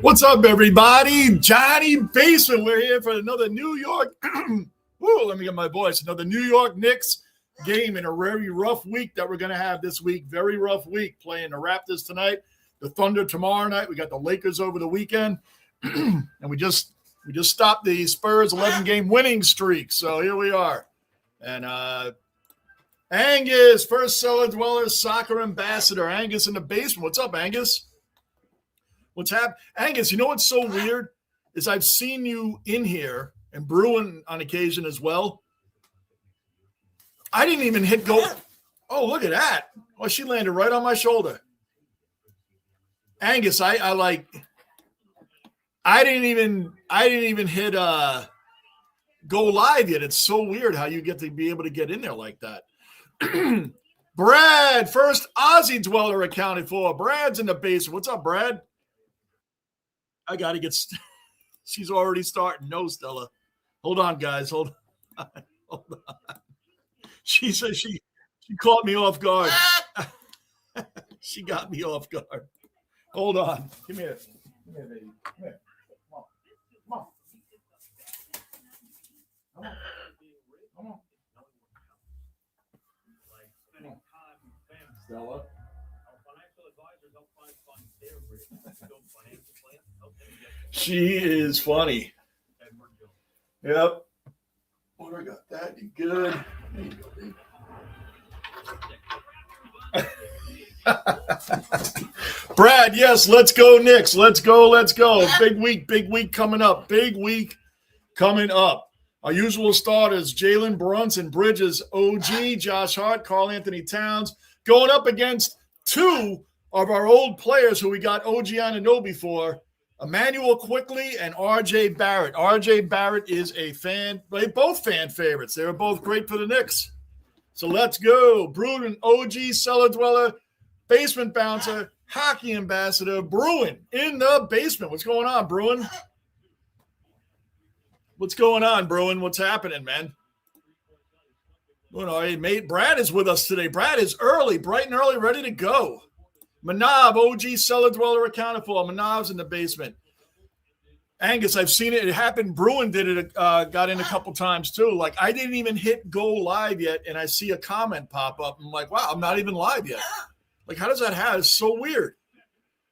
What's up, everybody? Johnny Basement. We're here for another New York. Whoa, let me get my voice. Another New York Knicks game in a very rough week that we're going to have this week. Very rough week. Playing the Raptors tonight, the Thunder tomorrow night. We got the Lakers over the weekend, and we just stopped the Spurs 11-game winning streak. So here we are. And Angus, first cellar dweller, soccer ambassador. Angus in the basement. What's up, Angus? What's happening? Angus, you know what's so weird is I've seen you in here and Bruin on occasion as well. I didn't even hit go. Oh, look at that. Oh, she landed right on my shoulder. Angus, I didn't even hit go live yet. It's so weird how you get to be able to get in there like that. Brad, first Aussie dweller accounted for. Brad's in the basement. What's up, Brad? I got to get she's already starting. No, Stella. Hold on, guys. Hold on. She says she caught me off guard. She got me off guard. Hold on. Come here. Come here, baby. Come here. Come on. Come on. Come on. Come on. Stella. She is funny. Yep. Oh, I got that. You good? There you go, baby. Brad, yes, let's go, Knicks. Let's go. Big week coming up. Our usual starters, Jalen Brunson, Bridges, OG, Josh Hart, Karl Anthony Towns, going up against two of our old players who we got OG Anunoby for, Emmanuel Quickly and RJ Barrett. RJ Barrett is a fan, they're both fan favorites. They were both great for the Knicks. So let's go. Bruin, OG, cellar dweller, basement bouncer, hockey ambassador, Bruin in the basement. What's going on, Bruin? What's going on, Bruin? What's happening, man? Well, hey, mate, Brad is with us today. Brad is early, bright and early, ready to go. Manav, OG cellar dweller accounted for. Manav's in the basement. Angus, I've seen it. It happened. Bruin did it, got in a couple times too. Like, I didn't even hit go live yet, and I see a comment pop up. I'm like, wow, I'm not even live yet. Like, how does that happen? It's so weird.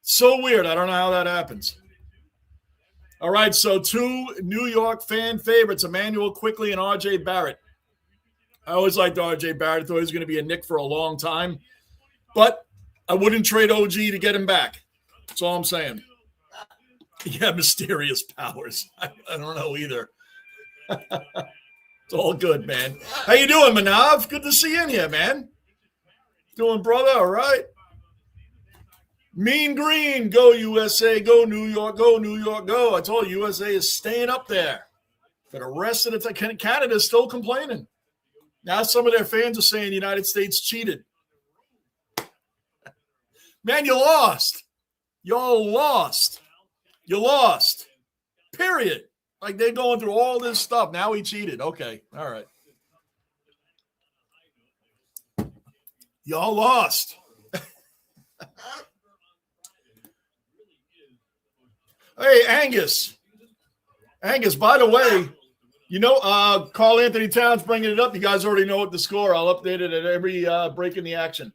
So weird. I don't know how that happens. All right, so two New York fan favorites, Emmanuel Quickly and RJ Barrett. I always liked RJ Barrett. I thought he was going to be a Knick for a long time. But I wouldn't trade OG to get him back. That's all I'm saying. Yeah, mysterious powers. I don't know either. It's all good, man. How you doing, Manav? Good to see you in here, man. Doing, brother? All right. Mean Green, go USA, go New York, go New York, go. I told you, USA is staying up there. For the rest of the time, Canada's still complaining. Now some of their fans are saying the United States cheated. Man, you lost. Y'all lost. You lost. Period. Like, they're going through all this stuff. Now he cheated. Okay. All right. Y'all lost. Hey, Angus. Angus, by the way, you know, Karl Anthony Towns bringing it up. You guys already know what the score. I'll update it at every break in the action.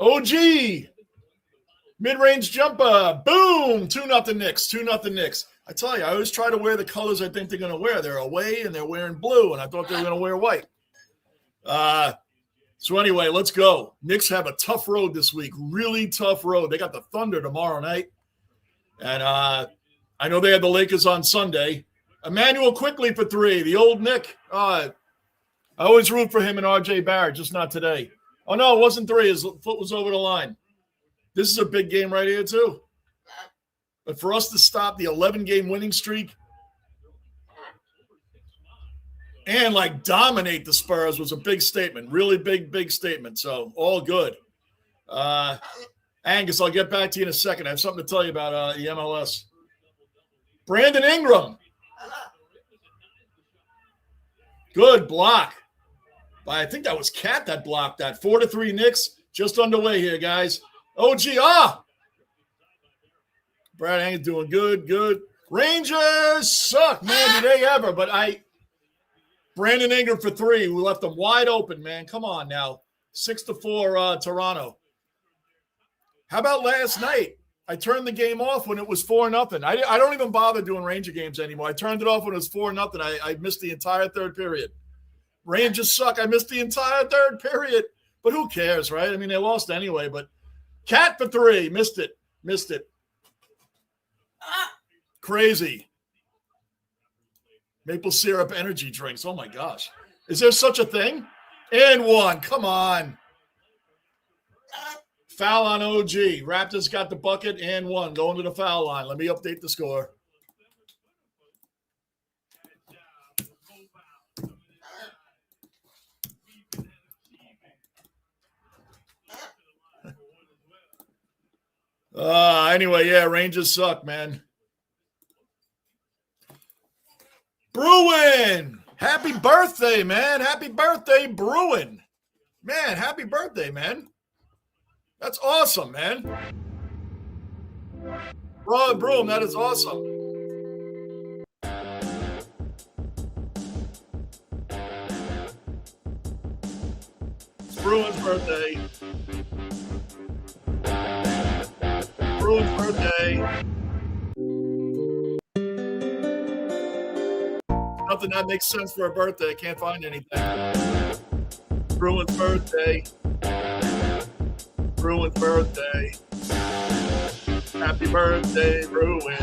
OG, mid-range jumper, boom, 2-0 Knicks, 2-0 Knicks. I tell you, I always try to wear the colors I think they're going to wear. They're away and they're wearing blue, and I thought they were going to wear white. So anyway, let's go. Knicks have a tough road this week, really tough road. They got the Thunder tomorrow night, and I know they had the Lakers on Sunday. Emmanuel Quickly for three, the old Knick. I always root for him and RJ Barrett, just not today. Oh, no, it wasn't three. His foot was over the line. This is a big game right here, too. But for us to stop the 11-game winning streak and, like, dominate the Spurs was a big statement. Really big statement. So, all good. Angus, I'll get back to you in a second. I have something to tell you about the MLS. Brandon Ingram. Good block. I think that was Cat that blocked that. 4-3 Knicks. Just underway here, guys. OG, Brad Angus doing good. Rangers suck, man. Did they ever? But Brandon Ingram for 3. We left them wide open, man. Come on now. 6-4 Toronto. How about last night? I turned the game off when it was 4-0. I don't even bother doing Ranger games anymore. I turned it off when it was 4-0. I missed the entire third period. Rangers suck. I missed the entire third period. But who cares, right? I mean, they lost anyway. But Cat for 3. Missed it. Crazy. Maple syrup energy drinks. Oh, my gosh. Is there such a thing? And 1. Come on. Foul on OG. Raptors got the bucket and 1. Going to the foul line. Let me update the score. Anyway, yeah, Rangers suck, man. Bruin. Happy birthday, man. Happy birthday, Bruin. Man, happy birthday, man. That's awesome, man. Rod Broom, that is awesome. It's Bruin's birthday. Bruin's birthday. Nothing that makes sense for a birthday. I can't find anything. Bruin's birthday. Bruin's birthday. Happy birthday, Bruin.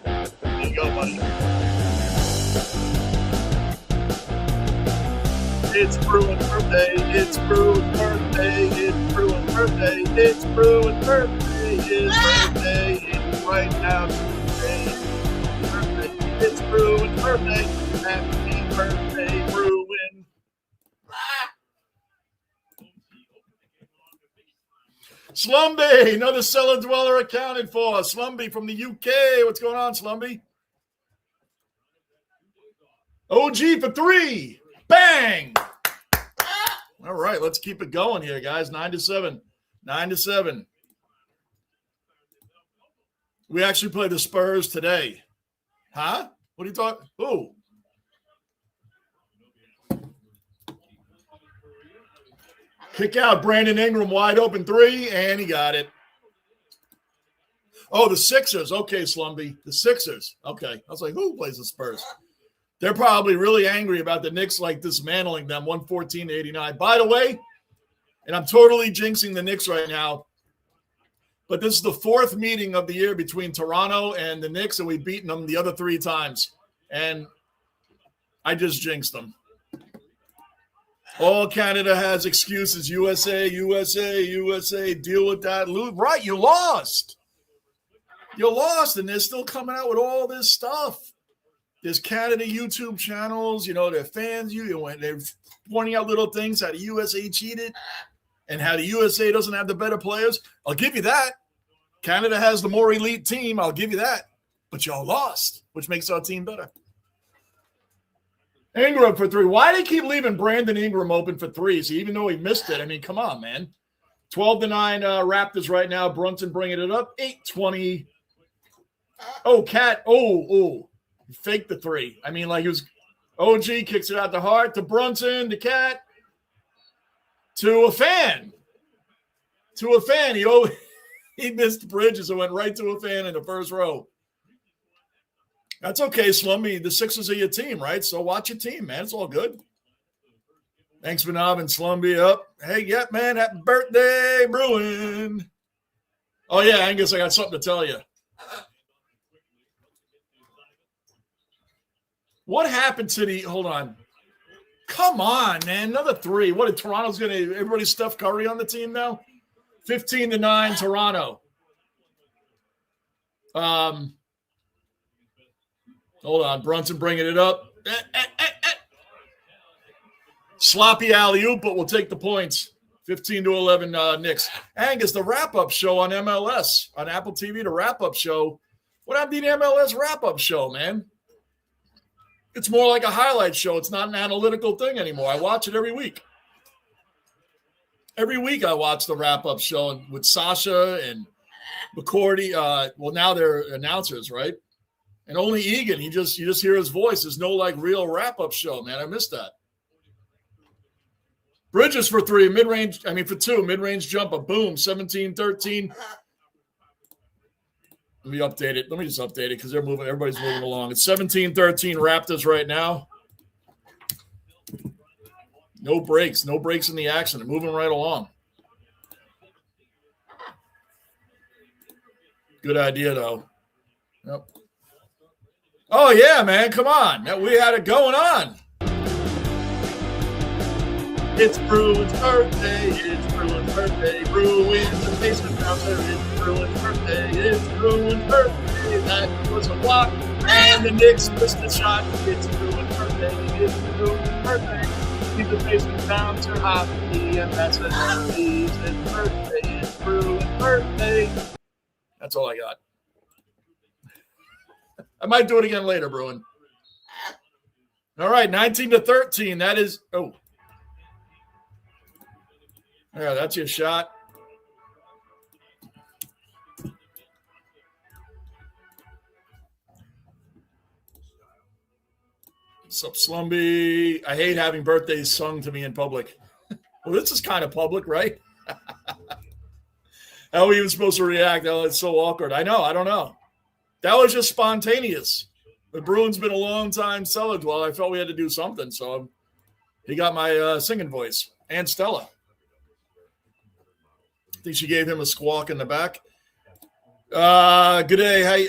There you go, buddy. It's Bruin's birthday. It's Bruin's birthday. It's Bruin's birthday. It's Bruin's birthday. His birthday is right now today. It's Bruin's birthday. Happy birthday, Bruin. Slumby, another cellar dweller accounted for. Slumby from the UK. What's going on, Slumby? OG for 3. Bang! All right, let's keep it going here, guys. 9-7. 9-7. We actually play the Spurs today. Huh? What are you talking? Who? Kick out Brandon Ingram, wide open 3, and he got it. Oh, the Sixers. Okay, Slumby. The Sixers. Okay. I was like, who plays the Spurs? They're probably really angry about the Knicks like dismantling them 114-89. By the way, and I'm totally jinxing the Knicks right now, but this is the 4th meeting of the year between Toronto and the Knicks, and we've beaten them the other 3 times. And I just jinxed them. All Canada has excuses. USA. Deal with that. Right, you lost. You lost, and they're still coming out with all this stuff. There's Canada YouTube channels. You know, they're fans. They're pointing out little things, how the USA cheated and how the USA doesn't have the better players. I'll give you that. Canada has the more elite team. I'll give you that. But y'all lost, which makes our team better. Ingram for 3. Why do they keep leaving Brandon Ingram open for 3s, even though he missed it? I mean, come on, man. 12-9 Raptors right now. Brunson bringing it up. 8:20. Oh, Cat. Oh. He faked the 3. I mean, like, he was – OG kicks it out the heart to Brunson, to Cat, to a fan. He missed Bridges and went right to a fan in the first row. That's okay, Slummy. The Sixers are your team, right? So watch your team, man. It's all good. Thanks for knobbing, Slumby up. Hey, yeah, man. Happy birthday, Bruin. Oh, yeah, Angus, I got something to tell you. What happened to the – hold on. Come on, man. Another 3. What, Toronto's going to – everybody's Steph Curry on the team now? 15-9 Toronto. Hold on. Brunson bringing it up. Sloppy alley-oop, but we'll take the points. 15-11 Knicks. Angus, the wrap-up show on MLS, on Apple TV, the wrap-up show. What happened to the MLS wrap-up show, man? It's more like a highlight show. It's not an analytical thing anymore. I watch it every week. Every week I watch the wrap-up show with Sasha and McCourty. Well, now they're announcers, right? And only Egan. You just hear his voice. There's no like real wrap-up show, man. I missed that. Bridges for 3, mid-range. I mean for 2, mid-range jumper. Boom, 17-13. Let me update it. Let me just update it because they're moving. Everybody's moving along. It's 17-13 Raptors right now. No breaks in the action. They're moving right along. Good idea, though. Yep. Oh, yeah, man. Come on. We had it going on. It's Bruin's birthday. It's Bruin's birthday. Bruin's the basement bouncer. It's Bruin's birthday. It's Bruin's birthday. That was a block. And the Knicks missed a shot. It's Bruin's birthday. It's Bruin's birthday. He's the basement bouncer. Hockey ambassador. He's his birthday. It's Bruin's birthday. That's all I got. I might do it again later, Bruin. All right, 19-13. That is. Oh. Yeah, that's your shot. What's up, Slumby? I hate having birthdays sung to me in public. Well, this is kind of public, right? How are we even supposed to react? Oh, it's so awkward. I know. I don't know. That was just spontaneous. The Bruins been a long time cellar dweller. I felt we had to do something, so he got my singing voice. And Stella. I think she gave him a squawk in the back. Good day. Hey,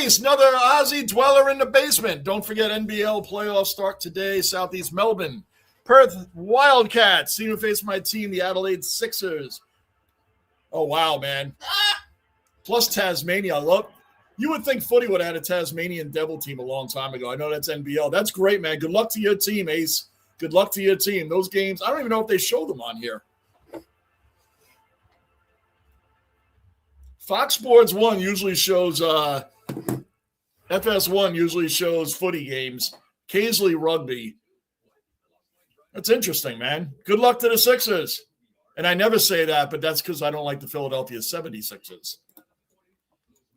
Ace, another Aussie dweller in the basement. Don't forget NBL playoffs start today. Southeast Melbourne. Perth Wildcats. See who face my team, the Adelaide Sixers. Oh, wow, man. Plus Tasmania. You would think footy would have had a Tasmanian Devil team a long time ago. I know that's NBL. That's great, man. Good luck to your team, Ace. Good luck to your team. Those games, I don't even know if they show them on here. Fox Sports 1 usually shows FS1 usually shows footy games. Occasionally rugby. That's interesting, man. Good luck to the Sixers. And I never say that, but that's because I don't like the Philadelphia 76ers.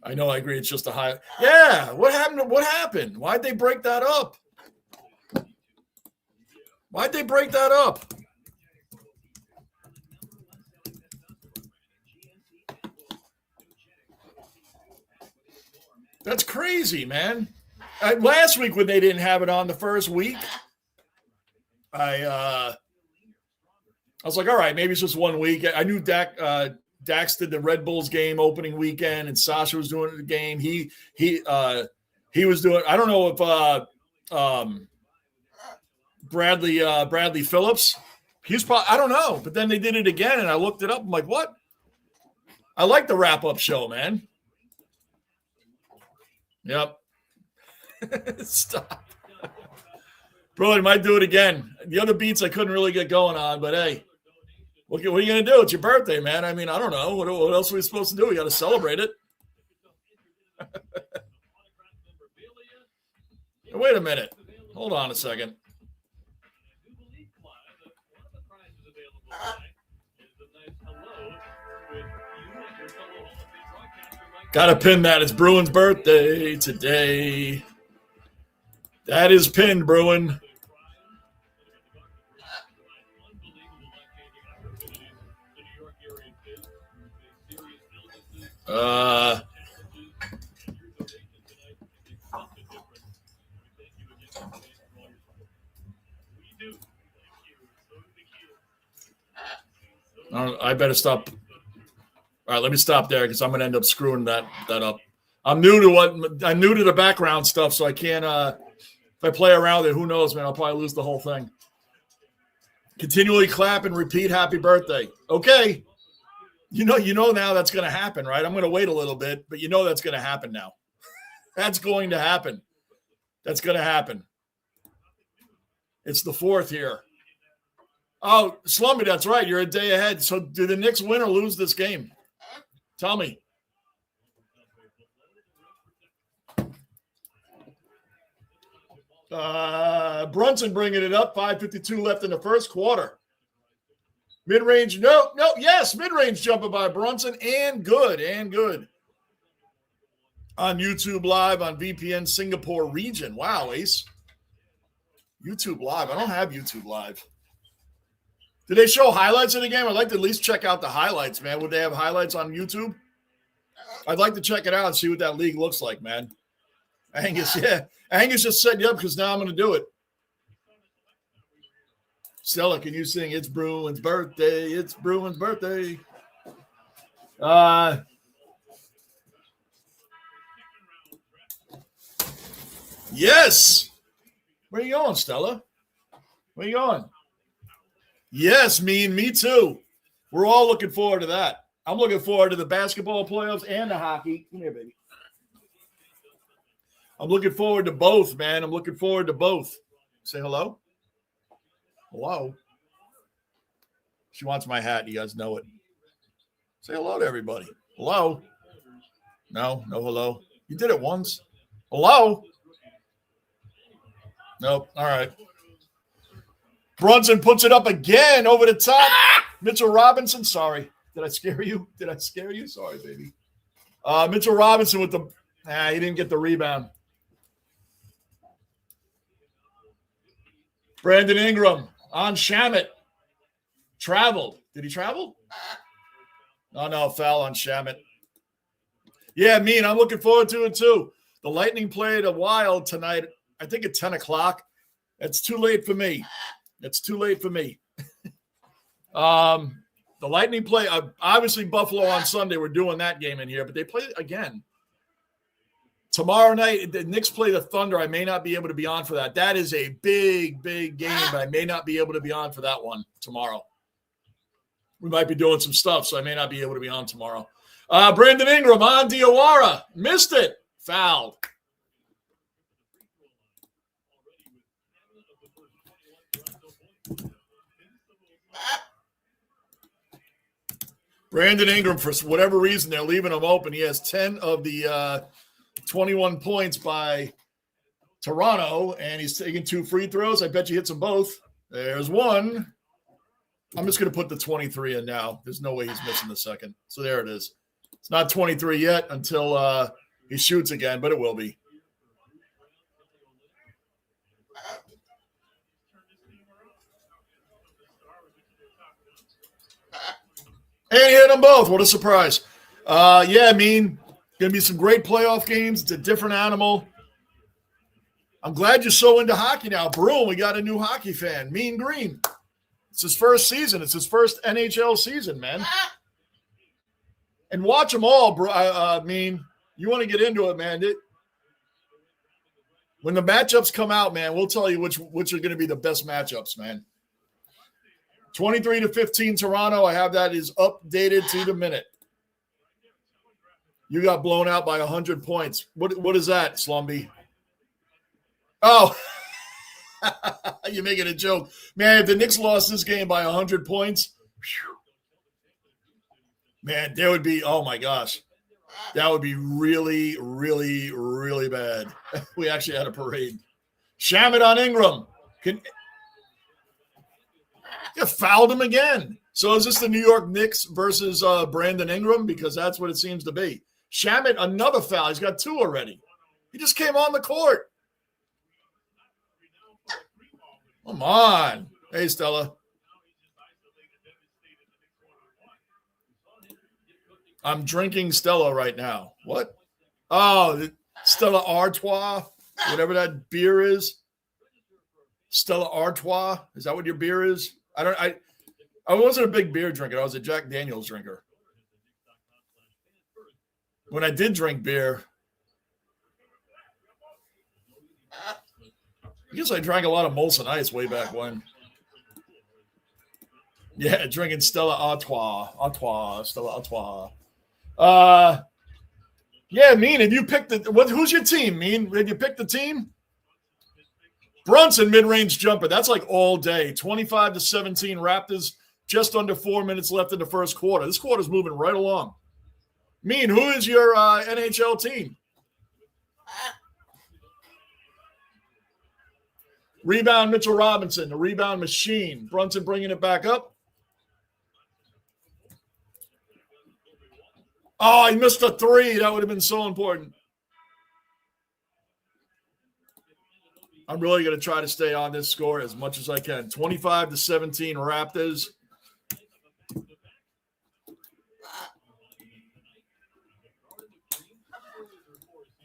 I know, I agree. It's just a high. Yeah, what happened? What happened? Why'd they break that up? Why'd they break that up? That's crazy, man. Last week when they didn't have it on the first week, I was like, all right, maybe it's just 1 week. I knew Dax did the Red Bulls game opening weekend, and Sasha was doing the game. He was doing. I don't know if Bradley Phillips. He's probably. I don't know, but then they did it again, and I looked it up. I'm like, what? I like the wrap up show, man. Yep. Stop. Bro, I might do it again. The other beats I couldn't really get going on, but hey, what are you going to do? It's your birthday, man. I mean, I don't know. What else are we supposed to do? We got to celebrate it. Wait a minute. Hold on a second. Got to pin that. It's Bruin's birthday today. That is pinned, Bruin. I better stop. All right, let me stop there because I'm going to end up screwing that up. I'm new to the background stuff, so I can't. If I play around with it, who knows, man? I'll probably lose the whole thing. Continually clap and repeat happy birthday. Okay. You know now that's going to happen, right? I'm going to wait a little bit, but you know that's going to happen now. That's going to happen. That's going to happen. It's the 4th here. Oh, Slumby, that's right. You're a day ahead. So do the Knicks win or lose this game? Tell me. Brunson bringing it up. 5:52 left in the first quarter. Mid-range, no, yes, mid-range jumper by Brunson, and good. On YouTube Live on VPN Singapore region. Wow, Ace. YouTube Live. I don't have YouTube Live. Did they show highlights of the game? I'd like to at least check out the highlights, man. Would they have highlights on YouTube? I'd like to check it out and see what that league looks like, man. Angus, yeah. Angus just set you up because now I'm going to do it. Stella, can you sing It's Bruin's Birthday? It's Bruin's Birthday. Yes. Where are you going, Stella? Where are you going? Yes, me too. We're all looking forward to that. I'm looking forward to the basketball playoffs and the hockey. Come here, baby. I'm looking forward to both, man. I'm looking forward to both. Say hello. Hello. She wants my hat. You guys know it. Say hello to everybody. Hello. No hello. You did it once. Hello. Nope. All right. Brunson puts it up again over the top. Mitchell Robinson. Sorry. Did I scare you? Sorry, baby. Mitchell Robinson with the he didn't get the rebound. Brandon Ingram on Shamet. Traveled. Did he travel? Oh, no, foul on Shamet. Yeah, I'm looking forward to it too. The Lightning played a while tonight, I think at 10 o'clock. It's too late for me. The Lightning play, obviously Buffalo on Sunday, we're doing that game in here, but they play again. Tomorrow night, the Knicks play the Thunder. I may not be able to be on for that. That is a big game, but I may not be able to be on for that one tomorrow. We might be doing some stuff, so I may not be able to be on tomorrow. Brandon Ingram on Diawara. Missed it. Fouled. Brandon Ingram, for whatever reason, they're leaving him open. He has 10 of the 21 points by Toronto, and he's taking 2 free throws. I bet you hits them both. There's one. I'm just going to put the 23 in now. There's no way he's missing the second. So there it is. It's not 23 yet until he shoots again, but it will be. And he hit them both. What a surprise. Going to be some great playoff games. It's a different animal. I'm glad you're so into hockey now. Bruin, we got a new hockey fan. Mean Green. It's his first season. It's his first NHL season, man. And watch them all, bro. You want to get into it, man. When the matchups come out, man, we'll tell you which are going to be the best matchups, man. 23-15 Toronto. I have that is updated to the minute. You got blown out by 100 points. What is that, Slumby? Oh, you're making a joke. Man, if the Knicks lost this game by 100 points, man, there would be, oh my gosh. That would be really, really, really bad. We actually had a parade. Shamet on Ingram. You fouled him again. So is this the New York Knicks versus Brandon Ingram? Because that's what it seems to be. Shamet, another foul. He's got 2 already. He just came on the court. Come on. Hey, Stella. I'm drinking Stella right now. What? Oh, Stella Artois, whatever that beer is. Stella Artois. Is that what your beer is? I wasn't a big beer drinker. I was a Jack Daniels drinker. When I did drink beer, I guess I drank a lot of Molson Ice way back when. Yeah, drinking Stella Artois. Stella Artois. Have you picked who's your team, Mean? Have you picked the team? Brunson mid-range jumper. That's like all day. 25-17 Raptors. Just under 4 minutes left in the first quarter. This quarter's moving right along. Mean, who is your NHL team? Rebound Mitchell Robinson, the rebound machine. Brunson bringing it back up. Oh, I missed a 3. That would have been so important. I'm really going to try to stay on this score as much as I can. 25-17 Raptors.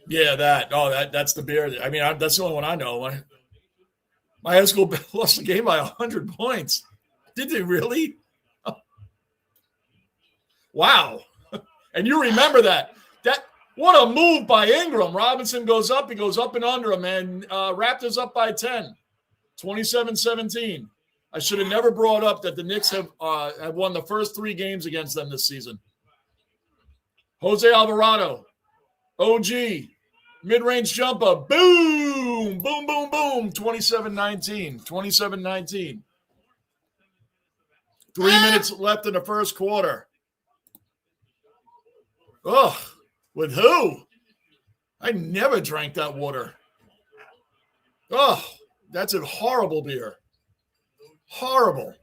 Yeah, that's the beer. I mean, that's the only one I know. My high school lost the game by 100 points. Did they really? Wow. And you remember that. What a move by Ingram. Robinson goes up. He goes up and under him, and Raptors up by 10, 27-17. I should have never brought up that the Knicks have won the first 3 games against them this season. Jose Alvarado, OG, mid-range jumper, boom, boom, boom, boom, 27-19, 27-19. 3 minutes left in the first quarter. Ugh. With who? I never drank that water. Oh, that's a horrible beer. Horrible.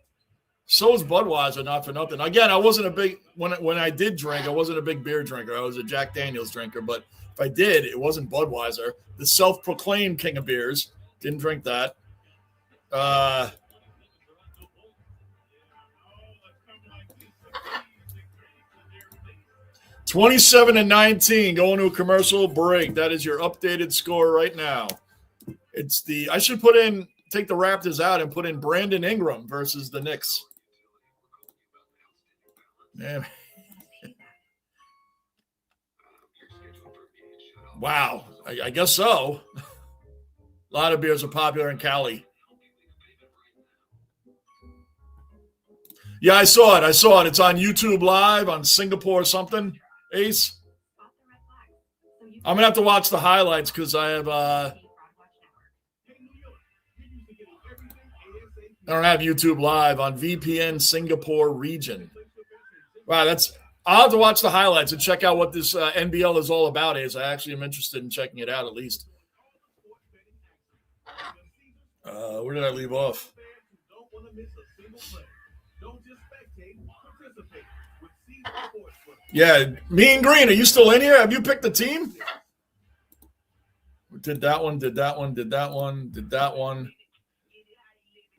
So is Budweiser, not for nothing. Again, I wasn't a big, when I did drink, I wasn't a big beer drinker. I was a Jack Daniels drinker, but if I did, it wasn't Budweiser. The self-proclaimed king of beers. Didn't drink that. 27-19, going to a commercial break. That is your updated score right now. I should take the Raptors out and put in Brandon Ingram versus the Knicks. Man. Wow. I guess so. A lot of beers are popular in Cali. Yeah, I saw it. It's on YouTube Live on Singapore something. Ace. I'm going to have to watch the highlights because I don't have YouTube Live on VPN Singapore region. Wow, I'll have to watch the highlights and check out what this NBL is all about, Ace. I actually am interested in checking it out at least. Where did I leave off? Yeah, Mean Green, are you still in here? Have you picked the team? Did that one.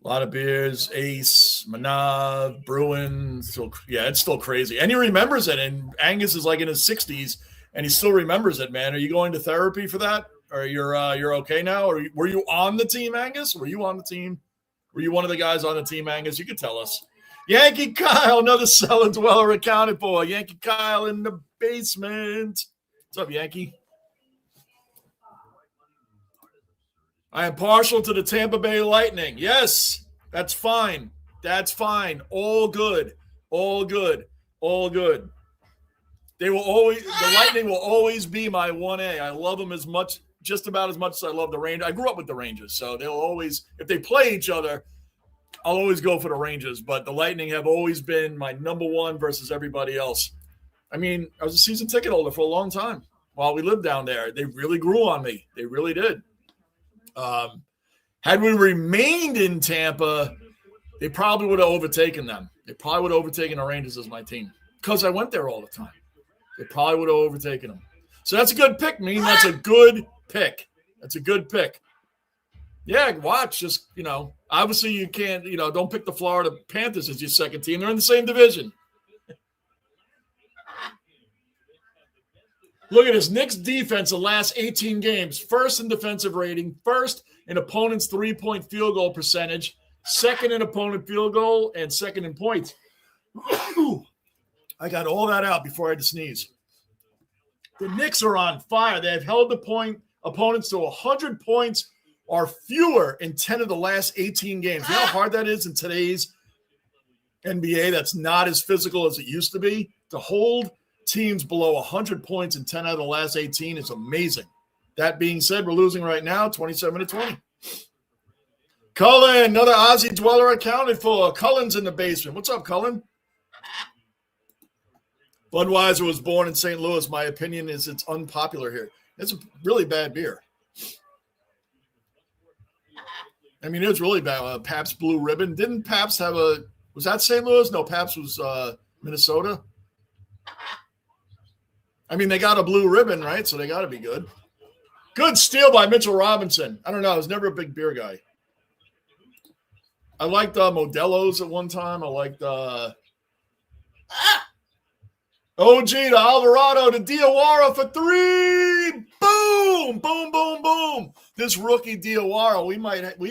A lot of beers, Ace, Manav, Bruin. It's still crazy. And he remembers it. And Angus is like in his 60s, and he still remembers it, man. Are you going to therapy for that? Or you're okay now? Or were you on the team, Angus? Were you on the team? Were you one of the guys on the team, Angus? You could tell us. Yankee Kyle, another cellar dweller accounted for. Yankee Kyle in the basement. What's up, Yankee? I am partial to the Tampa Bay Lightning. Yes, that's fine. All good. The Lightning will always be my 1A. I love them just about as much as I love the Rangers. I grew up with the Rangers, so they'll always, if they play each other, I'll always go for the Rangers, but the Lightning have always been my number one versus everybody else. I mean, I was a season ticket holder for a long time while we lived down there. They really grew on me. They really did. Had we remained in Tampa, they probably would have overtaken them. They probably would have overtaken the Rangers as my team because I went there all the time. They probably would have overtaken them. So that's a good pick, That's a good pick. Yeah, watch. Just, obviously you can't, don't pick the Florida Panthers as your second team. They're in the same division. Look at this. Knicks defense the last 18 games. First in defensive rating. First in opponent's three-point field goal percentage. Second in opponent field goal. And second in points. I got all that out before I had to sneeze. The Knicks are on fire. They have held the opponents to 100 points or fewer in 10 of the last 18 games. You know how hard that is in today's NBA? That's not as physical as it used to be. To hold teams below 100 points in 10 out of the last 18 is amazing. That being said, we're losing right now, 27-20. Cullen, another Aussie dweller accounted for. Cullen's in the basement. What's up, Cullen? Budweiser was born in St. Louis. My opinion is it's unpopular here. It's a really bad beer. I mean, it was really bad. Pabst Blue Ribbon. Didn't Pabst have was that St. Louis? No, Pabst was Minnesota. I mean, they got a blue ribbon, right? So they got to be good. Good steal by Mitchell Robinson. I don't know. I was never a big beer guy. I liked Modelo's at one time. I liked OG to Alvarado to Diawara for 3. Boom, boom, boom, boom. This rookie Diawara, we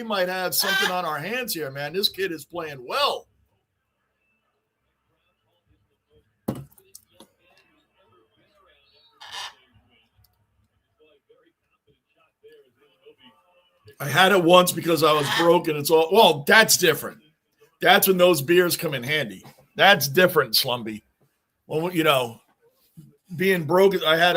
might have something on our hands here, man. This kid is playing well. I had it once because I was broke, and it's all, well, that's different. That's when those beers come in handy. That's different, Slumby. Well, you know, being broke, I had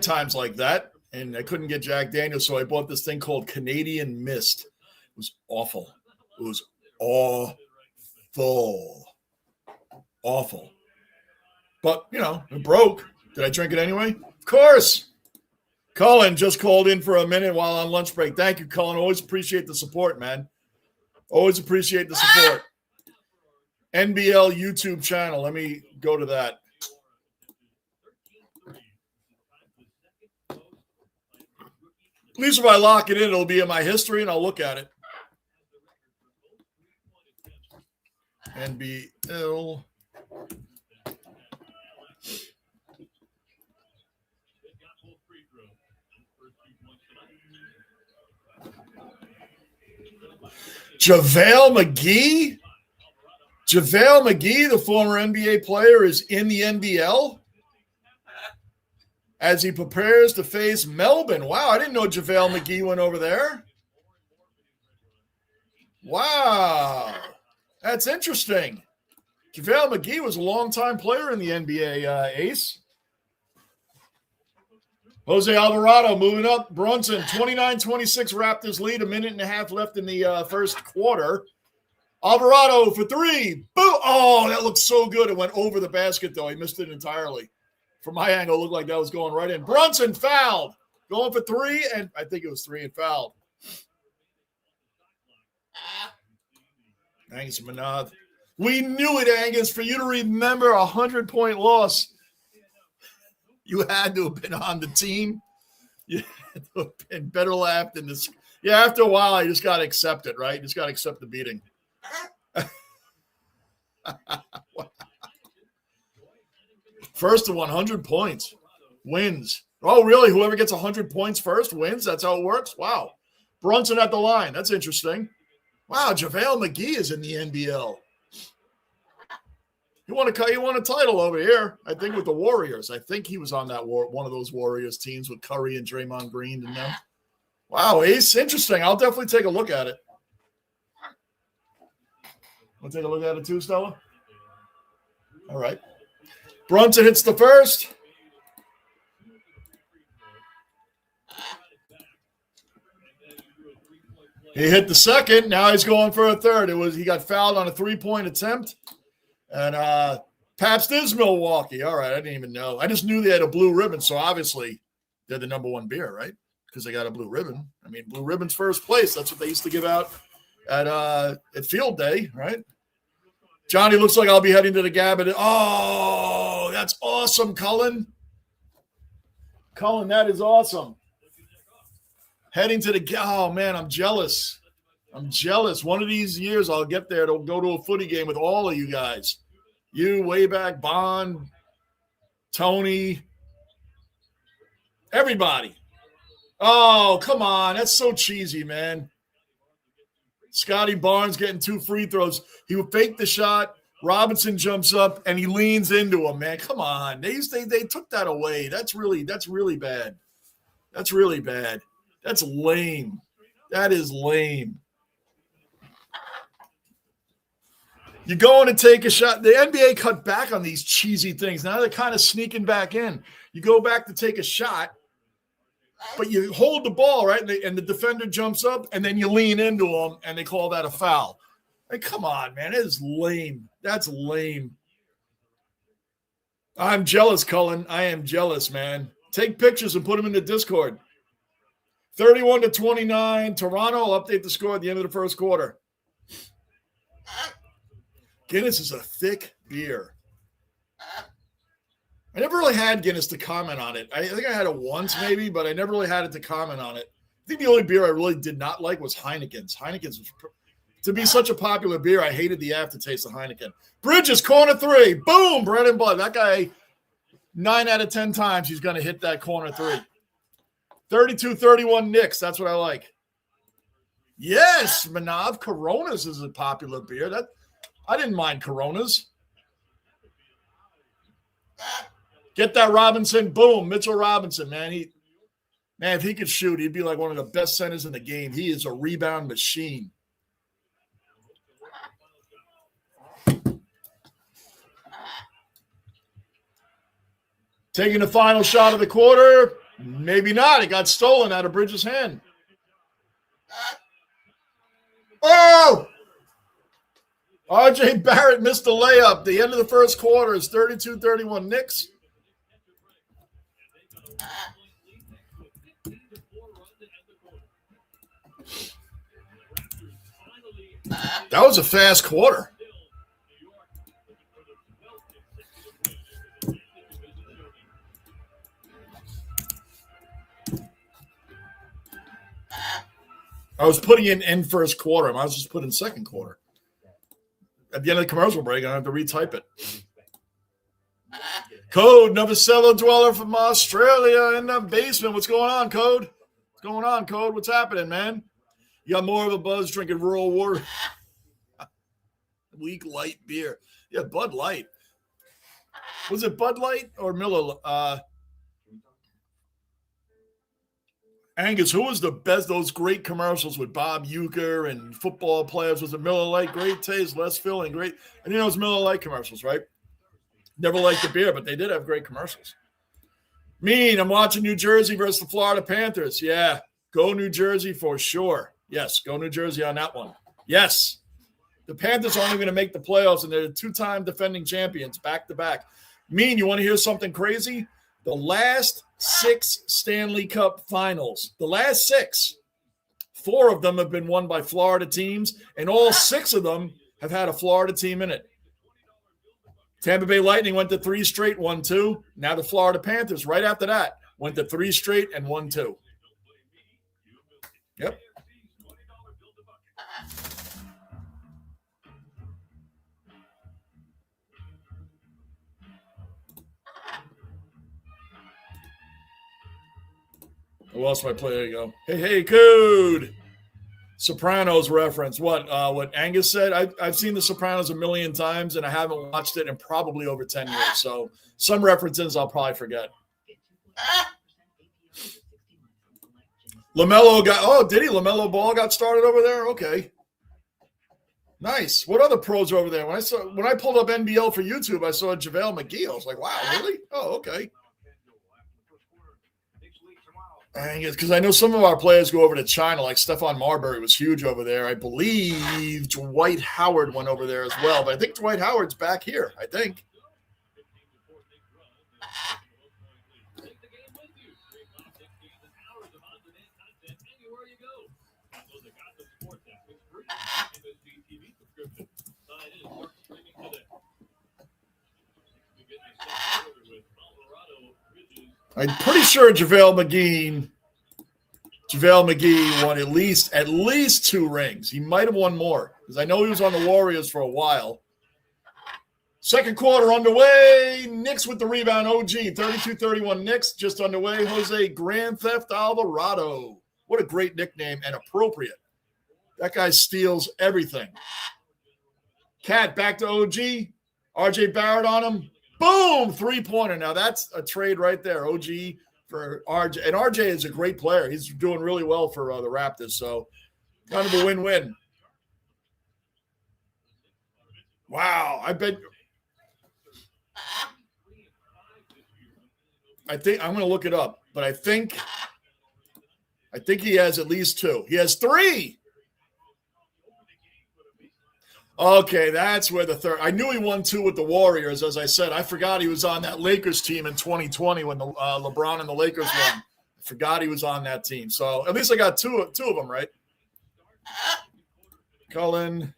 times like that, and I couldn't get Jack Daniels, so I bought this thing called Canadian Mist. It was awful. It was awful. But, you know, it broke. Did I drink it anyway? Of course. Cullen just called in for a minute while on lunch break. Thank you, Cullen. Always appreciate the support, man. Always appreciate the support. NBL YouTube channel. Let me go to that. At least if I lock it in, it'll be in my history, and I'll look at it. NBL. JaVale McGee? JaVale McGee, the former NBA player, is in the NBL as he prepares to face Melbourne. Wow, I didn't know JaVale McGee went over there. Wow, that's interesting. JaVale McGee was a longtime player in the NBA, Ace. Jose Alvarado moving up. Brunson, 29-26 Raptors lead. A minute and a half left in the first quarter. Alvarado for 3. Boom. Oh, that looked so good. It went over the basket, though. He missed it entirely. From my angle, it looked like that was going right in. Brunson fouled. Going for 3, and I think it was 3 and fouled. Angus Manath. We knew it, Angus. For you to remember a 100-point loss, you had to have been on the team. You had to have been better laughed than this. Yeah, after a while, you just got to accept it, right? You just got to accept the beating. First to 100 points wins. Oh, really? Whoever gets 100 points first wins? That's how it works? Wow. Brunson at the line. That's interesting. Wow, JaVale McGee is in the NBL. He won a title over here, I think, with the Warriors. I think he was on that one of those Warriors teams with Curry and Draymond Green and them. Wow, Ace, interesting. I'll definitely take a look at it. Want to take a look at it too, Stella? All right. Brunson hits the first. He hit the second. Now he's going for a third. He got fouled on a 3-point attempt. And Pabst is Milwaukee. All right, I didn't even know. I just knew they had a blue ribbon, so obviously they're the number 1 beer, right? Because they got a blue ribbon. I mean, blue ribbon's first place. That's what they used to give out at field day, right? Johnny, looks like I'll be heading to the Gabbard. Oh, that's awesome, Cullen. Cullen, that is awesome. Heading to the – oh, man, I'm jealous. I'm jealous. One of these years I'll get there to go to a footy game with all of you guys. You, Wayback, Bond, Tony, everybody. Oh, come on. That's so cheesy, man. Scotty Barnes getting 2 free throws. He would fake the shot. Robinson jumps up, and he leans into him, man. Come on. They took that away. That's really bad. That's really bad. That's lame. That is lame. You go in and take a shot. The NBA cut back on these cheesy things. Now they're kind of sneaking back in. You go back to take a shot, but you hold the ball, right? And the defender jumps up, and then you lean into him, and they call that a foul. Like, come on, man. It is lame. That's lame. I'm jealous, Cullen. I am jealous, man. Take pictures and put them in the Discord. 31-29. Toronto will update the score at the end of the first quarter. Guinness is a thick beer. I never really had Guinness to comment on it. I think I had it once maybe, but I never really had it to comment on it. I think the only beer I really did not like was Heineken's. Heineken's was, to be such a popular beer, I hated the aftertaste of Heineken. Bridges, corner 3. Boom, bread and butter. That guy, 9 out of 10 times, he's going to hit that corner 3. 32-31 Knicks. That's what I like. Yes, Manav. Coronas is a popular beer. I didn't mind Coronas. Get that Robinson. Boom. Mitchell Robinson, man. If he could shoot, he'd be like one of the best centers in the game. He is a rebound machine. Taking the final shot of the quarter. Maybe not. It got stolen out of Bridges' hand. Oh! R.J. Barrett missed the layup. The end of the first quarter is 32-31 Knicks. That was a fast quarter. I was putting in first quarter. I was just putting second quarter. At the end of the commercial break, I have to retype it. Code, Novacello dweller from Australia in the basement. What's going on, Code? What's going on, Code? What's happening, man? You got more of a buzz drinking rural water. Weak light beer. Yeah, Bud Light. Was it Bud Light or Miller? Angus, who was the best? Those great commercials with Bob Uecker and football players. Was it Miller Lite? Great taste, less filling, great. And you know, it was Miller Lite commercials, right? Never liked the beer, but they did have great commercials. Mean, I'm watching New Jersey versus the Florida Panthers. Yeah, go New Jersey for sure. Yes, go New Jersey on that one. Yes. The Panthers aren't even going to make the playoffs, and they're the 2-time defending champions back-to-back. Mean, you want to hear something crazy? The last 6 Stanley Cup finals, the last 6, 4 of them have been won by Florida teams, and all 6 of them have had a Florida team in it. Tampa Bay Lightning went to 3 straight, won 2. Now the Florida Panthers, right after that, went to 3 straight and won 2. Yep. I lost my play. There you go. Hey, Code. Sopranos reference. What Angus said? I've seen The Sopranos a million times, and I haven't watched it in probably over 10 years. So some references I'll probably forget. LaMelo did he? LaMelo Ball got started over there? Okay. Nice. What other pros are over there? When I pulled up NBL for YouTube, I saw JaVale McGee. I was like, wow, really? Oh, okay. Because I know some of our players go over to China, like Stephon Marbury was huge over there. I believe Dwight Howard went over there as well, but I think Dwight Howard's back here, I think. I'm pretty sure JaVale McGee won at least 2 rings. He might have won more because I know he was on the Warriors for a while. Second quarter underway. Knicks with the rebound. OG 32-31 Knicks just underway. Jose Grand Theft Alvarado. What a great nickname and appropriate. That guy steals everything. Cat back to OG. RJ Barrett on him. Boom! 3-pointer. Now that's a trade right there. OG for RJ. And RJ is a great player. He's doing really well for the Raptors. So kind of a win-win. Wow. I think I'm going to look it up, but I think he has at least 2. He has 3. Okay, that's where the third. I knew he won 2 with the Warriors, as I said. I forgot he was on that Lakers team in 2020 when the LeBron and the Lakers won. I forgot he was on that team. So at least I got two of them right. Cullen.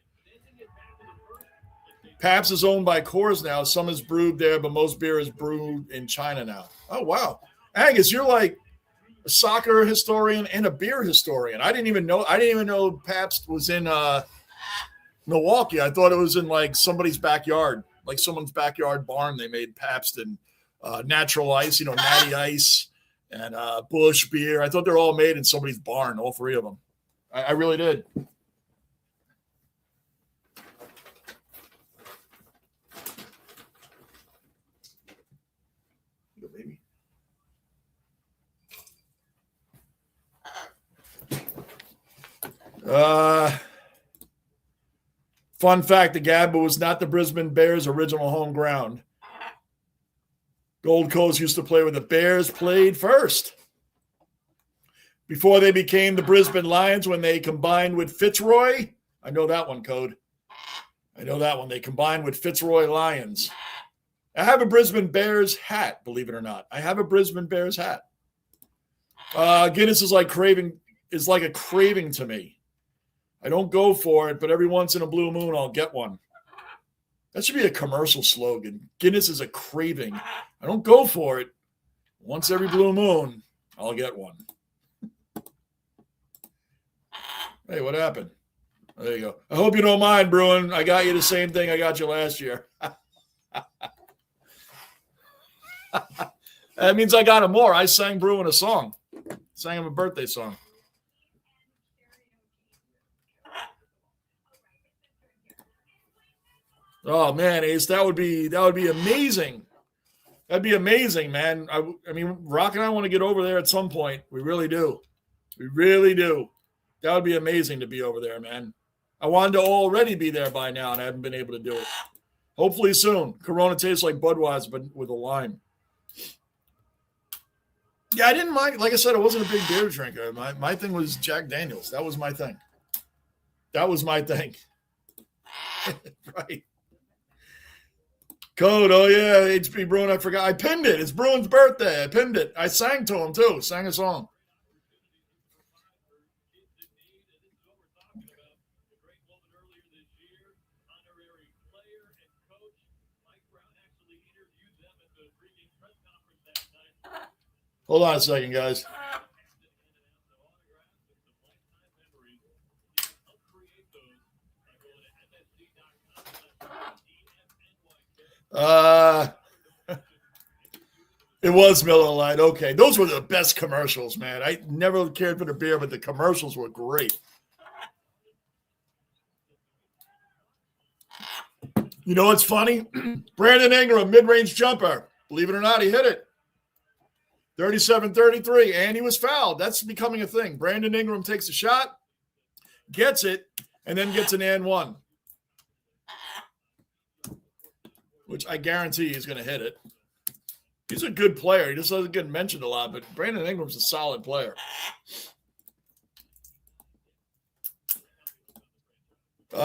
Pabst is owned by Coors now. Some is brewed there, but most beer is brewed in China now. Oh, wow. Angus, you're like a soccer historian and a beer historian. I didn't even know Pabst was in Milwaukee. I thought it was in like somebody's backyard, like someone's backyard barn. They made Pabst and Natural Ice, Natty Ice and Busch beer. I thought they're all made in somebody's barn, all three of them. I really did. Fun fact, the Gabba was not the Brisbane Bears' original home ground. Gold Coast used to play where the Bears played first. Before they became the Brisbane Lions when they combined with Fitzroy. I know that one, Code. I know that one. They combined with Fitzroy Lions. I have a Brisbane Bears hat, believe it or not. I have a Brisbane Bears hat. Guinness is like a craving to me. I don't go for it, but every once in a blue moon, I'll get one. That should be a commercial slogan. Guinness is a craving. I don't go for it. Once every blue moon, I'll get one. Hey, what happened? There you go. I hope you don't mind, Bruin. I got you the same thing I got you last year. That means I got him more. I sang Bruin a song. Sang him a birthday song. Oh man, Ace, that would be amazing. That'd be amazing, man. I mean, Rock and I want to get over there at some point. We really do. We really do. That would be amazing to be over there, man. I wanted to already be there by now, and I haven't been able to do it. Hopefully soon. Corona tastes like Budweiser, but with a lime. Yeah, I didn't mind. Like I said, I wasn't a big beer drinker. My thing was Jack Daniels. That was my thing. Right. Code, oh yeah, HP Bruin, I forgot. I pinned it. It's Bruin's birthday. I pinned it. I sang to him too. Sang a song. Hold on a second, guys. It was Miller Lite. Okay. Those were the best commercials, man. I never cared for the beer, but the commercials were great. You know what's funny? Brandon Ingram, mid-range jumper. Believe it or not, he hit it. 37-33, and he was fouled. That's becoming a thing. Brandon Ingram takes a shot, gets it, and then gets an and one, which I guarantee he's going to hit it. He's a good player. He just doesn't get mentioned a lot, but Brandon Ingram's a solid player. You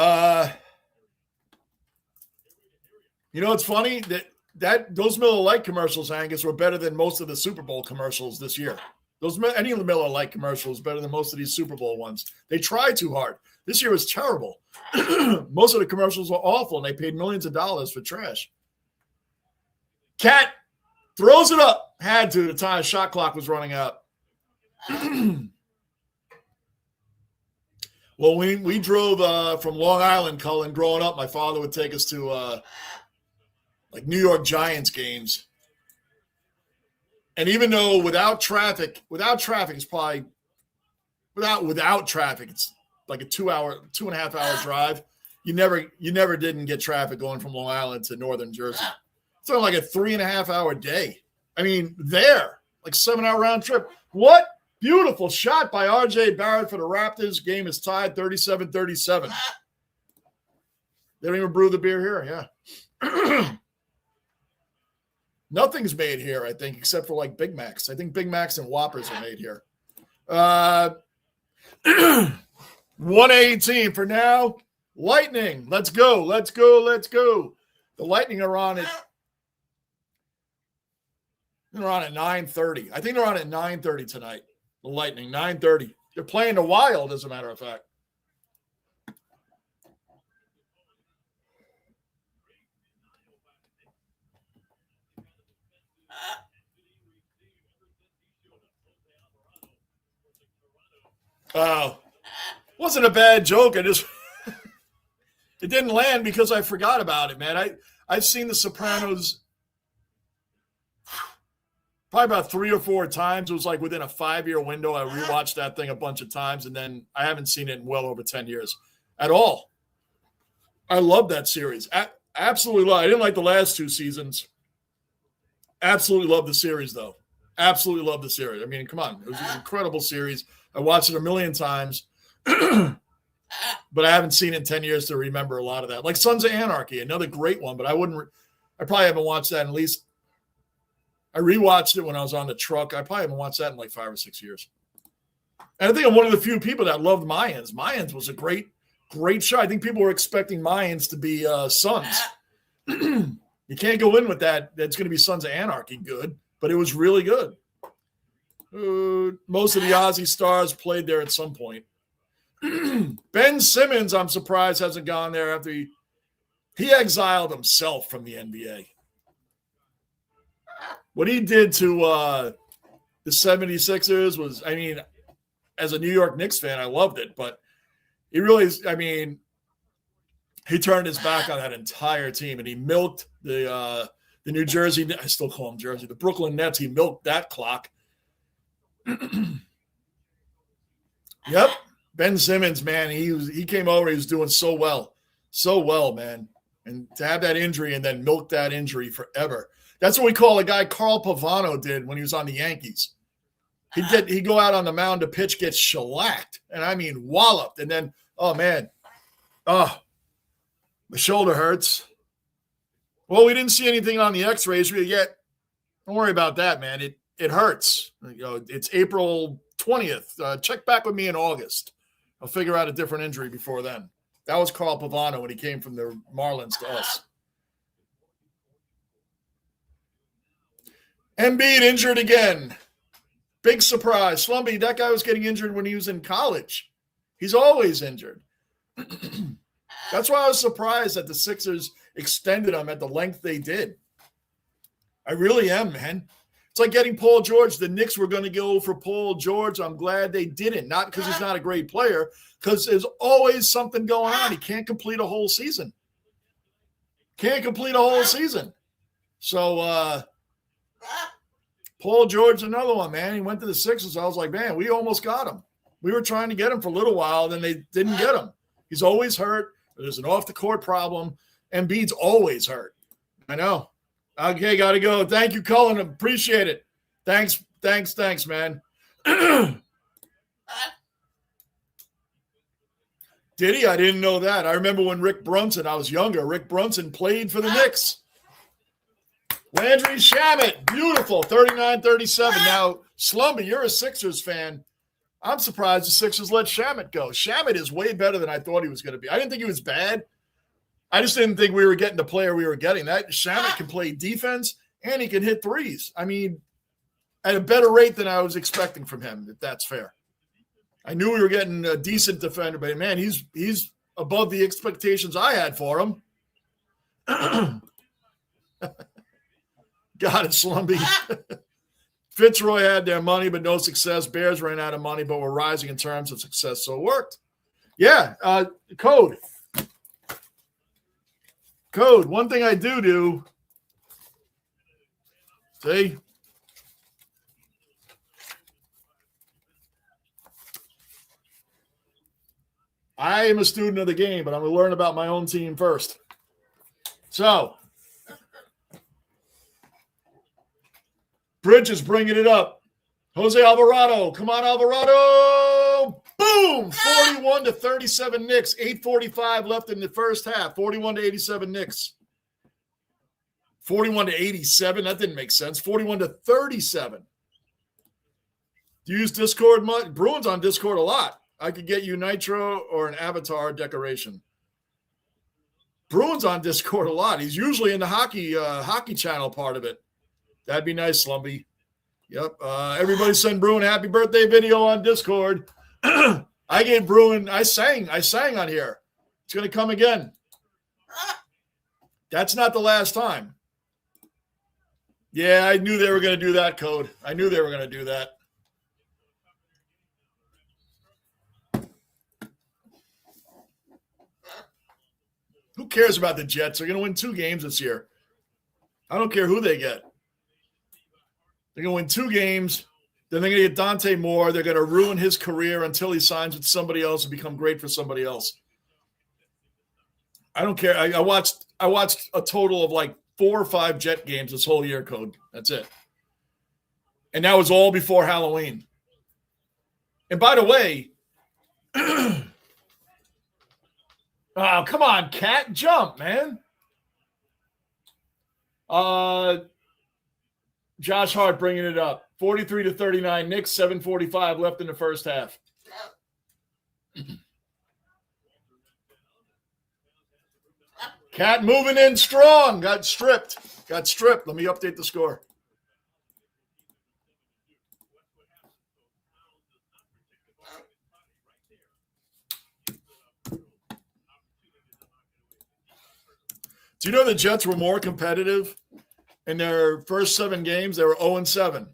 know, it's funny that those Miller Lite commercials, Angus, were better than most of the Super Bowl commercials this year. Any of the Miller Lite commercials better than most of these Super Bowl ones. They tried too hard. This year was terrible. Most of the commercials were awful, and they paid millions of dollars for trash. Cat throws it up. Had to. The time shot clock was running out. Well, we drove from Long Island, Cullen. Growing up, my father would take us to like New York Giants games. And even though without traffic, it's probably without traffic, it's like a 2.5 hour drive. You never didn't get traffic going from Long Island to Northern Jersey. It's only like a 3.5 hour day. I mean, like 7-hour round trip. What beautiful shot by RJ Barrett for the Raptors. Game is tied 37-37. They don't even brew the beer here. Yeah. Nothing's made here, I think, except for like Big Macs. I think Big Macs and Whoppers are made here. 118 for now. Lightning. Let's go. The Lightning are on it. They're on at 9:30. I think they're on at 9:30 tonight. The Lightning, 9:30. They're playing the Wild, as a matter of fact. Wasn't a bad joke. I just it didn't land because I forgot about it, man. I've seen The Sopranos probably about 3 or 4 times. It was like within a 5-year window. I rewatched that thing a bunch of times, and then I haven't seen it in well over 10 years at all. I love that series. Absolutely love it. I didn't like the last 2 seasons. Absolutely love the series, though. Absolutely love the series. I mean, come on. It was an incredible series. I watched it a million times, but I haven't seen it in 10 years to remember a lot of that. Like Sons of Anarchy, another great one, but I probably haven't watched that in at least. I rewatched it when I was on the truck. I probably haven't watched that in like 5 or 6 years. And I think I'm one of the few people that loved Mayans. Mayans was a great show. I think people were expecting Mayans to be Sons. You can't go in with that. That's going to be Sons of Anarchy good, but it was really good. Most of the Aussie stars played there at some point. Ben Simmons, I'm surprised, hasn't gone there after he exiled himself from the NBA. What he did to the 76ers was, I mean, as a New York Knicks fan, I loved it, but he really, I mean, he turned his back on that entire team, and he milked the New Jersey, I still call them Jersey, the Brooklyn Nets. He milked that clock. Yep. Ben Simmons, man, he came over. He was doing so well, man. And to have that injury and then milk that injury forever. That's what we call a guy Carl Pavano did when he was on the Yankees. He'd go out on the mound to pitch, get shellacked, and I mean walloped. And then, oh, man. Oh, the shoulder hurts. Well, we didn't see anything on the x-rays yet. Don't worry about that, man. It hurts. You know, it's April 20th. Check back with me in August. I'll figure out a different injury before then. That was Carl Pavano when he came from the Marlins to us. Embiid injured again. Big surprise. Slumpy, that guy was getting injured when he was in college. He's always injured. That's why I was surprised that the Sixers extended him at the length they did. I really am, man. It's like getting Paul George. The Knicks were going to go for Paul George. I'm glad they didn't. Not because he's not a great player, because there's always something going on. He can't complete a whole season. So, Paul George, another one, man. He went to the Sixers. I was like, man, we almost got him. We were trying to get him for a little while, then they didn't get him. He's always hurt. There's an off-the-court problem. Embiid's always hurt. I know. Okay, got to go. Thank you, Cullen. Appreciate it. Thanks, man. Did he? I didn't know that. I remember when Rick Brunson, I was younger, Rick Brunson played for the Knicks. Landry Shamet, beautiful, 39-37. Now, Slumpy, you're a Sixers fan. I'm surprised the Sixers let Shamet go. Shamet is way better than I thought he was going to be. I didn't think he was bad. I just didn't think we were getting the player we were getting. That Shamet can play defense and he can hit threes. I mean, at a better rate than I was expecting from him, if that's fair. I knew we were getting a decent defender, but man, he's above the expectations I had for him. Got it, Slumpy. Fitzroy had their money, but no success. Bears ran out of money, but were rising in terms of success, so it worked. Yeah, Code. One thing I do. See? I am a student of the game, but I'm going to learn about my own team first. So, Bridges bringing it up. Jose Alvarado. Come on, Alvarado. Boom! 41-37 Knicks. 8:45 left in the first half. 41-87 Knicks. 41-87. That didn't make sense. 41-37. Do you use Discord much? Bruins on Discord a lot. I could get you Nitro or an avatar decoration. Bruins on Discord a lot. He's usually in the hockey channel part of it. That'd be nice, Slumpy. Yep. Everybody send Bruin a happy birthday video on Discord. I gave Bruin, I sang on here. It's going to come again. That's not the last time. Yeah, I knew they were going to do that, Code. I knew they were going to do that. cares about the Jets? They're going to win 2 games this year. I don't care who they get. They're going to win 2 games. Then they're going to get Dante Moore. They're going to ruin his career until he signs with somebody else and become great for somebody else. I don't care. I watched a total of like 4 or 5 Jet games this whole year, Code. That's it. And that was all before Halloween. And by the way, oh, come on, Cat. Jump, man. Josh Hart bringing it up. 43-39. Knicks, 7:45 left in the first half. Cat moving in strong. Got stripped. Let me update the score. Do you know the Jets were more competitive in their first 7 games? They were 0-7.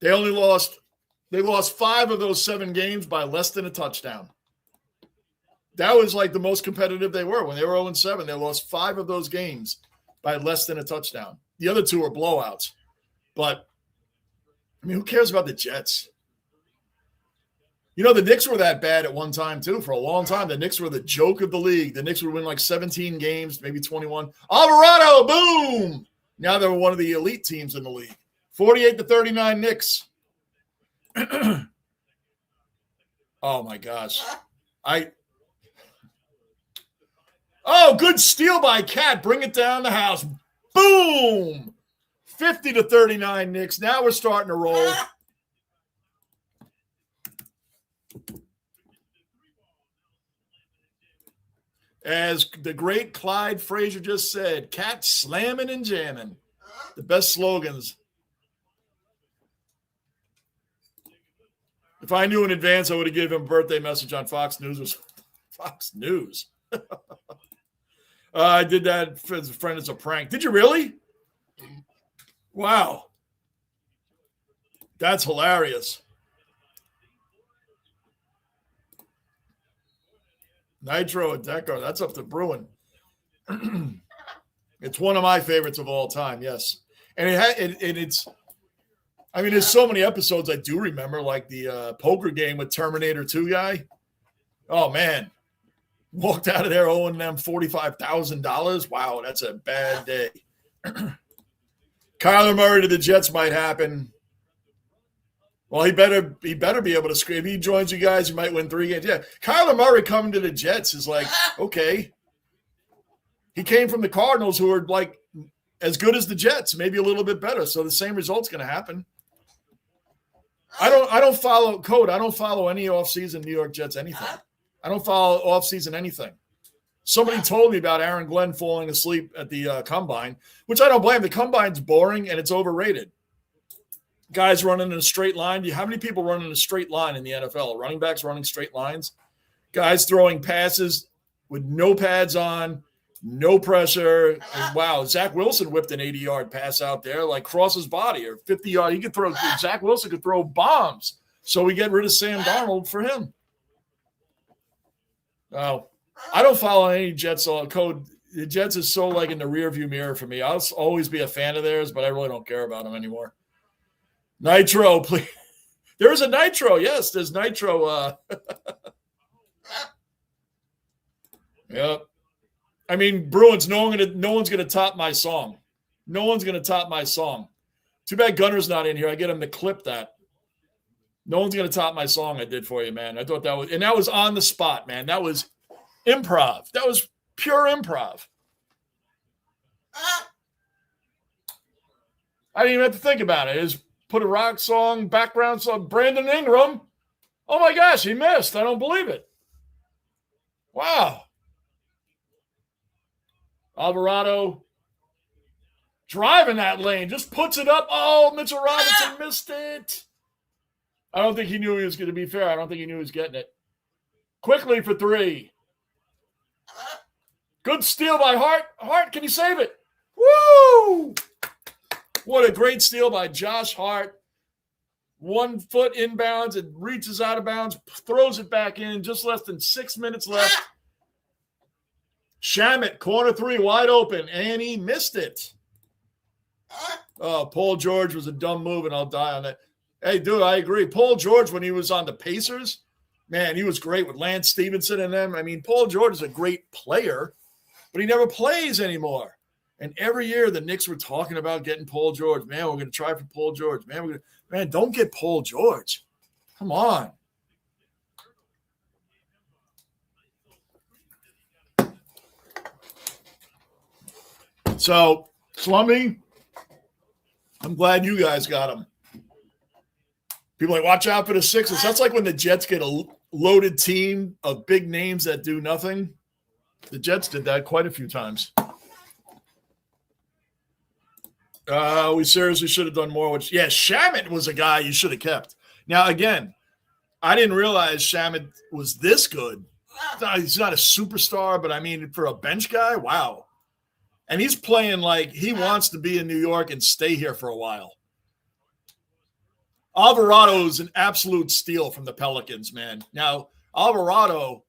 They lost 5 of those 7 games by less than a touchdown. That was like the most competitive they were. When they were 0-7, they lost 5 of those games by less than a touchdown. The other 2 were blowouts. But, I mean, who cares about the Jets? You know, the Knicks were that bad at one time, too, for a long time. The Knicks were the joke of the league. The Knicks would win like 17 games, maybe 21. Alvarado, boom! Now they're one of the elite teams in the league. 48-39 Knicks. Oh, my gosh. Oh, good steal by Cat. Bring it down the house. Boom! 50-39 Knicks. Now we're starting to roll. As the great Clyde Frazier just said, Cat slamming and jamming. The best slogans. If I knew in advance, I would have given him a birthday message on Fox News. Fox News. I did that for his friend as a prank. Did you really? Wow. That's hilarious. Nitro and Deco. That's up to Bruin. It's one of my favorites of all time. Yes. And it's, I mean, there's so many episodes I do remember, like the poker game with Terminator 2 guy. Oh, man. Walked out of there owing them $45,000. Wow, that's a bad day. Kyler Murray to the Jets might happen. Well, he better be able to scream. If he joins you guys, you might win 3 games. Yeah, Kyler Murray coming to the Jets is like, okay. He came from the Cardinals, who are like as good as the Jets, maybe a little bit better. So the same result's going to happen. I don't follow Code. I don't follow any offseason New York Jets anything. I don't follow offseason anything. Somebody told me about Aaron Glenn falling asleep at the combine, which I don't blame. The combine's boring and it's overrated. Guys running in a straight line. How many people run in a straight line in the NFL? Running backs running straight lines. Guys throwing passes with no pads on, no pressure. And wow, Zach Wilson whipped an 80-yard pass out there, like cross his body, or 50-yard. He could throw. Zach Wilson could throw bombs. So we get rid of Sam Darnold for him. Oh, I don't follow any Jets Code. The Jets is so like in the rearview mirror for me. I'll always be a fan of theirs, but I really don't care about them anymore. Nitro, please. There is a Nitro. Yes, there's Nitro. Yep. I mean, Bruins, no one's gonna top my song. No one's gonna top my song. Too bad Gunner's not in here. I get him to clip that. No one's gonna top my song I did for you, man. I thought that was on the spot, man. That was improv. That was pure improv. I didn't even have to think about it. Just put a rock song, background song, Brandon Ingram. Oh my gosh, he missed. I don't believe it. Wow. Alvarado driving that lane, just puts it up. Oh, Mitchell Robinson missed it. I don't think he knew he was going to be fair. I don't think he knew he was getting it. Quickly for 3. Good steal by Hart. Hart, can you save it? Woo! What a great steal by Josh Hart. 1 foot inbounds. It reaches out of bounds, throws it back in. Just less than 6 minutes left. Shamet, corner 3, wide open, and he missed it. Oh, Paul George was a dumb move, and I'll die on that. Hey, dude, I agree. Paul George, when he was on the Pacers, man, he was great with Lance Stevenson and them. I mean, Paul George is a great player, but he never plays anymore. And every year the Knicks were talking about getting Paul George. Man, we're going to try for Paul George. Man, don't get Paul George. Come on. So, Slummy, I'm glad you guys got him. People are like, watch out for the Sixers. That's like when the Jets get a loaded team of big names that do nothing. The Jets did that quite a few times. We seriously should have done more. Shamet was a guy you should have kept. Now, again, I didn't realize Shamet was this good. He's not a superstar, but I mean, for a bench guy, wow. And he's playing like he wants to be in New York and stay here for a while. Alvarado is an absolute steal from the Pelicans, man. Now, Alvarado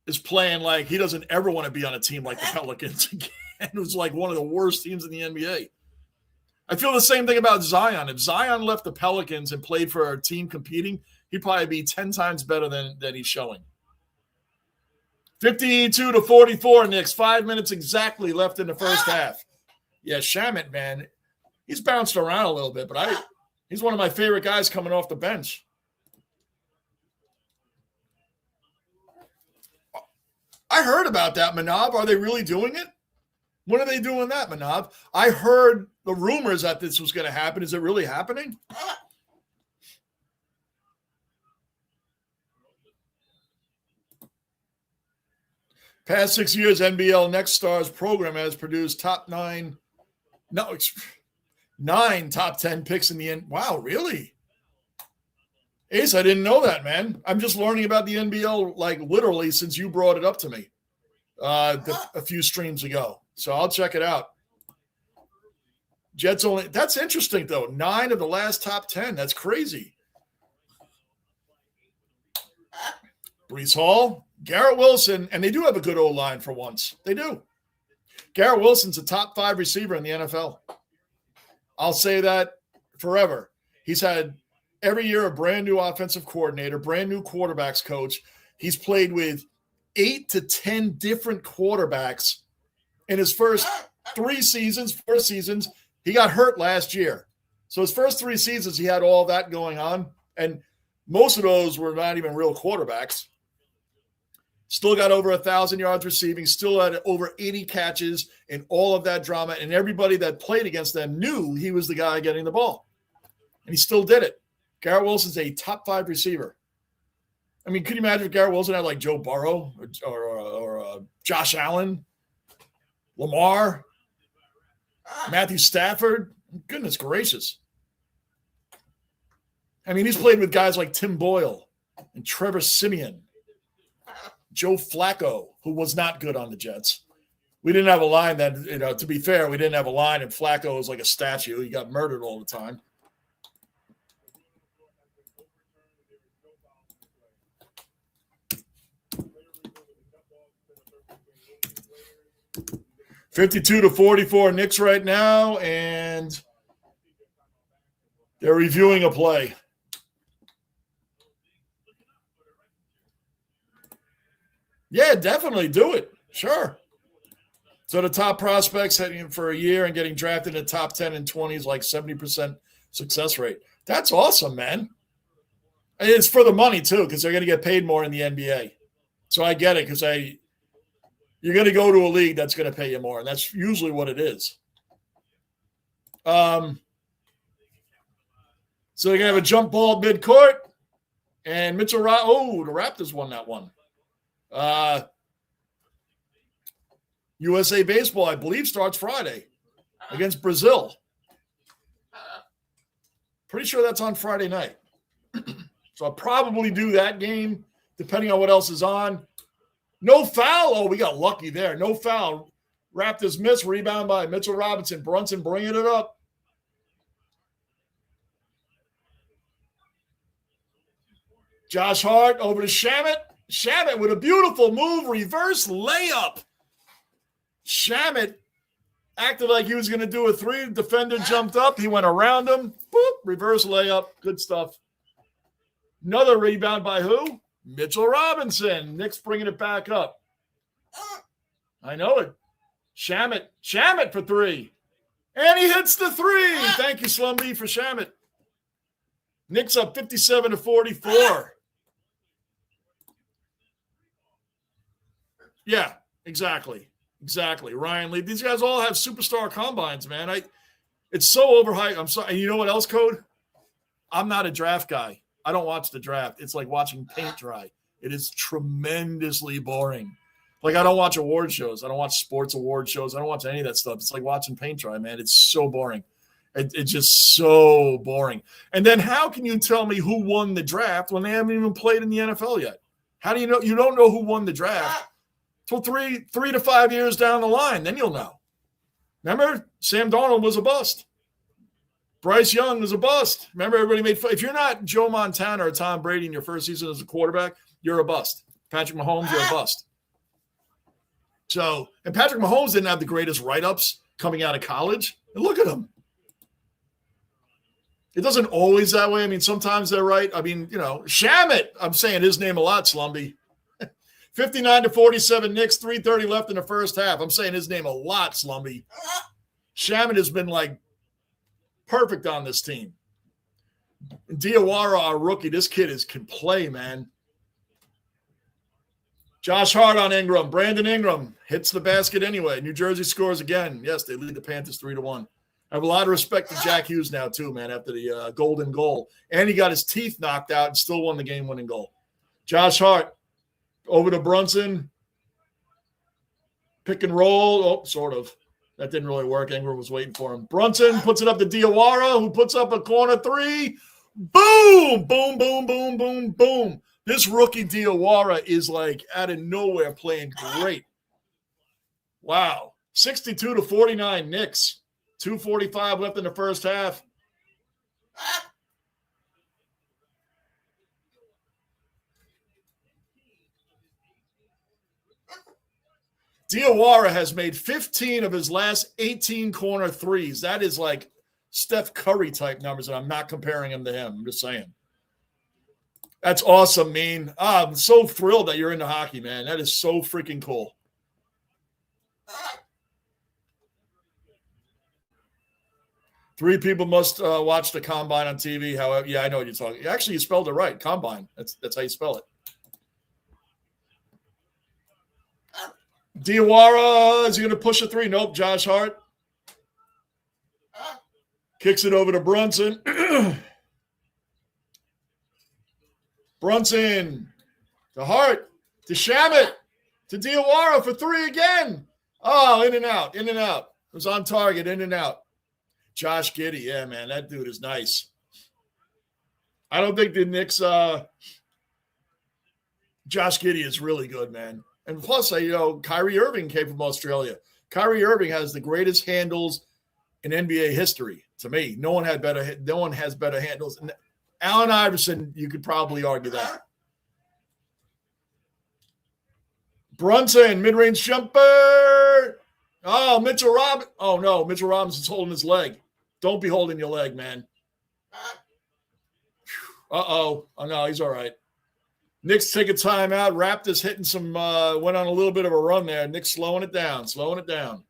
is playing like he doesn't ever want to be on a team like the Pelicans again. It was like one of the worst teams in the NBA. I feel the same thing about Zion. If Zion left the Pelicans and played for a team competing, he'd probably be 10 times better than he's showing. 52-44, Knicks. 5 minutes exactly left in the first half. Yeah, Shamet, man, he's bounced around a little bit, but he's one of my favorite guys coming off the bench. I heard about that, Manav. Are they really doing it? When are they doing that, Manav? I heard the rumors that this was going to happen. Is it really happening? Past 6 years, NBL Next Stars program has produced 9 top 10 picks in the end. Wow, really? Ace, I didn't know that, man. I'm just learning about the NBL like literally since you brought it up to me a few streams ago. So I'll check it out. Jets only. That's interesting, though. 9 of the last top 10. That's crazy. Breece Hall, Garrett Wilson, and they do have a good O-line for once. They do. Garrett Wilson's a top 5 receiver in the NFL. I'll say that forever. He's had every year a brand new offensive coordinator, brand new quarterbacks coach. He's played with 8 to 10 different quarterbacks in his first 4 seasons. He got hurt last year. So his first 3 seasons, he had all that going on. And most of those were not even real quarterbacks. Still got over 1,000 yards receiving, still had over 80 catches in all of that drama. And everybody that played against them knew he was the guy getting the ball. And he still did it. Garrett Wilson's a top 5 receiver. I mean, could you imagine if Garrett Wilson had like Joe Burrow or Josh Allen, Lamar, Matthew Stafford? Goodness gracious. I mean, he's played with guys like Tim Boyle and Trevor Siemian, Joe Flacco, who was not good on the Jets. We didn't have a line that, to be fair, we didn't have a line, and Flacco was like a statue. He got murdered all the time. $52-44 Knicks right now, and they're reviewing a play. Yeah, definitely do it. Sure. So the top prospects heading for a year and getting drafted in the top 10 and 20 is like 70% success rate. That's awesome, man. And it's for the money, too, because they're going to get paid more in the NBA. So I get it, because you're going to go to a league that's going to pay you more, and that's usually what it is. So they're going to have a jump ball midcourt, and the Raptors won that one. USA Baseball, I believe, starts Friday against Brazil. Pretty sure that's on Friday night. So I'll probably do that game, depending on what else is on. No foul. Oh, we got lucky there. No foul. Raptors miss. Rebound by Mitchell Robinson. Brunson bringing it up. Josh Hart over to Shamet. Shamet with a beautiful move. Reverse layup. Shamet acted like he was going to do a three. Defender jumped up. He went around him. Boop, reverse layup. Good stuff. Another rebound by who? Mitchell Robinson. Knicks bringing it back up. I know it. Shamet for three. And he hits the three. Thank you, Slumby, for Shamet. Knicks up 57-44. Yeah, exactly. Ryan Lee. These guys all have superstar combines, man. It's so overhyped. I'm sorry. And you know what else, Code? I'm not a draft guy. I don't watch the draft. It's like watching paint dry. It is tremendously boring. Like, I don't watch award shows. I don't watch sports award shows. I don't watch any of that stuff. It's like watching paint dry, man. It's so boring. It's just so boring. And then how can you tell me who won the draft when they haven't even played in the NFL yet? How do you know? You don't know who won the draft till 3 to 5 years down the line. Then you'll know. Remember, Sam Darnold was a bust. Bryce Young was a bust. Remember, everybody made fun. If you're not Joe Montana or Tom Brady in your first season as a quarterback, you're a bust. Patrick Mahomes, you're a bust. So, and Patrick Mahomes didn't have the greatest write-ups coming out of college. And look at him. It doesn't always that way. I mean, sometimes they're right. I mean, Shamet. I'm saying his name a lot, Slumby. 59-47 Knicks, 3:30 left in the first half. I'm saying his name a lot, Slumby. Shamet has been like perfect on this team. Diawara, our rookie, this kid can play, man. Josh Hart on Ingram. Brandon Ingram hits the basket anyway. New Jersey scores again. Yes, they lead the Panthers 3-1. I have a lot of respect to Jack Hughes now, too, man, after the golden goal. And he got his teeth knocked out and still won the game-winning goal. Josh Hart over to Brunson. Pick and roll. Oh, sort of. That didn't really work. Ingram was waiting for him. Brunson puts it up to Diawara, who puts up a corner three. Boom! Boom, boom, boom, boom, boom. This rookie Diawara is like out of nowhere playing great. Wow. 62-49 Knicks. 2:45 left in the first half. Diawara has made 15 of his last 18 corner threes. That is like Steph Curry type numbers, and I'm not comparing him to him. I'm just saying. That's awesome, Mean. I'm so thrilled that you're into hockey, man. That is so freaking cool. Three people must watch the combine on TV. However, yeah, I know what you're talking. Actually, you spelled it right. Combine. That's how you spell it. Diawara, is he going to push a three? Nope. Josh Hart kicks it over to Brunson. Brunson to Hart to Shamet to Diawara for three again. Oh, in and out. It was on target, in and out. Josh Giddey, yeah, man, that dude is nice. I don't think the Knicks. Josh Giddey is really good, man. And plus, Kyrie Irving came from Australia. Kyrie Irving has the greatest handles in NBA history. To me, no one has better handles. And Allen Iverson, you could probably argue that. Brunson, mid-range jumper. Oh, Mitchell Robinson. Oh, no, Mitchell Robinson's holding his leg. Don't be holding your leg, man. Uh-oh. Oh, no, he's all right. Knicks take a timeout. Raptors hitting some went on a little bit of a run there. Knicks slowing it down. 6-0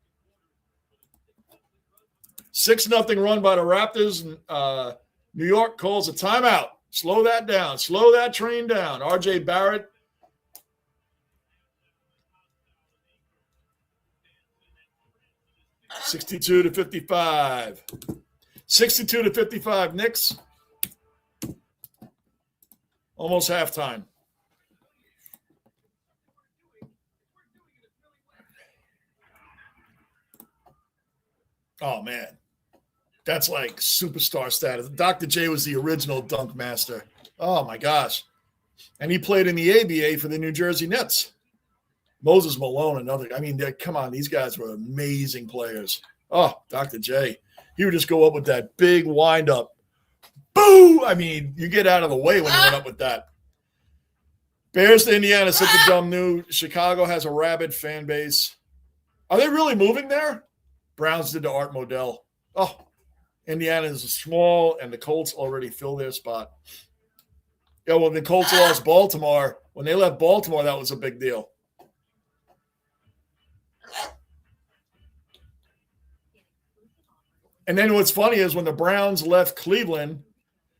run by the Raptors. New York calls a timeout. Slow that down. Slow that train down. R.J. Barrett. $62-55. 62-55 Knicks. Almost halftime. Oh, man. That's like superstar status. Dr. J was the original dunk master. Oh, my gosh. And he played in the ABA for the New Jersey Nets. Moses Malone, another. I mean, come on. These guys were amazing players. Oh, Dr. J. He would just go up with that big wind-up. Boo! I mean, you get out of the way when he went up with that. Bears to Indiana, such a dumb new. Chicago has a rabid fan base. Are they really moving there? Browns did to Art Modell. Oh, Indiana is small, and the Colts already fill their spot. Yeah, when the Colts lost Baltimore, when they left Baltimore, that was a big deal. And then what's funny is when the Browns left Cleveland,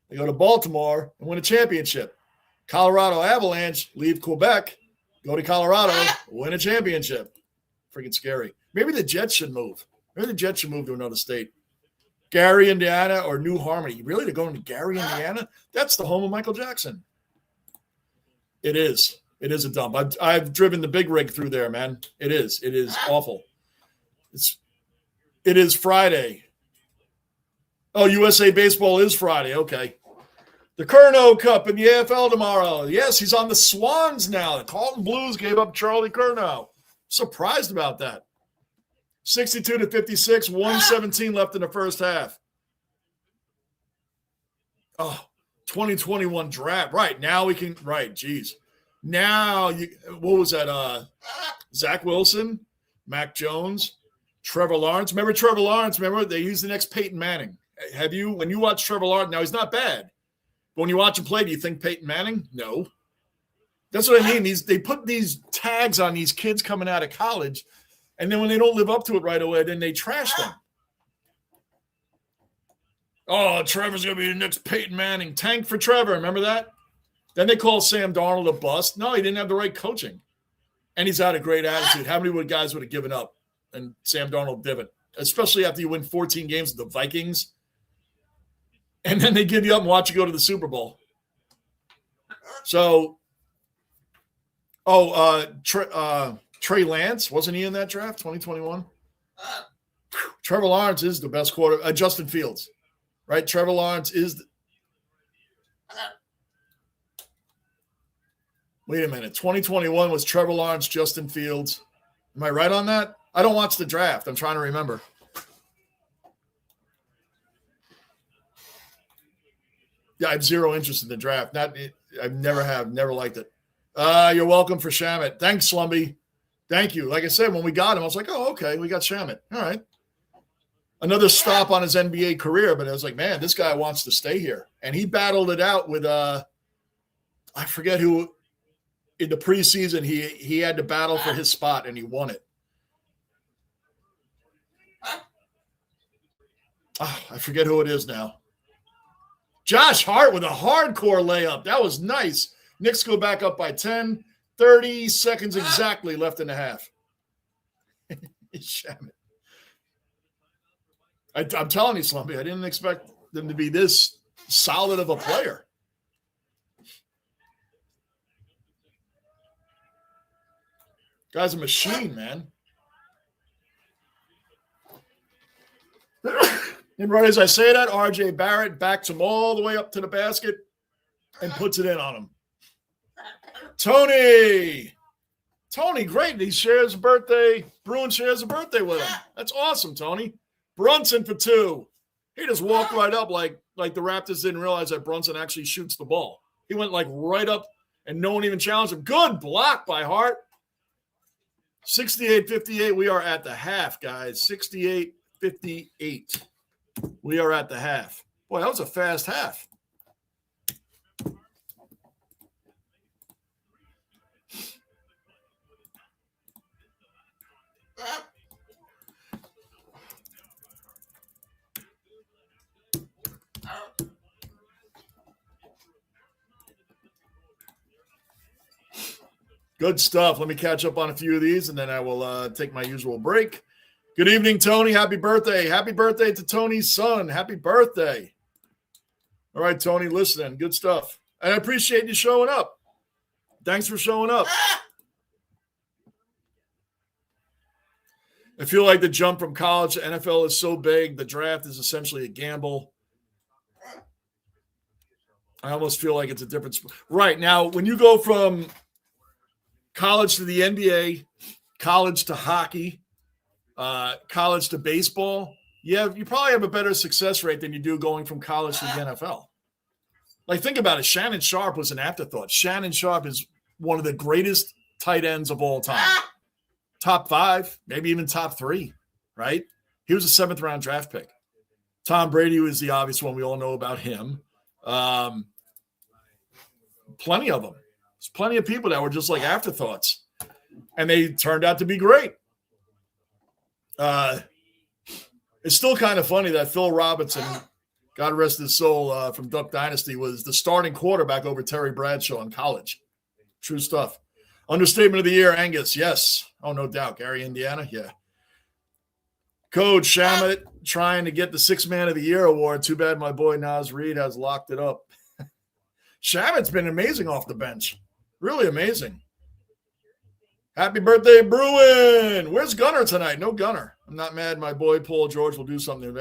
they go to Baltimore and win a championship. Colorado Avalanche leave Quebec, go to Colorado, win a championship. Freaking scary. Maybe the Jets should move. Maybe the Jets should move to another state. Gary, Indiana, or New Harmony. Really, they're going to Gary, Indiana? That's the home of Michael Jackson. It is. It is a dump. I've driven the big rig through there, man. It is. It is awful. It is Friday. Oh, USA Baseball is Friday. Okay. The Curnow Cup in the AFL tomorrow. Yes, he's on the Swans now. The Carlton Blues gave up Charlie Curnow. Surprised about that. 62-56, 117 left in the first half. Oh, 2021 draft. Right, now we can – right, geez. Now, what was that? Zach Wilson, Mac Jones, Trevor Lawrence. Remember Trevor Lawrence? Remember, they used the next Peyton Manning. Have you – when you watch Trevor Lawrence – now, he's not bad. But when you watch him play, do you think Peyton Manning? No. That's what I mean. They put these tags on these kids coming out of college, and then when they don't live up to it right away, then they trash them. Oh, Trevor's going to be the next Peyton Manning. Tank for Trevor. Remember that? Then they call Sam Darnold a bust. No, he didn't have the right coaching. And he's had a great attitude. How many guys would have given up? And Sam Darnold didn't, especially after you win 14 games with the Vikings. And then they give you up and watch you go to the Super Bowl. So, Trey Lance, wasn't he in that draft, 2021? Trevor Lawrence is the best quarterback. Justin Fields, right? Trevor Lawrence is wait a minute. 2021 was Trevor Lawrence, Justin Fields. Am I right on that? I don't watch the draft. I'm trying to remember. Yeah, I have zero interest in the draft. I never liked it. You're welcome for Shamit. Thanks, Slumby. Thank you. Like I said, when we got him, I was like, oh, okay, we got Shamit. All right. Another stop on his NBA career, but I was like, man, this guy wants to stay here. And he battled it out with I forget who in the preseason he had to battle for his spot and he won it. Oh, I forget who it is now. Josh Hart with a hardcore layup. That was nice. Knicks go back up by 10. 30 seconds exactly left in the half. I'm telling you, Slumpy, I didn't expect them to be this solid of a player. Guy's a machine, man. And right as I say that, R.J. Barrett backs him all the way up to the basket and puts it in on him. Tony, great. He shares a birthday. Bruin shares a birthday with him. That's awesome, Tony. Brunson for 2. He just walked right up like the Raptors didn't realize that Brunson actually shoots the ball. He went like right up and no one even challenged him. Good block by Hart. 68-58. We are at the half, guys. 68-58. We are at the half. Boy, that was a fast half. Good stuff. Let me catch up on a few of these, and then I will take my usual break. Good evening, Tony. Happy birthday. Happy birthday to Tony's son. Happy birthday. All right, Tony, listening. Good stuff. And I appreciate you showing up. Thanks for showing up. I feel like the jump from college to NFL is so big. The draft is essentially a gamble. I almost feel like it's a different sport. Right. Now, when you go from college to the NBA, college to hockey, college to baseball, you probably have a better success rate than you do going from college to the NFL. Like, think about it. Shannon Sharp was an afterthought. Shannon Sharp is one of the greatest tight ends of all time. top 5, maybe even top 3, right? He was a 7th round draft pick. Tom Brady was the obvious one. We all know about him. Plenty of them. There's plenty of people that were just like afterthoughts, and they turned out to be great. It's still kind of funny that Phil Robinson, God rest his soul, from Duck Dynasty, was the starting quarterback over Terry Bradshaw in college. True stuff. Understatement of the year, Angus. Yes. Oh, no doubt. Gary, Indiana. Yeah. Coach Shamet trying to get the 6th Man of the Year award. Too bad my boy Naz Reid has locked it up. Shamet's been amazing off the bench. Really amazing. Happy birthday, Bruin. Where's Gunner tonight? No Gunner. I'm not mad. My boy Paul George will do something.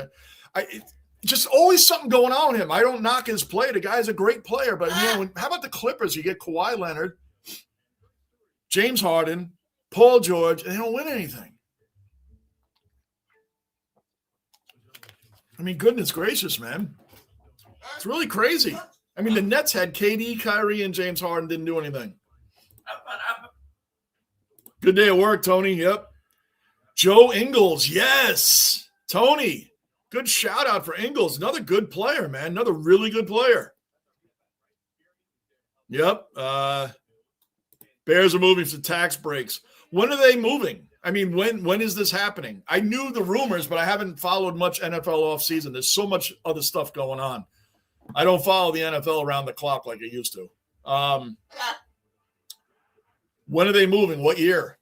Just always something going on with him. I don't knock his play. The guy's a great player. But, how about the Clippers? You get Kawhi Leonard, James Harden, Paul George, and they don't win anything. I mean, goodness gracious, man. It's really crazy. I mean, the Nets had KD, Kyrie, and James Harden, didn't do anything. Good day at work, Tony. Yep. Joe Ingles. Yes. Tony. Good shout out for Ingles. Another good player, man. Another really good player. Yep. Bears are moving for tax breaks. When are they moving? I mean, when is this happening? I knew the rumors, but I haven't followed much NFL offseason. There's so much other stuff going on. I don't follow the NFL around the clock like I used to. When are they moving? What year?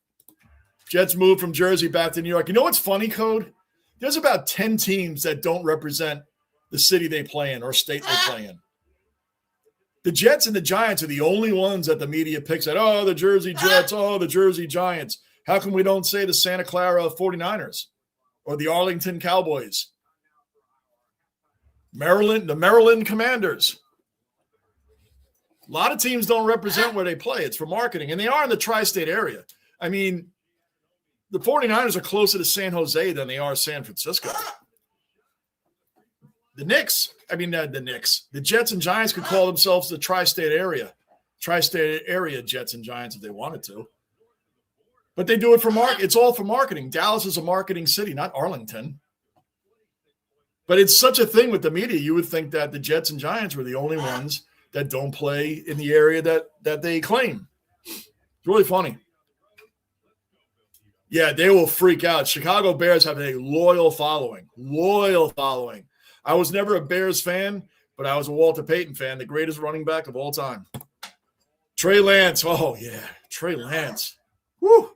Jets moved from Jersey back to New York. You know what's funny, Code? There's about 10 teams that don't represent the city they play in or state they play in. The Jets and the Giants are the only ones that the media picks at. Oh, the Jersey Jets. Oh, the Jersey Giants. How come we don't say the Santa Clara 49ers or the Arlington Cowboys? The Maryland Commanders. A lot of teams don't represent where they play. It's for marketing. And they are in the tri-state area. I mean, the 49ers are closer to San Jose than they are San Francisco. The Knicks, the Jets and Giants could call themselves the tri-state area. Tri-state area Jets and Giants if they wanted to. But they do it for market. It's all for marketing. Dallas is a marketing city, not Arlington. But it's such a thing with the media. You would think that the Jets and Giants were the only ones that don't play in the area that they claim. It's really funny. Yeah, they will freak out. Chicago Bears have a loyal following. I was never a Bears fan, but I was a Walter Payton fan, the greatest running back of all time. Trey Lance. Oh, yeah. Trey Lance. Woo.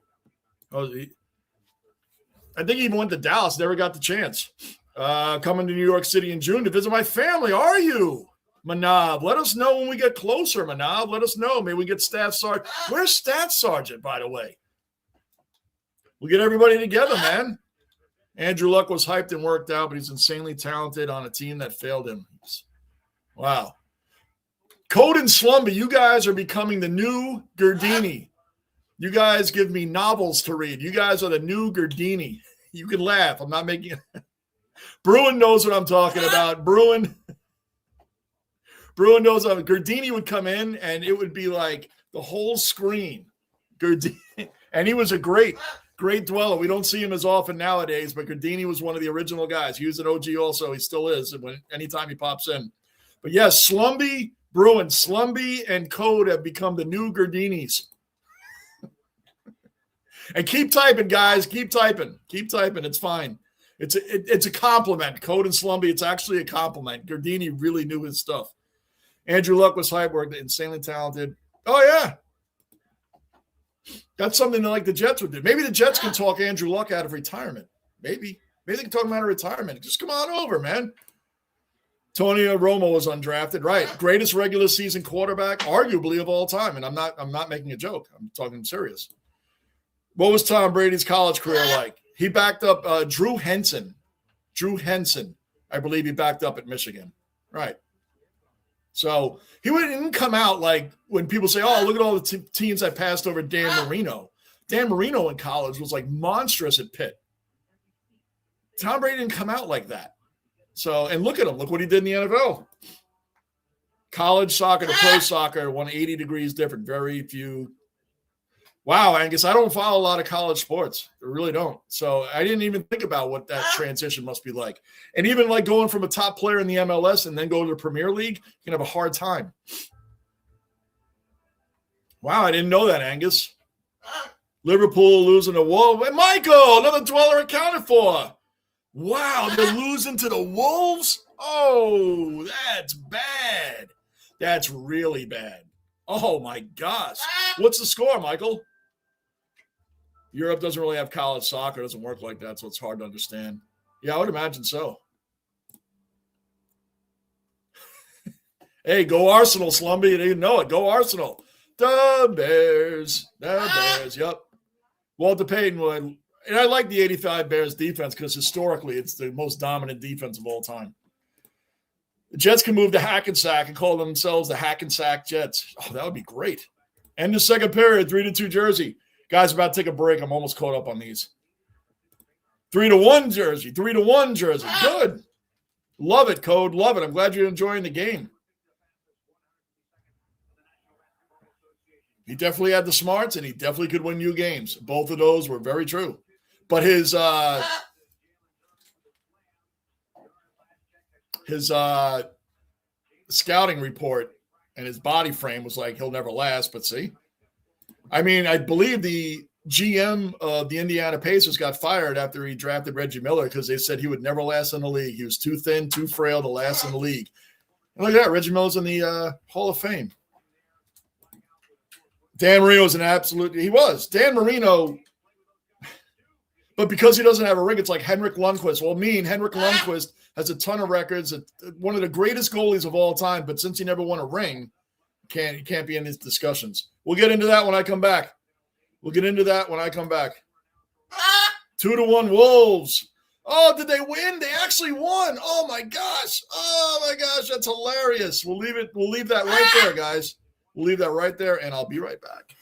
I think he even went to Dallas, never got the chance. Coming to New York City in June to visit my family. Are you? Manav, let us know when we get closer, Manav. Let us know. Maybe we get Staff Sergeant. Where's Staff Sergeant, by the way? We'll get everybody together, man. Andrew Luck was hyped and worked out, but he's insanely talented on a team that failed him. Wow. Code and Slumber, you guys are becoming the new Gerdini. You guys give me novels to read. You guys are the new Gerdini. You can laugh. I'm not making it. Bruin knows what I'm talking about. Bruin knows what Gerdini would come in, and it would be like the whole screen. Gerdini. And he was a great dweller. We don't see him as often nowadays, but Gerdini was one of the original guys. He was an OG also. He still is anytime he pops in. But yes, Slumby, Bruin, Slumby, and Code have become the new Gerdinis. And keep typing, guys. Keep typing. It's fine. It's a compliment. Code and Slumby, it's actually a compliment. Gerdini really knew his stuff. Andrew Luck was hype, worked, insanely talented. Oh, yeah. That's something that like the Jets would do. Maybe the Jets can talk Andrew Luck out of retirement. Maybe they can talk him out of retirement. Just come on over, man. Tony Romo was undrafted. Right. Greatest regular season quarterback, arguably, of all time. And I'm not making a joke. I'm talking serious. What was Tom Brady's college career like? He backed up Drew Henson. I believe he backed up at Michigan. Right. So he didn't come out like when people say, oh, look at all the teams that passed over Dan Marino. Dan Marino in college was like monstrous at Pitt. Tom Brady didn't come out like that. So, and look at him. Look what he did in the NFL. College soccer to pro soccer, 180 degrees different. Very few. Wow, Angus, I don't follow a lot of college sports. I really don't. So I didn't even think about what that transition must be like. And even like going from a top player in the MLS and then go to the Premier League, you can have a hard time. Wow, I didn't know that, Angus. Liverpool losing to Wolves. Michael, another dweller accounted for. Wow, they're losing to the Wolves? Oh, that's bad. That's really bad. Oh, my gosh. What's the score, Michael? Europe doesn't really have college soccer. It doesn't work like that, so it's hard to understand. Yeah, I would imagine so. Hey, go Arsenal, Slumby. You didn't know it. Go Arsenal. The Bears. The Bears. Yep. Walter Payton would. And I like the 85 Bears defense because historically it's the most dominant defense of all time. The Jets can move to Hackensack and call themselves the Hackensack Jets. Oh, that would be great. End of second period, 3-2 Jersey. Guys, about to take a break. I'm almost caught up on these. 3-1 Jersey. 3-1 Jersey. Good. Love it, Code. Love it. I'm glad you're enjoying the game. He definitely had the smarts, and he definitely could win you games. Both of those were very true. But his scouting report and his body frame was like, he'll never last. But see, I mean, I believe the GM of the Indiana Pacers got fired after he drafted Reggie Miller because they said he would never last in the league. He was too thin, too frail to last in the league. And look at that. Reggie Miller's in the Hall of Fame. Dan Marino was an absolute – he was. Dan Marino – but because he doesn't have a ring, it's like Henrik Lundqvist. Well, Henrik Lundqvist has a ton of records, one of the greatest goalies of all time, but since he never won a ring, he can't be in these discussions. We'll get into that when I come back. 2-1 Wolves. Oh, did they win? They actually won. Oh my gosh, that's hilarious. We'll leave that right there, guys. We'll leave that right there, and I'll be right back.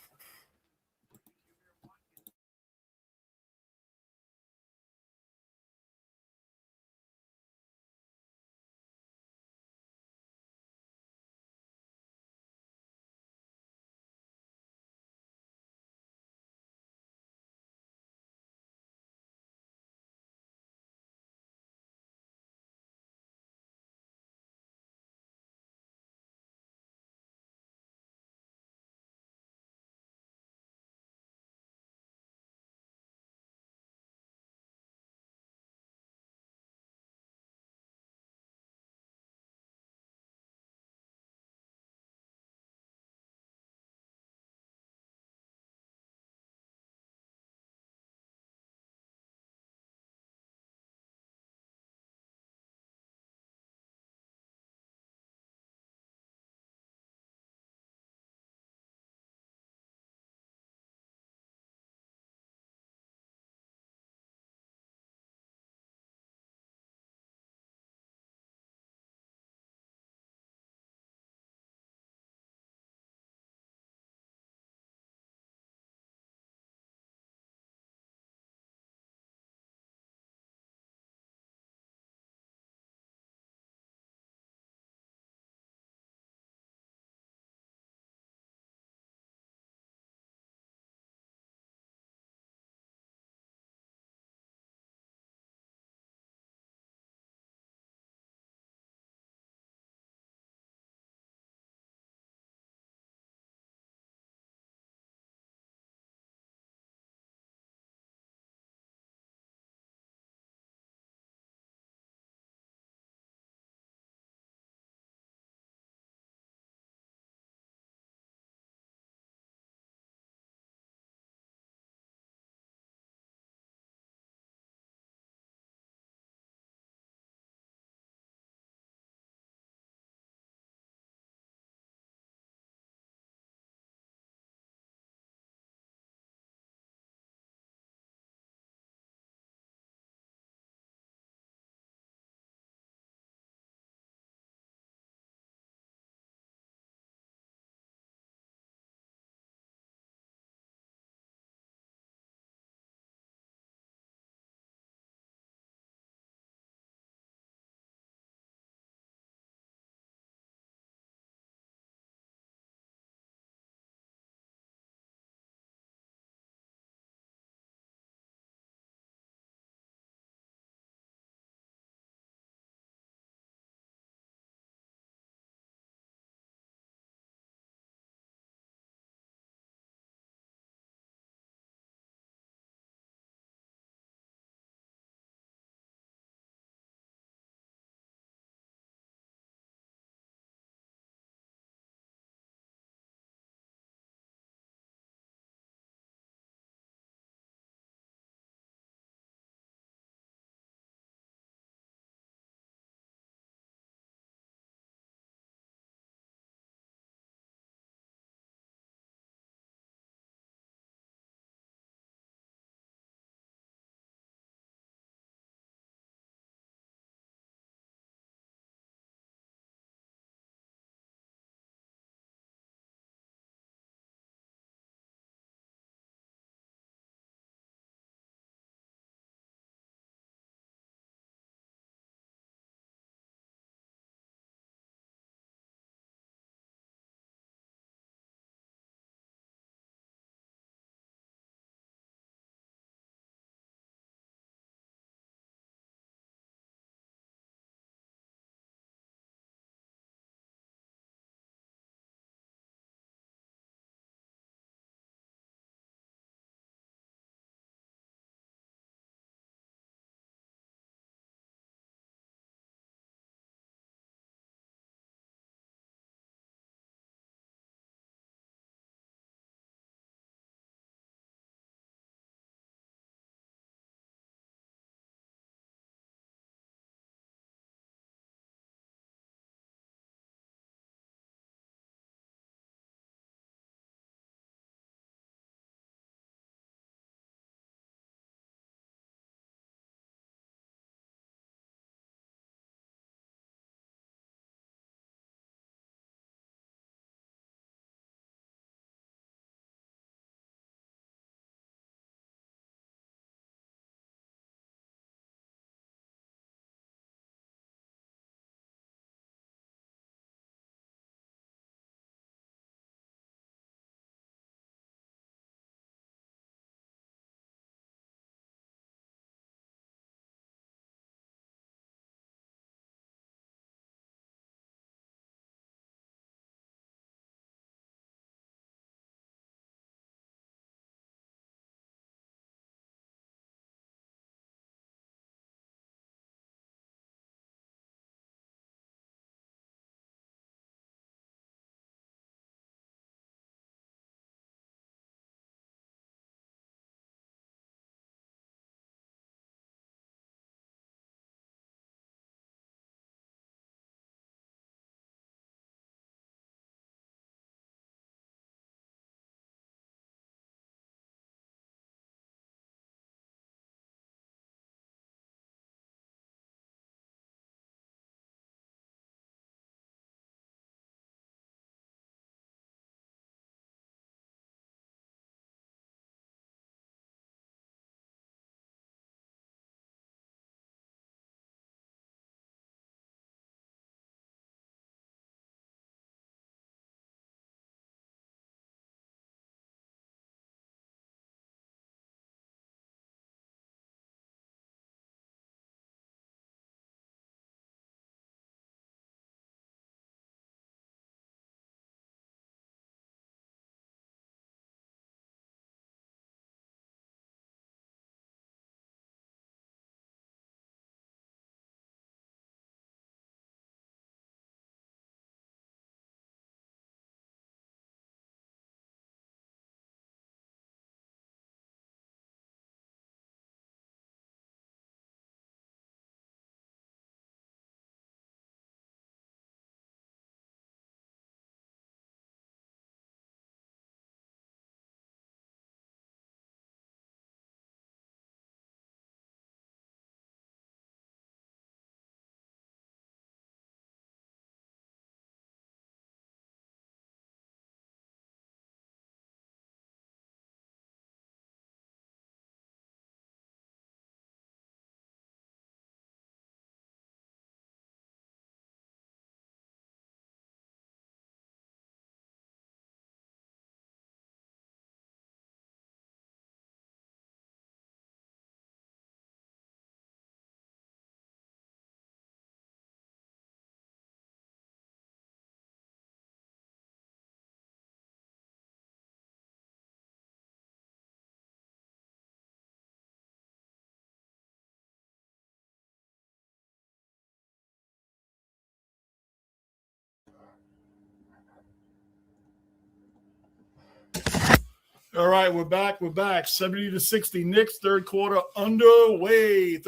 All right, we're back. We're back. 70-60 Knicks, third quarter underway.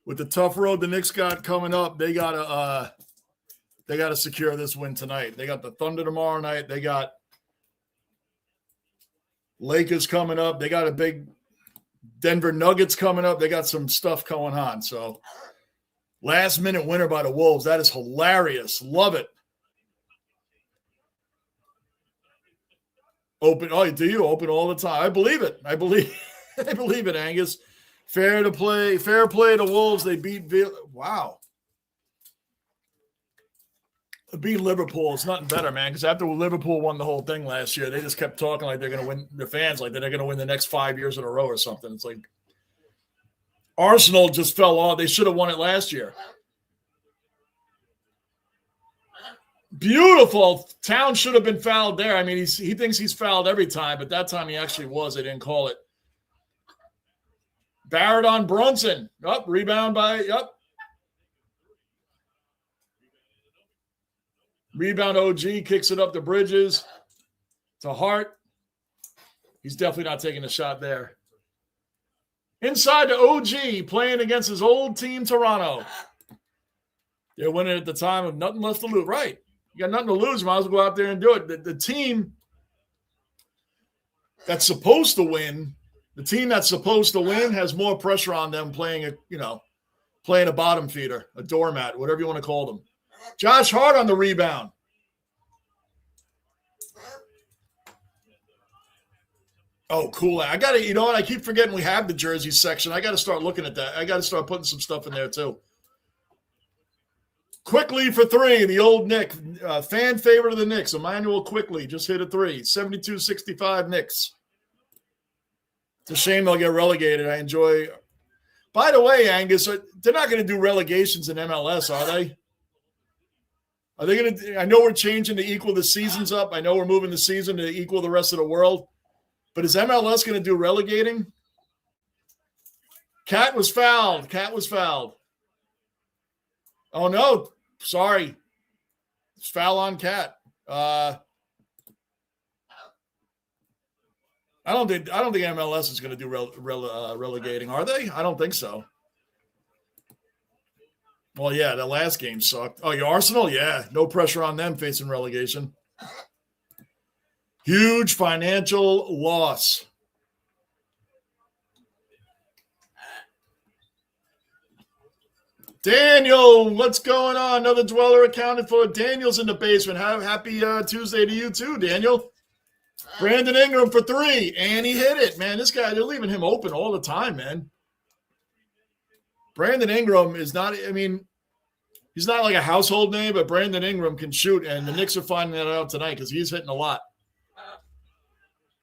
With the tough road the Knicks got coming up, they gotta secure this win tonight. They got the Thunder tomorrow night. They got Lakers coming up. They got a big Denver Nuggets coming up. They got some stuff going on. So last minute winner by the Wolves. That is hilarious. Love it. Open. Oh, do you open all the time? I believe it. I believe it, Angus. Fair play to Wolves. They beat wow. Beat Liverpool. It's nothing better, man, because after Liverpool won the whole thing last year, they just kept talking like they're going to win, the fans, like they're going to win the next 5 years in a row or something. It's like Arsenal just fell off. They should have won it last year. Beautiful. Town should have been fouled there. I mean, he thinks he's fouled every time, but that time he actually was. They didn't call it. Barrett on Brunson. Rebound by, Rebound OG, kicks it up to Bridges. To Hart. He's definitely not taking a shot there. Inside to OG, playing against his old team, Toronto. They're winning at the time of nothing left to lose. Right. You got nothing to lose. Might as well go out there and do it. The team that's supposed to win, has more pressure on them playing a bottom feeder, a doormat, whatever you want to call them. Josh Hart on the rebound. Oh, cool. I got to, I keep forgetting we have the jersey section. I got to start looking at that. I got to start putting some stuff in there too. Quickly for three, the old Knick. Fan favorite of the Knicks, Emmanuel Quickly, just hit a three. 72-65 Knicks. It's a shame they'll get relegated. I enjoy. By the way, Angus, they're not going to do relegations in MLS, are they? Are they going to? I know we're changing to equal the seasons up. I know we're moving the season to equal the rest of the world. But is MLS going to do relegating? Cat was fouled. Oh, no. Sorry. It's foul on Cat. I don't think MLS is going to do relegating, are they? I don't think so. Well, yeah, the last game sucked. Oh, your Arsenal? Yeah, no pressure on them facing relegation. Huge financial loss. Daniel, what's going on? Another dweller accounted for. Daniel's in the basement. Happy Tuesday to you too, Daniel. Brandon Ingram for three, and he hit it, man. This guy, they're leaving him open all the time, man. Brandon Ingram is not, he's not like a household name, but Brandon Ingram can shoot, and the Knicks are finding that out tonight because he's hitting a lot.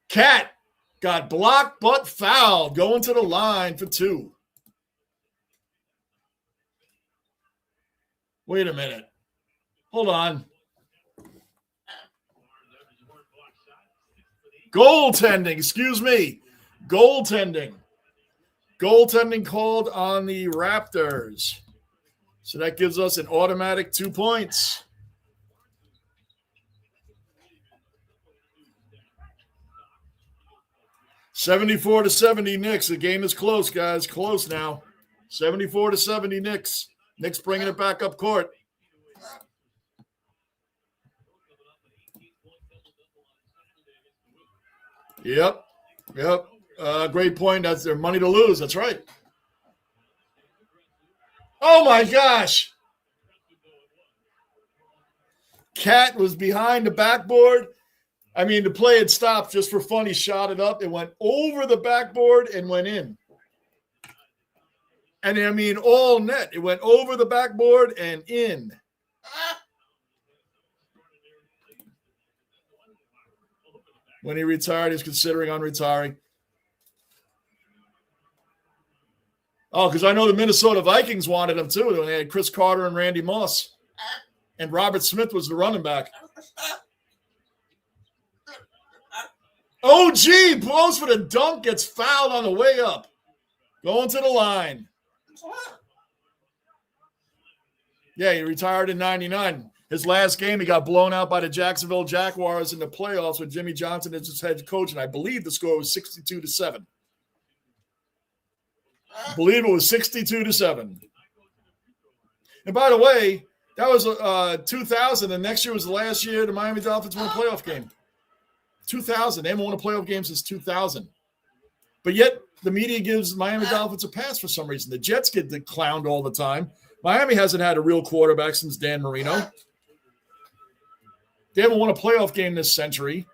Cat got blocked but fouled, going to the line for two. Wait a minute. Hold on. Goaltending, excuse me. Goaltending called on the Raptors. So that gives us an automatic 2 points. $74-70 Knicks. The game is close, guys. Close now. 74-70 Knicks. Knicks bringing it back up court. Yep. Great point. That's their money to lose. That's right. Oh, my gosh. Cat was behind the backboard. The play had stopped just for fun. He shot it up. It went over the backboard and went in. And all net. It went over the backboard and in. When he retired, he's considering unretiring. Oh, because I know the Minnesota Vikings wanted him too. They had Chris Carter and Randy Moss. And Robert Smith was the running back. OG blows for the dunk, gets fouled on the way up. Going to the line. Yeah, he retired in 99. His last game, he got blown out by the Jacksonville Jaguars in the playoffs with Jimmy Johnson as his head coach, and I believe the score was 62-7. I believe it was 62-7. And by the way, that was 2000, and next year was the last year the Miami Dolphins won a playoff game. 2000. They haven't won a playoff game since 2000. But yet the media gives Miami Dolphins a pass for some reason. The Jets get clowned all the time. Miami hasn't had a real quarterback since Dan Marino. They haven't won a playoff game this century.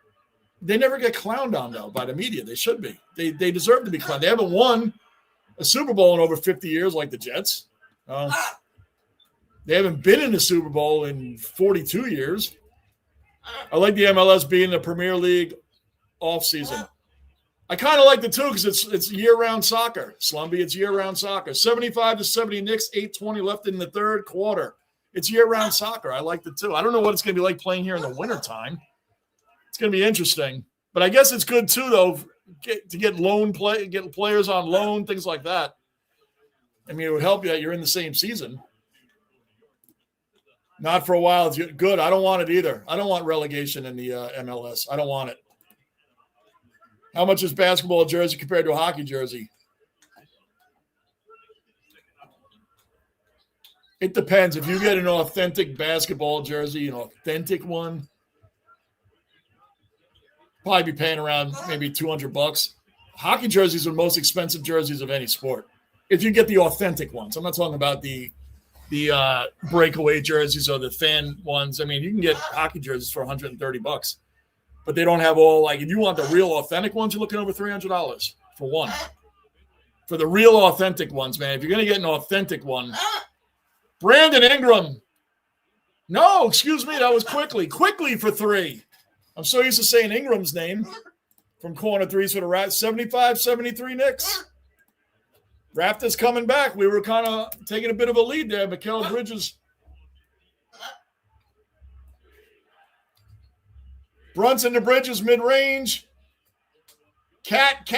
They never get clowned on, though, by the media. They should be. They deserve to be clowned. They haven't won a Super Bowl in over 50 years like the Jets. They haven't been in the Super Bowl in 42 years. I like the MLS being the Premier League offseason. I kind of like the two because it's year-round soccer. Slumby, it's year-round soccer. 75-70 Knicks, 8:20 left in the third quarter. It's year-round soccer. I like the two. I don't know what it's going to be like playing here in the wintertime. It's going to be interesting. But I guess it's good, too, though, to get get players on loan, things like that. I mean, it would help you that you're in the same season. Not for a while. It's good. I don't want it either. I don't want relegation in the MLS. I don't want it. How much is basketball jersey compared to a hockey jersey? It depends. If you get an authentic basketball jersey, an authentic one, probably be paying around maybe $200. Hockey jerseys are the most expensive jerseys of any sport. If you get the authentic ones. I'm not talking about the breakaway jerseys or the fan ones. I mean, you can get hockey jerseys for $130. But they don't have all, like, if you want the real authentic ones, you're looking over $300 for one. For the real authentic ones, man. If you're going to get an authentic one. Brandon Ingram. No, excuse me, that was Quickly. Quickly for 3. I'm so used to saying Ingram's name from corner threes for the Rats. 75-73 Knicks. Raptors coming back. We were kind of taking a bit of a lead there. Mikal Bridges. Brunson to Bridges, mid-range. Cat.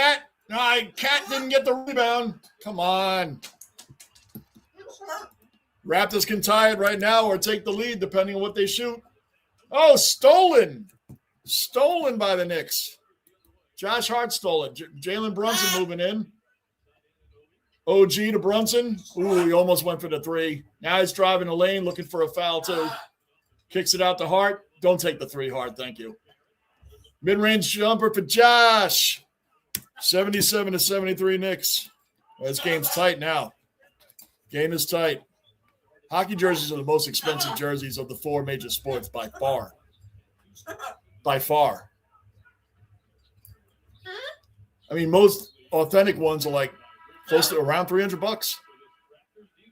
No, Cat didn't get the rebound. Come on. Raptors can tie it right now or take the lead, depending on what they shoot. Oh, stolen. Stolen by the Knicks. Josh Hart stole it. Jalen Brunson moving in. OG to Brunson. Ooh, he almost went for the 3. Now he's driving the lane, looking for a foul, too. Kicks it out to Hart. Don't take the 3, Hart. Thank you. Mid-range jumper for Josh. 77-73 Knicks. Well, this game's tight now. Game is tight. Hockey jerseys are the most expensive jerseys of the 4 major sports by far. By far. I mean, most authentic ones are like close to around $300.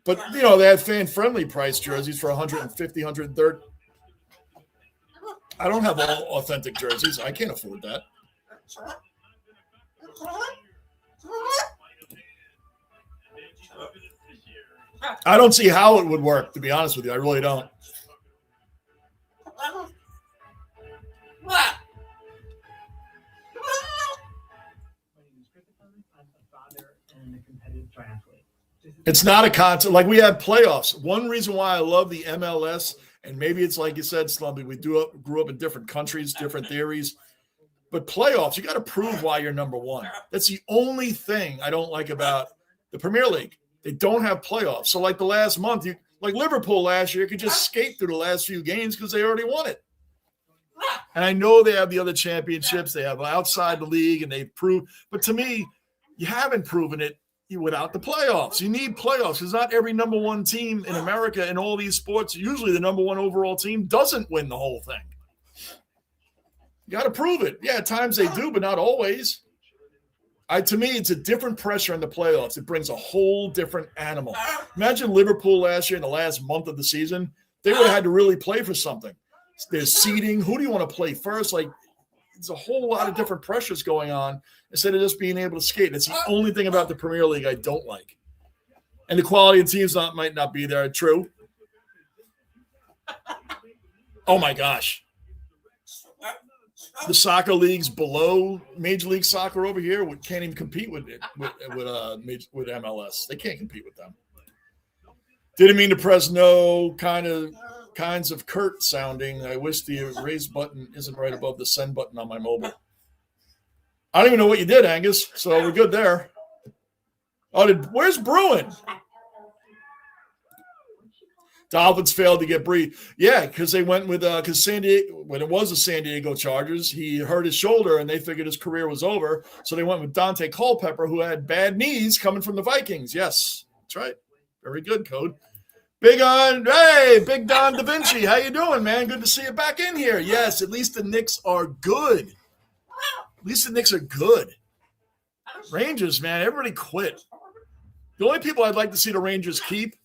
But, they have fan-friendly price jerseys for $150, $130. I don't have all authentic jerseys. I can't afford that. I don't see how it would work, to be honest with you. I really don't. It's not a contest. Like, we have playoffs. One reason why I love the MLS, and maybe it's like you said, Slumpy, we grew up in different countries, different theories. But playoffs, you got to prove why you're number one. That's the only thing I don't like about the Premier League. They don't have playoffs. So like the last month, like Liverpool last year, could just skate through the last few games because they already won it. And I know they have the other championships. They have outside the league, and they've proved. But to me, you haven't proven it without the playoffs. You need playoffs because not every number one team in America in all these sports, usually the number one overall team doesn't win the whole thing. You got to prove it. Yeah, at times they do, but not always. To me, it's a different pressure in the playoffs. It brings a whole different animal. Imagine Liverpool last year in the last month of the season. They would have had to really play for something. There's seeding. Who do you want to play first? Like, there's a whole lot of different pressures going on instead of just being able to skate. It's the only thing about the Premier League I don't like. And the quality of teams might not be there. True. Oh, my gosh. The soccer leagues below Major League Soccer over here can't even compete with MLS. They can't compete with them. Didn't mean to press no, kind of kinds of curt sounding. I wish the erase button isn't right above the send button on my mobile. I don't even know what you did, Angus. So we're good there. Oh, where's Bruin? Dolphins failed to get Bree. Yeah, because they went with because San Diego, when it was the San Diego Chargers, he hurt his shoulder and they figured his career was over. So they went with Dante Culpepper, who had bad knees coming from the Vikings. Yes, that's right. Very good, Code. Big Don Da Vinci. How you doing, man? Good to see you back in here. Yes, at least the Knicks are good. At least the Knicks are good. Rangers, man, everybody quit. The only people I'd like to see the Rangers keep,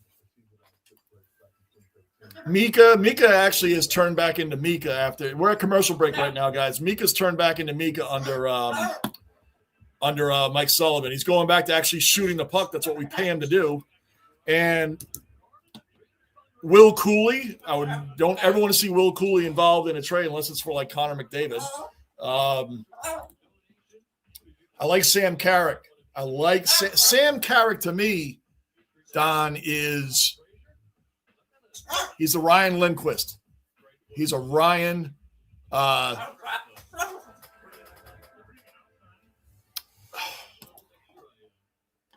Mika. Mika actually has turned back into Mika after we're at commercial break right now, guys. Mika's turned back into Mika under Mike Sullivan. He's going back to actually shooting the puck. That's what we pay him to do. And Will Cooley, don't ever want to see Will Cooley involved in a trade unless it's for like Connor McDavid. I like Sam Carrick. I like Sam Carrick. To me, Don, he's a Ryan Lindquist. He's a Ryan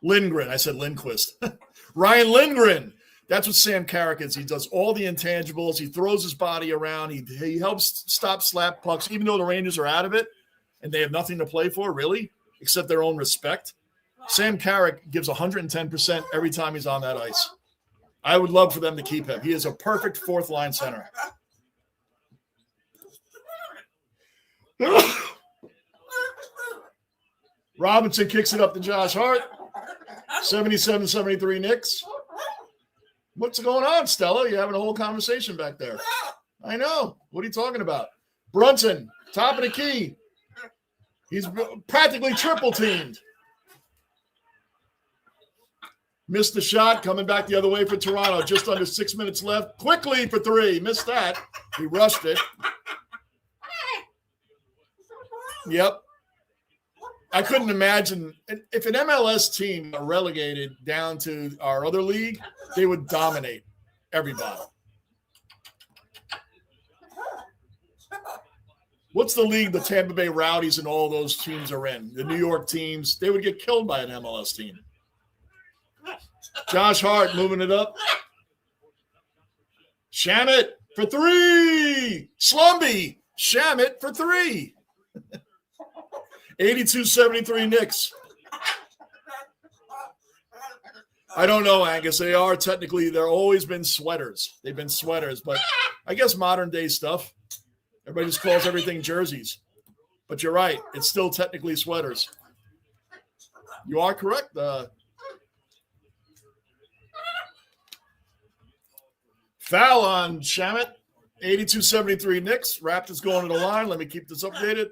Lindgren. I said Lindquist. Ryan Lindgren. That's what Sam Carrick is. He does all the intangibles. He throws his body around. He helps stop slap pucks, even though the Rangers are out of it and they have nothing to play for, really, except their own respect. Sam Carrick gives 110% every time he's on that ice. I would love for them to keep him. He is a perfect fourth-line center. Robinson kicks it up to Josh Hart. 77-73 Knicks. What's going on, Stella? You're having a whole conversation back there. I know. What are you talking about? Brunson, top of the key. He's practically triple teamed. Missed the shot, coming back the other way for Toronto. Just under 6 minutes left. Quickly for three. Missed that. He rushed it. Yep. I couldn't imagine if an MLS team got relegated down to our other league, they would dominate everybody. What's the league the Tampa Bay Rowdies and all those teams are in? The New York teams, they would get killed by an MLS team. Josh Hart moving it up. Shamit for three. Slumby. Shamit for three. 82-73 Knicks. I don't know, Angus. They've always been sweaters. They've been sweaters, but I guess modern day stuff. Everybody just calls everything jerseys. But you're right. It's still technically sweaters. You are correct. Foul on Shamit. 82-73 Knicks. Raptors going to the line. Let me keep this updated.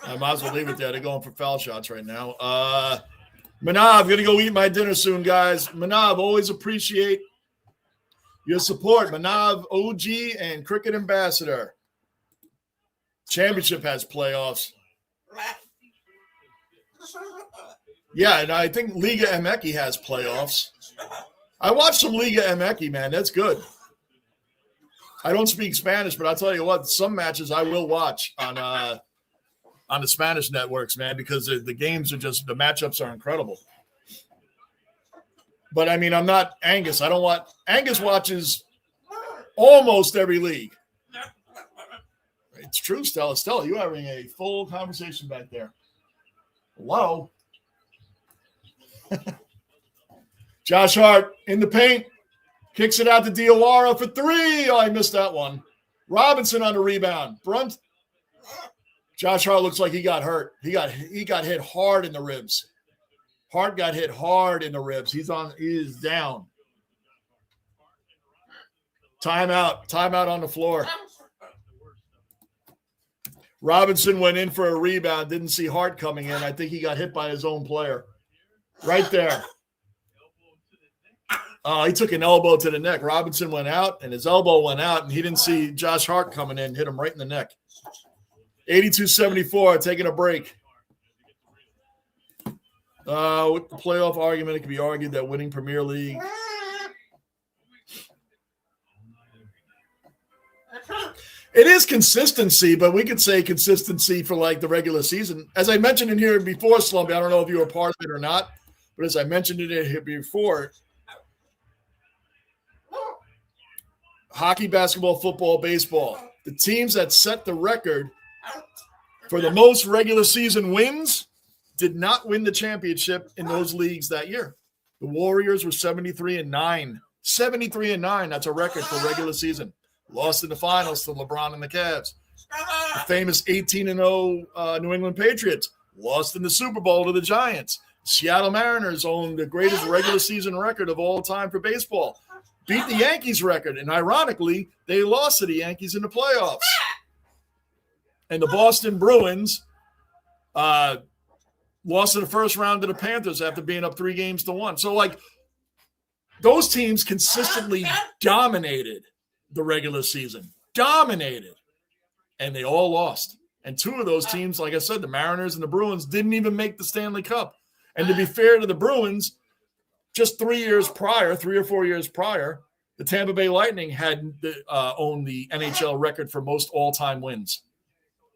I might as well leave it there. They're going for foul shots right now. Manav, going to go eat my dinner soon, guys. Manav, always appreciate your support. Manav, OG, and Cricket Ambassador. Championship has playoffs. Yeah, and I think Liga MX has playoffs. I watched some Liga MX, man. That's good. I don't speak Spanish, but I'll tell you what, some matches I will watch on the Spanish networks, man, because the games are just, the matchups are incredible. But, I mean, I'm not Angus. Angus watches almost every league. It's true, Stella. Stella, you're having a full conversation back there. Hello? Josh Hart in the paint. Kicks it out to Diawara for three. Oh, I missed that one. Robinson on the rebound. Brunt. Josh Hart looks like he got hurt. He got hit hard in the ribs. Hart got hit hard in the ribs. He is down. Timeout on the floor. Robinson went in for a rebound. Didn't see Hart coming in. I think he got hit by his own player. Right there. He took an elbow to the neck. Robinson went out, and his elbow went out, and he didn't see Josh Hart coming in, hit him right in the neck. 82-74, taking a break. With the playoff argument, it can be argued that winning Premier League. It is consistency, but we could say consistency for like the regular season. As I mentioned in here before, Slumpy, I don't know if you were part of it or not, but as I mentioned it here before, hockey, basketball, football, baseball, the teams that set the record for the most regular season wins did not win the championship in those leagues that year. The Warriors were 73-9. 73-9, that's a record for regular season. Lost in the finals to LeBron and the Cavs. The famous 18-0 New England Patriots lost in the Super Bowl to the Giants. Seattle Mariners own the greatest regular season record of all time for baseball. Beat the Yankees record, and ironically, they lost to the Yankees in the playoffs. And the Boston Bruins lost in the first round to the Panthers after being up 3-1. So, like, those teams consistently dominated the regular season. Dominated. And they all lost. And two of those teams, like I said, the Mariners and the Bruins, didn't even make the Stanley Cup. And to be fair to the Bruins, just 3 or 4 years prior, the Tampa Bay Lightning had owned the NHL record for most all-time wins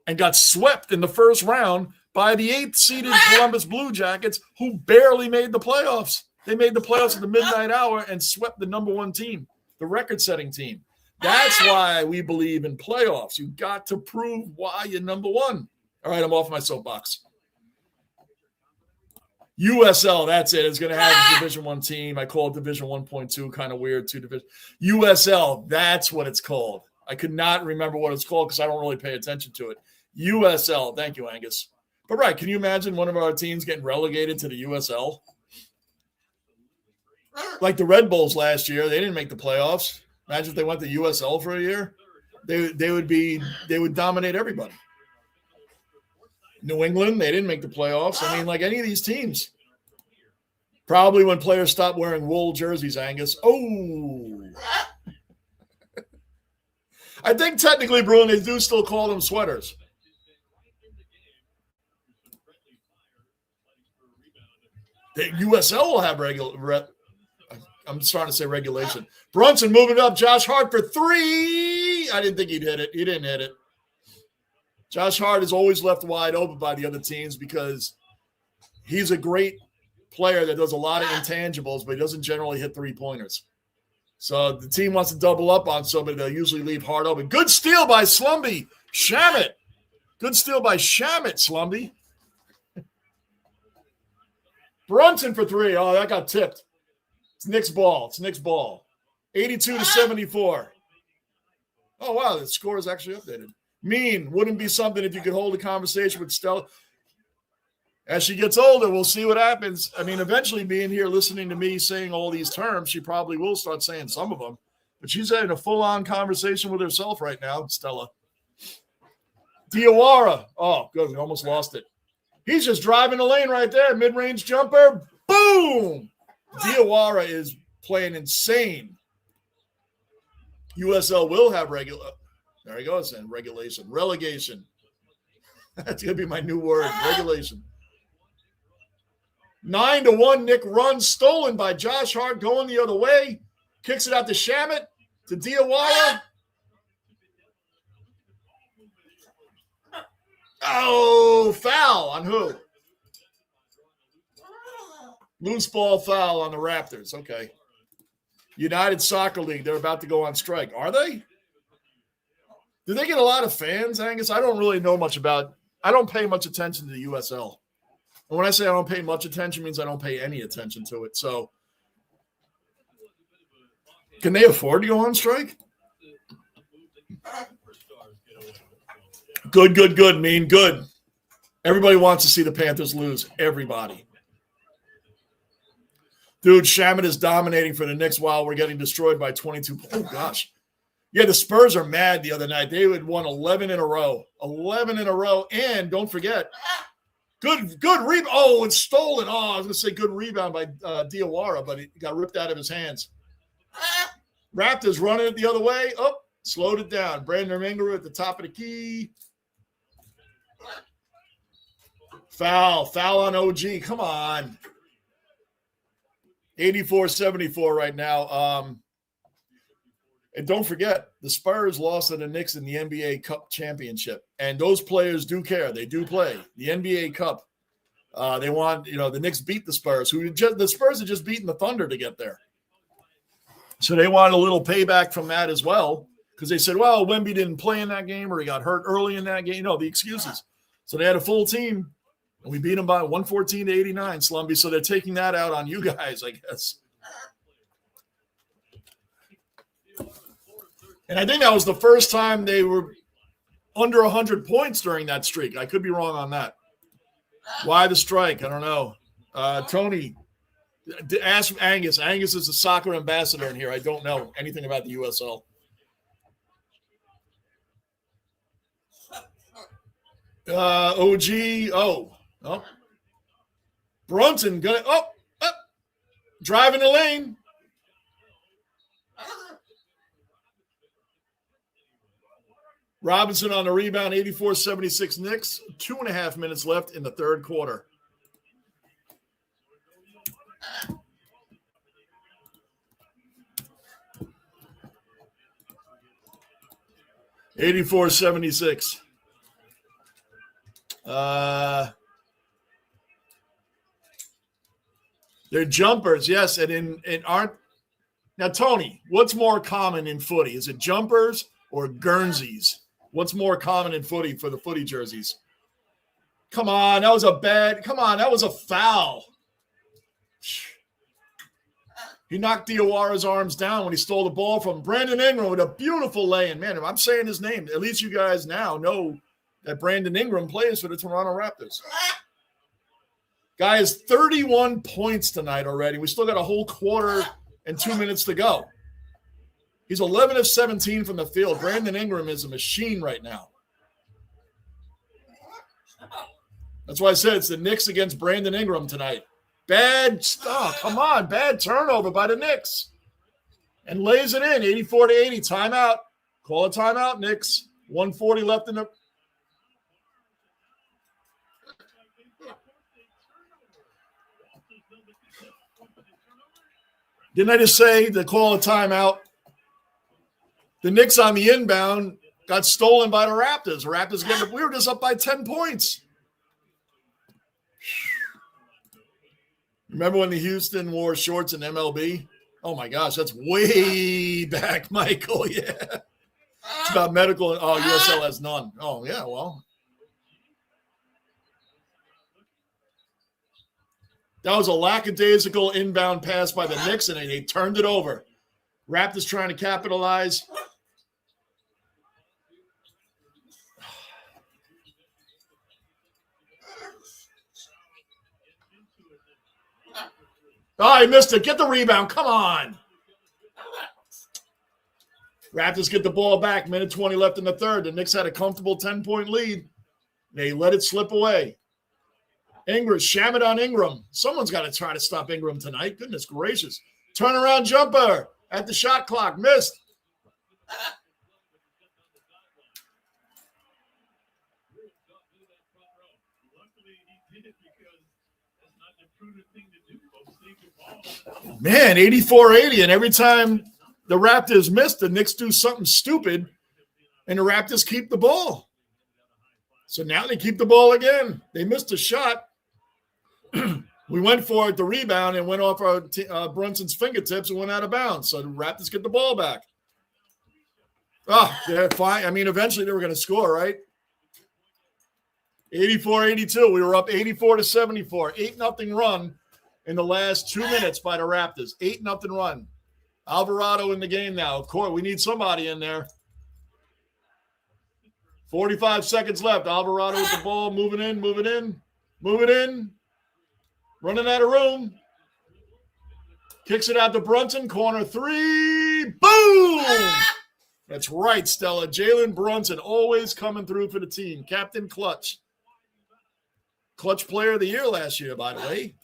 and got swept in the first round by the 8th-seeded Columbus Blue Jackets, who barely made the playoffs. They made the playoffs at the midnight hour and swept the number one team, the record-setting team. That's why we believe in playoffs. You got to prove why you're number one. All right, I'm off my soapbox. USL, that's it. It's going to have a Division I team. I call it Division 1.2, kind of weird, two division. USL, that's what it's called. I could not remember what it's called because I don't really pay attention to it. USL, thank you, Angus. But right, can you imagine one of our teams getting relegated to the USL? Like the Red Bulls last year, they didn't make the playoffs. Imagine if they went to USL for a year. They would dominate everybody. New England, they didn't make the playoffs. I mean, like any of these teams. Probably when players stop wearing wool jerseys, Angus. Oh. I think technically, Bruin, they do still call them sweaters. The USL will have I'm starting to say regulation. Brunson moving up. Josh Hart for 3. I didn't think he'd hit it. He didn't hit it. Josh Hart is always left wide open by the other teams because he's a great player that does a lot of intangibles, but he doesn't generally hit three-pointers. So the team wants to double up on somebody. They'll usually leave Hart open. Good steal by Slumby. Shamit. Good steal by Shamit, Slumby. Brunson for 3. Oh, that got tipped. It's Knicks ball. 82-74. Oh, wow. The score is actually updated. Mean, wouldn't be something if you could hold a conversation with Stella. As she gets older, we'll see what happens. I mean, eventually being here listening to me saying all these terms, she probably will start saying some of them. But she's having a full-on conversation with herself right now, Stella. Diawara. Oh, good. We almost lost it. He's just driving the lane right there. Mid-range jumper. Boom! Diawara is playing insane. USL will have regular. There he goes, then. Relegation. That's going to be my new word. Regulation. 9-1 Nick run. Stolen by Josh Hart going the other way. Kicks it out to Shamit. To Diawara. Oh, foul on who? Loose ball foul on the Raptors. Okay. United Soccer League, they're about to go on strike. Are they? Do they get a lot of fans, Angus? I don't really know much about – I don't pay much attention to the USL. And when I say I don't pay much attention, it means I don't pay any attention to it. So, can they afford to go on strike? Good, mean, good. Everybody wants to see the Panthers lose. Everybody. Dude, Shamit is dominating for the Knicks while we're getting destroyed by 22. Oh, gosh. Yeah, the Spurs are mad the other night. They had won 11 in a row. 11 in a row. And don't forget, good rebound. Oh, it's stolen. Oh, I was going to say good rebound by Diawara, but it got ripped out of his hands. Raptors running it the other way. Oh, slowed it down. Brandon Ingram at the top of the key. Foul on OG. Come on. 84-74 right now. And don't forget, the Spurs lost to the Knicks in the NBA Cup championship. And those players do care. They do play. The NBA Cup. They want, the Knicks beat the Spurs. The Spurs had just beaten the Thunder to get there. So they want a little payback from that as well. Because they said, well, Wemby didn't play in that game or he got hurt early in that game. The excuses. So they had a full team. And we beat them by 114-89, Slumby. So they're taking that out on you guys, I guess. And I think that was the first time they were under 100 points during that streak. I could be wrong on that. Why the strike? I don't know. Tony, ask Angus. Angus is a soccer ambassador in here. I don't know anything about the USL. OG. Oh. Brunson gonna driving the lane. Robinson on the rebound, 84-76 Knicks. 2.5 minutes left in the third quarter. $84-76. They're jumpers, yes, and aren't now. Tony, what's more common in footy? Is it jumpers or Guernseys? What's more common in footy for the footy jerseys? That was a foul. He knocked Diawara's arms down when he stole the ball from Brandon Ingram with a beautiful lay-in. Man, if I'm saying his name, at least you guys now know that Brandon Ingram plays for the Toronto Raptors. Guy has 31 points tonight already. We still got a whole quarter and 2 minutes to go. He's 11 of 17 from the field. Brandon Ingram is a machine right now. That's why I said it's the Knicks against Brandon Ingram tonight. Bad stuff. Come on. Bad turnover by the Knicks. And lays it in. 84-80. Timeout. Call a timeout, Knicks. 140 left in the. Didn't I just say to call a timeout? The Knicks on the inbound got stolen by the Raptors. The Raptors we were just up by 10 points. Remember when the Houston wore shorts in MLB? Oh, my gosh, that's way back, Michael. Yeah. It's about medical. Oh, USL has none. Oh, yeah, well. That was a lackadaisical inbound pass by the Knicks, and they turned it over. Raptors trying to capitalize. Oh, he missed it. Get the rebound. Come on. Raptors get the ball back. Minute 20 left in the third. The Knicks had a comfortable 10-point lead. They let it slip away. Shamet on Ingram. Someone's got to try to stop Ingram tonight. Goodness gracious. Turnaround jumper at the shot clock. Missed. Man, 84-80. And every time the Raptors miss, the Knicks do something stupid, and the Raptors keep the ball. So now they keep the ball again. They missed a shot. We went for it, the rebound, and went off our Brunson's fingertips and went out of bounds. So the Raptors get the ball back. Oh, they're fine. I mean, eventually they were going to score, right? 84-82. We were up 84-74. 8-0 run in the last 2 minutes by the Raptors. 8-0 run. Alvarado in the game now. Of course, we need somebody in there. 45 seconds left. Alvarado with the ball, moving in. Running out of room. Kicks it out to Brunson. Corner three. Boom! That's right, Stella. Jalen Brunson always coming through for the team. Captain Clutch. Clutch player of the year last year, by the way.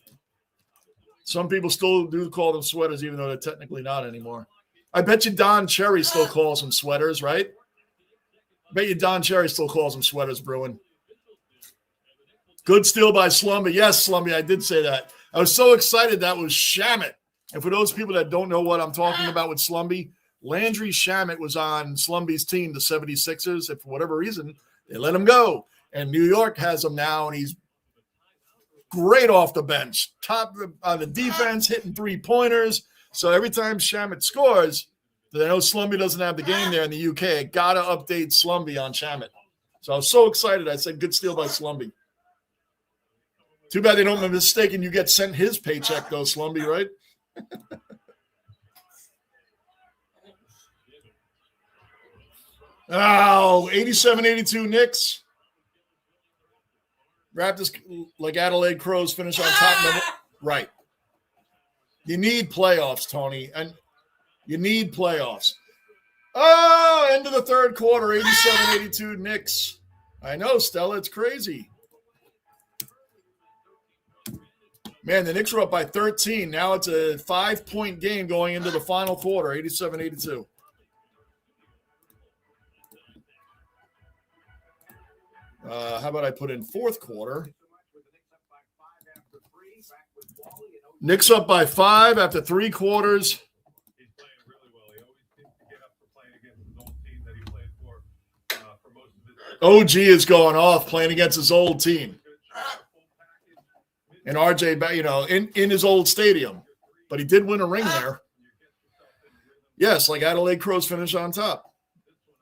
Some people still do call them sweaters, even though they're technically not anymore. I bet you Don Cherry still calls them sweaters, right? I bet you Don Cherry still calls them sweaters, Bruin. Good steal by Slumby. Yes, Slumby, I did say that. I was so excited that was Shamet. And for those people that don't know what I'm talking about with Slumby, Landry Shamet was on Slumby's team, the 76ers, and for whatever reason, they let him go. And New York has him now, and he's great off the bench. Top on the defense, hitting three-pointers. So every time Shamet scores, I know Slumby doesn't have the game there in the UK. Got to update Slumby on Shamet. So I was so excited. I said, good steal by Slumby. Too bad they don't make a mistake and you get sent his paycheck, though, Slumby, right? Oh, 87-82 Knicks. Raptors, like Adelaide Crows, finish on top. Right. You need playoffs, Tony, and you need playoffs. Oh, end of the third quarter, 87-82 Knicks. I know, Stella, it's crazy. Man, the Knicks were up by 13. Now it's a 5-point game going into the final quarter, 87-82. How about I put in fourth quarter? Knicks up by 5 after 3 quarters. OG is going off playing against his old team. And RJ, in his old stadium. But he did win a ring there. Yes, like Adelaide Crows finish on top.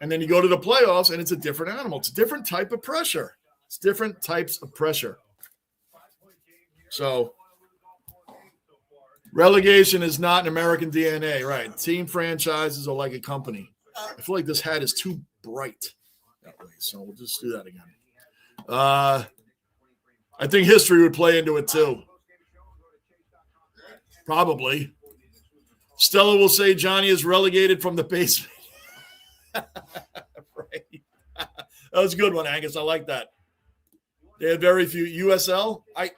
And then you go to the playoffs, and it's a different animal. It's a different type of pressure. It's different types of pressure. So relegation is not an American DNA, right? Team franchises are like a company. I feel like this hat is too bright that way, so we'll just do that again. I think history would play into it too. Probably. Stella will say Johnny is relegated from the basement. Right. That was a good one, Angus. I like that. They had very few. USL? I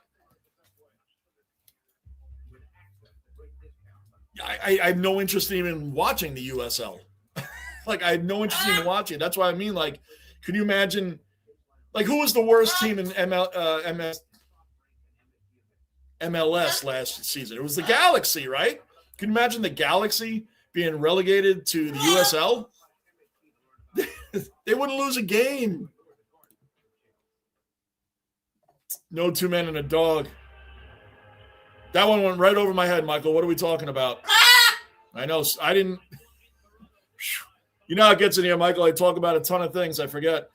have no interest in even watching the USL. Like, I have no interest in watching it. That's what I mean. Like, can you imagine, like, who was the worst team in MLS last season? It was the Galaxy, right? Can you imagine the Galaxy being relegated to the USL? They wouldn't lose a game. No 2 men and a dog. That one went right over my head, Michael. What are we talking about? I know. I didn't. You know how it gets in here, Michael. I talk about a ton of things. I forget.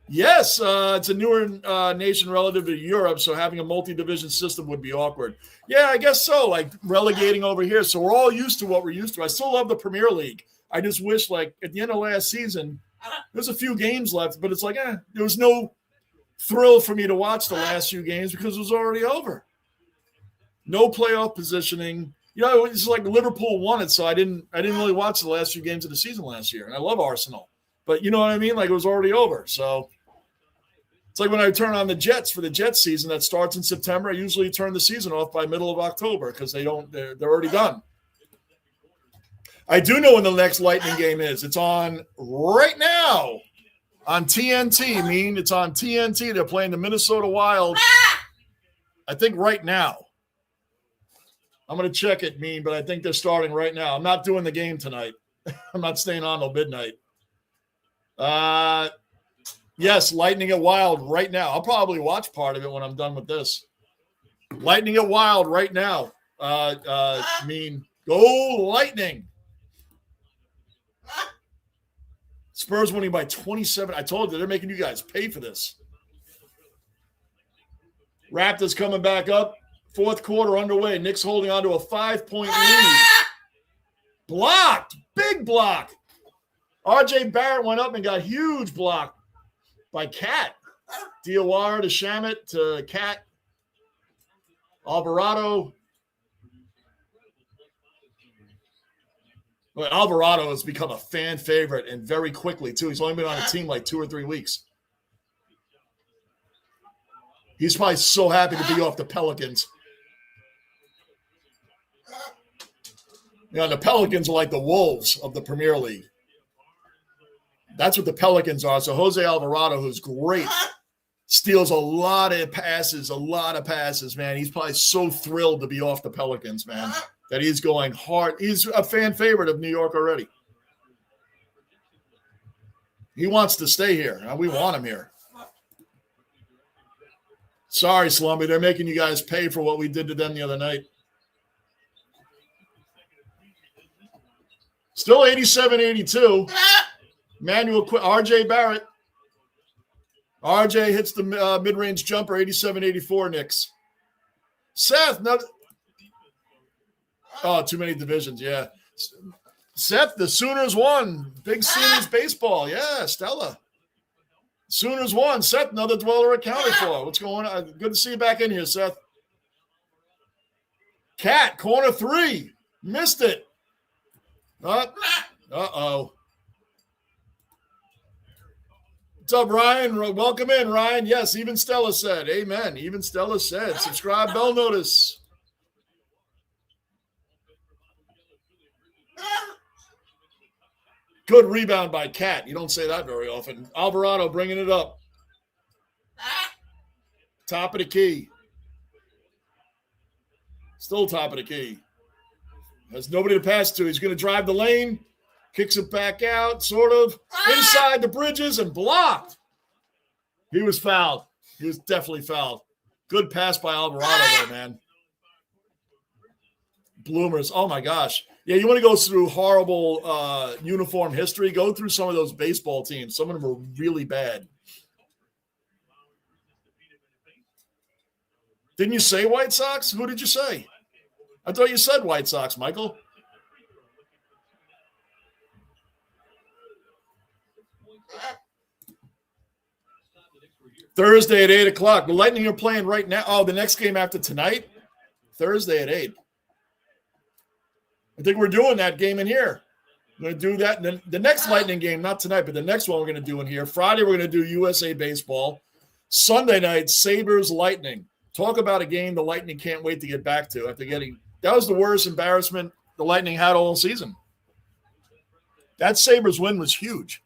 Yes, it's a newer nation relative to Europe, so having a multi-division system would be awkward. Yeah, I guess so, like relegating over here. So we're all used to what we're used to. I still love the Premier League. I just wish, like, at the end of last season, there's a few games left, but it's like, there was no thrill for me to watch the last few games because it was already over. No playoff positioning. It's like Liverpool won it, so I didn't really watch the last few games of the season last year. And I love Arsenal. But you know what I mean? Like, it was already over. So it's like when I turn on the Jets for the Jets season that starts in September, I usually turn the season off by middle of October because they're already done. I do know when the next Lightning game is. It's on right now on TNT. It's on TNT. They're playing the Minnesota Wild. I think right now. I'm going to check it, but I think they're starting right now. I'm not doing the game tonight. I'm not staying on till midnight. Yes, Lightning at Wild right now. I'll probably watch part of it when I'm done with this. Lightning at Wild right now. Go Lightning. Spurs winning by 27. I told you, they're making you guys pay for this. Raptors coming back up. Fourth quarter underway. Knicks holding on to a 5-point lead. Blocked. Big block. RJ Barrett went up and got huge block by Cat. Diawara to Shamet to Cat. Alvarado. Well, Alvarado has become a fan favorite and very quickly, too. He's only been on a team like 2 or 3 weeks. He's probably so happy to be off the Pelicans. The Pelicans are like the Wolves of the Premier League. That's what the Pelicans are. So Jose Alvarado, who's great, steals a lot of passes, man. He's probably so thrilled to be off the Pelicans, man, that he's going hard. He's a fan favorite of New York already. He wants to stay here. We want him here. Sorry, Slumby. They're making you guys pay for what we did to them the other night. Still 87-82. Manuel RJ Barrett. RJ hits the mid-range jumper, 87-84, Knicks. Seth, too many divisions, yeah. Seth, the Sooners won. Big Sooners baseball. Yeah, Stella. Sooners won. Seth, another dweller accounted for. What's going on? Good to see you back in here, Seth. Cat, corner 3. Missed it. Uh-oh. What's up, Ryan? Welcome in, Ryan. Yes, even Stella said. Amen. Even Stella said. Subscribe, bell notice. Good rebound by Cat. You don't say that very often. Alvarado bringing it up. Top of the key. Still top of the key. Has nobody to pass to. He's going to drive the lane. Kicks it back out, sort of. Inside the Bridges and blocked. He was fouled. He was definitely fouled. Good pass by Alvarado there, man. Bloomers. Oh, my gosh. Yeah, you want to go through horrible uniform history? Go through some of those baseball teams. Some of them are really bad. Didn't you say White Sox? Who did you say? I thought you said White Sox, Michael. Thursday at 8 o'clock. The Lightning are playing right now. Oh, the next game after tonight? Thursday at 8. I think we're doing that game in here. We're going to do that. And then the next Lightning game, not tonight, but the next one we're going to do in here. Friday, we're going to do USA Baseball. Sunday night, Sabres Lightning. Talk about a game the Lightning can't wait to get back to after getting – that was the worst embarrassment the Lightning had all season. That Sabres win was huge.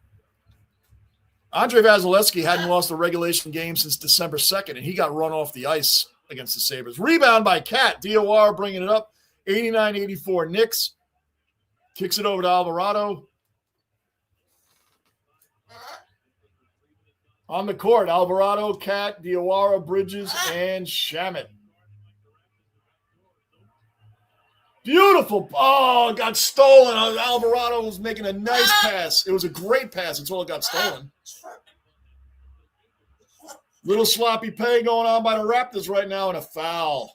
Andre Vasilevsky hadn't lost a regulation game since December 2nd, and he got run off the ice against the Sabres. Rebound by Cat. DOR bringing it up. 89-84 Knicks. Kicks it over to Alvarado. On the court, Alvarado, Cat, Diawara, Bridges, and Shamet. Beautiful. Oh, it got stolen. Alvarado was making a nice pass. It was a great pass until it got stolen. Little sloppy play going on by the Raptors right now and a foul.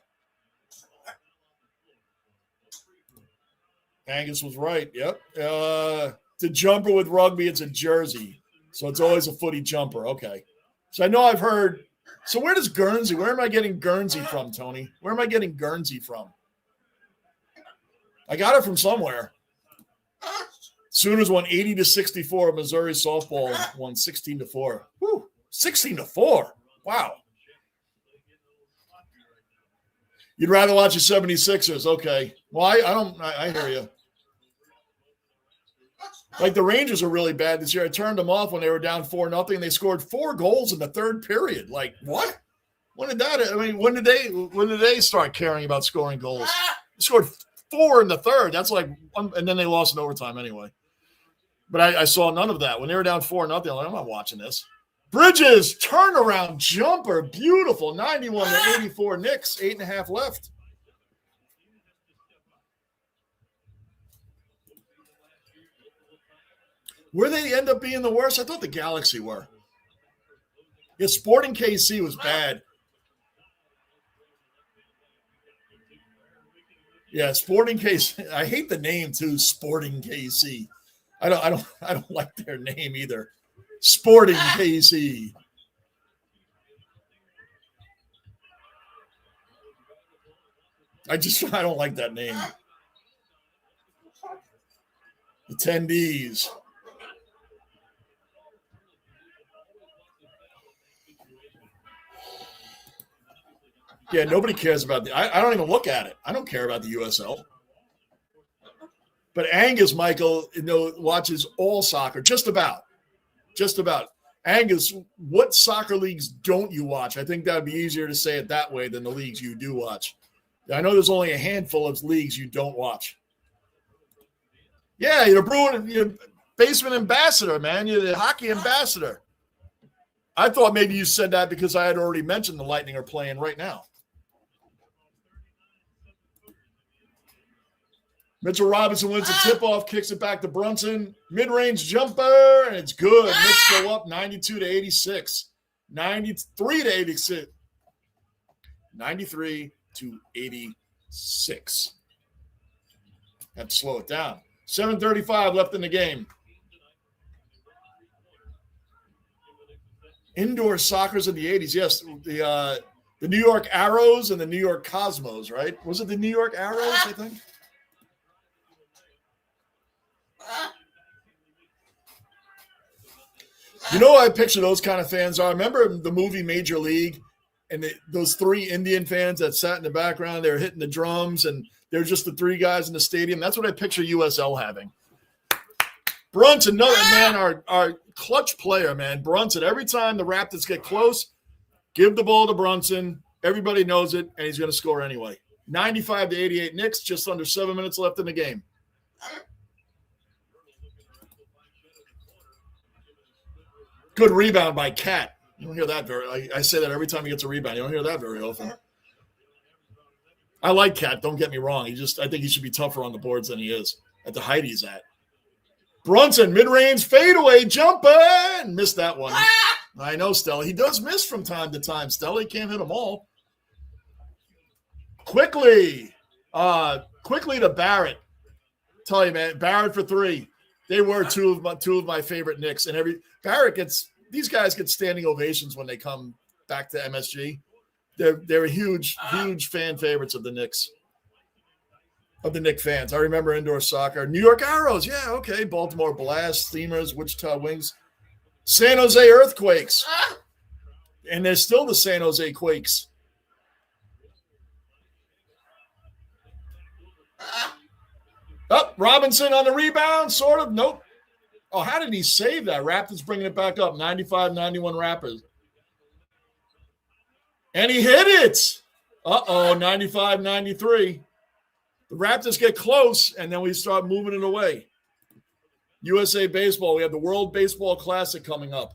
Angus was right. Yep. The jumper with rugby, it's a jersey. So it's always a footy jumper. Okay. So I know I've heard. So where does Guernsey? Where am I getting Guernsey from, Tony? Where am I getting Guernsey from? I got it from somewhere. Sooners won 80-64. Missouri softball won 16-4. Woo. 16-4. Wow. You'd rather watch the 76ers. Okay. Well, I hear you. Like the Rangers are really bad this year. I turned them off when they were down 4-0. They scored 4 goals in the third period. Like what? When did they start caring about scoring goals? They scored 4 in the third. That's like, and then they lost in overtime anyway. But I saw none of that when they were down 4-0. I'm like, I'm not watching this. Bridges turnaround jumper, beautiful. 91-84 Knicks. 8.5 left. Where they end up being the worst? I thought the Galaxy were. Yeah, Sporting KC was bad. Yeah, Sporting KC. I hate the name too, Sporting KC. I don't like their name either. Sporting KC. I don't like that name. Attendees. Yeah, nobody cares about I don't even look at it. I don't care about the USL. But Angus, Michael, watches all soccer, just about. Just about. Angus, what soccer leagues don't you watch? I think that would be easier to say it that way than the leagues you do watch. I know there's only a handful of leagues you don't watch. Yeah, you're the basement ambassador, man. You're the hockey ambassador. I thought maybe you said that because I had already mentioned the Lightning are playing right now. Mitchell Robinson wins the tip-off, kicks it back to Brunson. Mid-range jumper, and it's good. Knicks go up 92 to 86. 93 to 86. 93 to 86. Have to slow it down. 7:35 left in the game. Indoor soccer's in the 80s. Yes, the New York Arrows and the New York Cosmos, right? Was it the New York Arrows, I think? You know what I picture those kind of fans are? Remember the movie Major League? And those three Indian fans that sat in the background, they were hitting the drums, and they're just the three guys in the stadium. That's what I picture USL having. Brunson, another man, our clutch player, man. Brunson, every time the Raptors get close, give the ball to Brunson. Everybody knows it, and he's going to score anyway. 95 to 88 Knicks, just under 7 minutes left in the game. Good rebound by Cat. You don't hear that I say that every time he gets a rebound. You don't hear that very often. I like Cat, don't get me wrong. I think he should be tougher on the boards than he is at the height he's at. Brunson, mid-range fadeaway jumper, and missed that one. I know, Stella. He does miss from time to time, Stella. He can't hit them all. Quickly to Barrett. Tell you, man, Barrett for three. They were two of my favorite Knicks, and these guys get standing ovations when they come back to MSG. They're huge fan favorites of the Knicks, of the Knicks fans. I remember indoor soccer. New York Arrows, yeah, okay. Baltimore Blast, Steamers, Wichita Wings, San Jose Earthquakes, and they're still the San Jose Quakes. Robinson on the rebound, sort of. Nope. Oh, how did he save that? Raptors bringing it back up. 95-91 Raptors. And he hit it. 95-93. The Raptors get close, and then we start moving it away. USA Baseball. We have the World Baseball Classic coming up.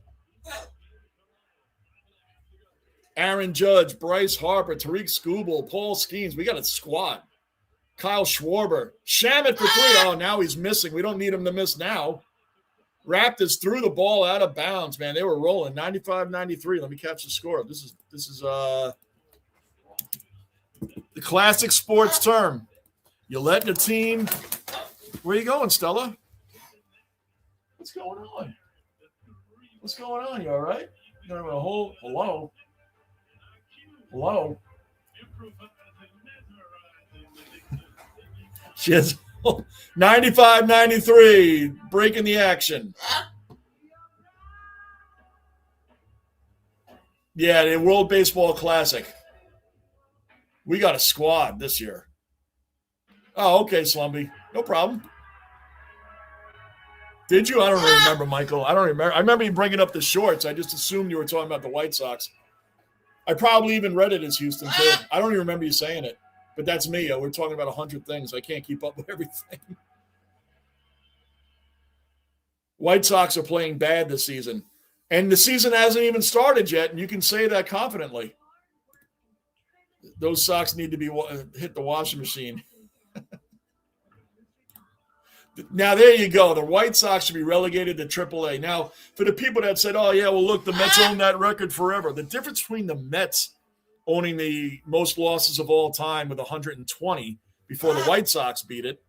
Aaron Judge, Bryce Harper, Tariq Skubal, Paul Skeens. We got a squad. Kyle Schwarber. Shamet for three. Oh, now he's missing. We don't need him to miss now. Raptors threw the ball out of bounds, man. They were rolling 95-93. Let me catch the score. This is the classic sports term. You're letting a team. Where are you going, Stella? What's going on? What's going on? You all right? You're having a whole hello. Hello. She has 95-93, breaking the action. Yeah, the World Baseball Classic. We got a squad this year. Oh, okay, Slumby. No problem. Did you? I don't really remember, Michael. I don't remember. I remember you bringing up the shorts. I just assumed you were talking about the White Sox. I probably even read it as Houston, too. I don't even remember you saying it. But that's me. We're talking about 100 things. I can't keep up with everything. White Sox are playing bad this season. And the season hasn't even started yet, and you can say that confidently. Those Sox need to be hit the washing machine. Now, there you go. The White Sox should be relegated to AAA. Now, for the people that said, oh, yeah, well, look, the Mets own that record forever. The difference between the Mets owning the most losses of all time with 120 before the White Sox beat it,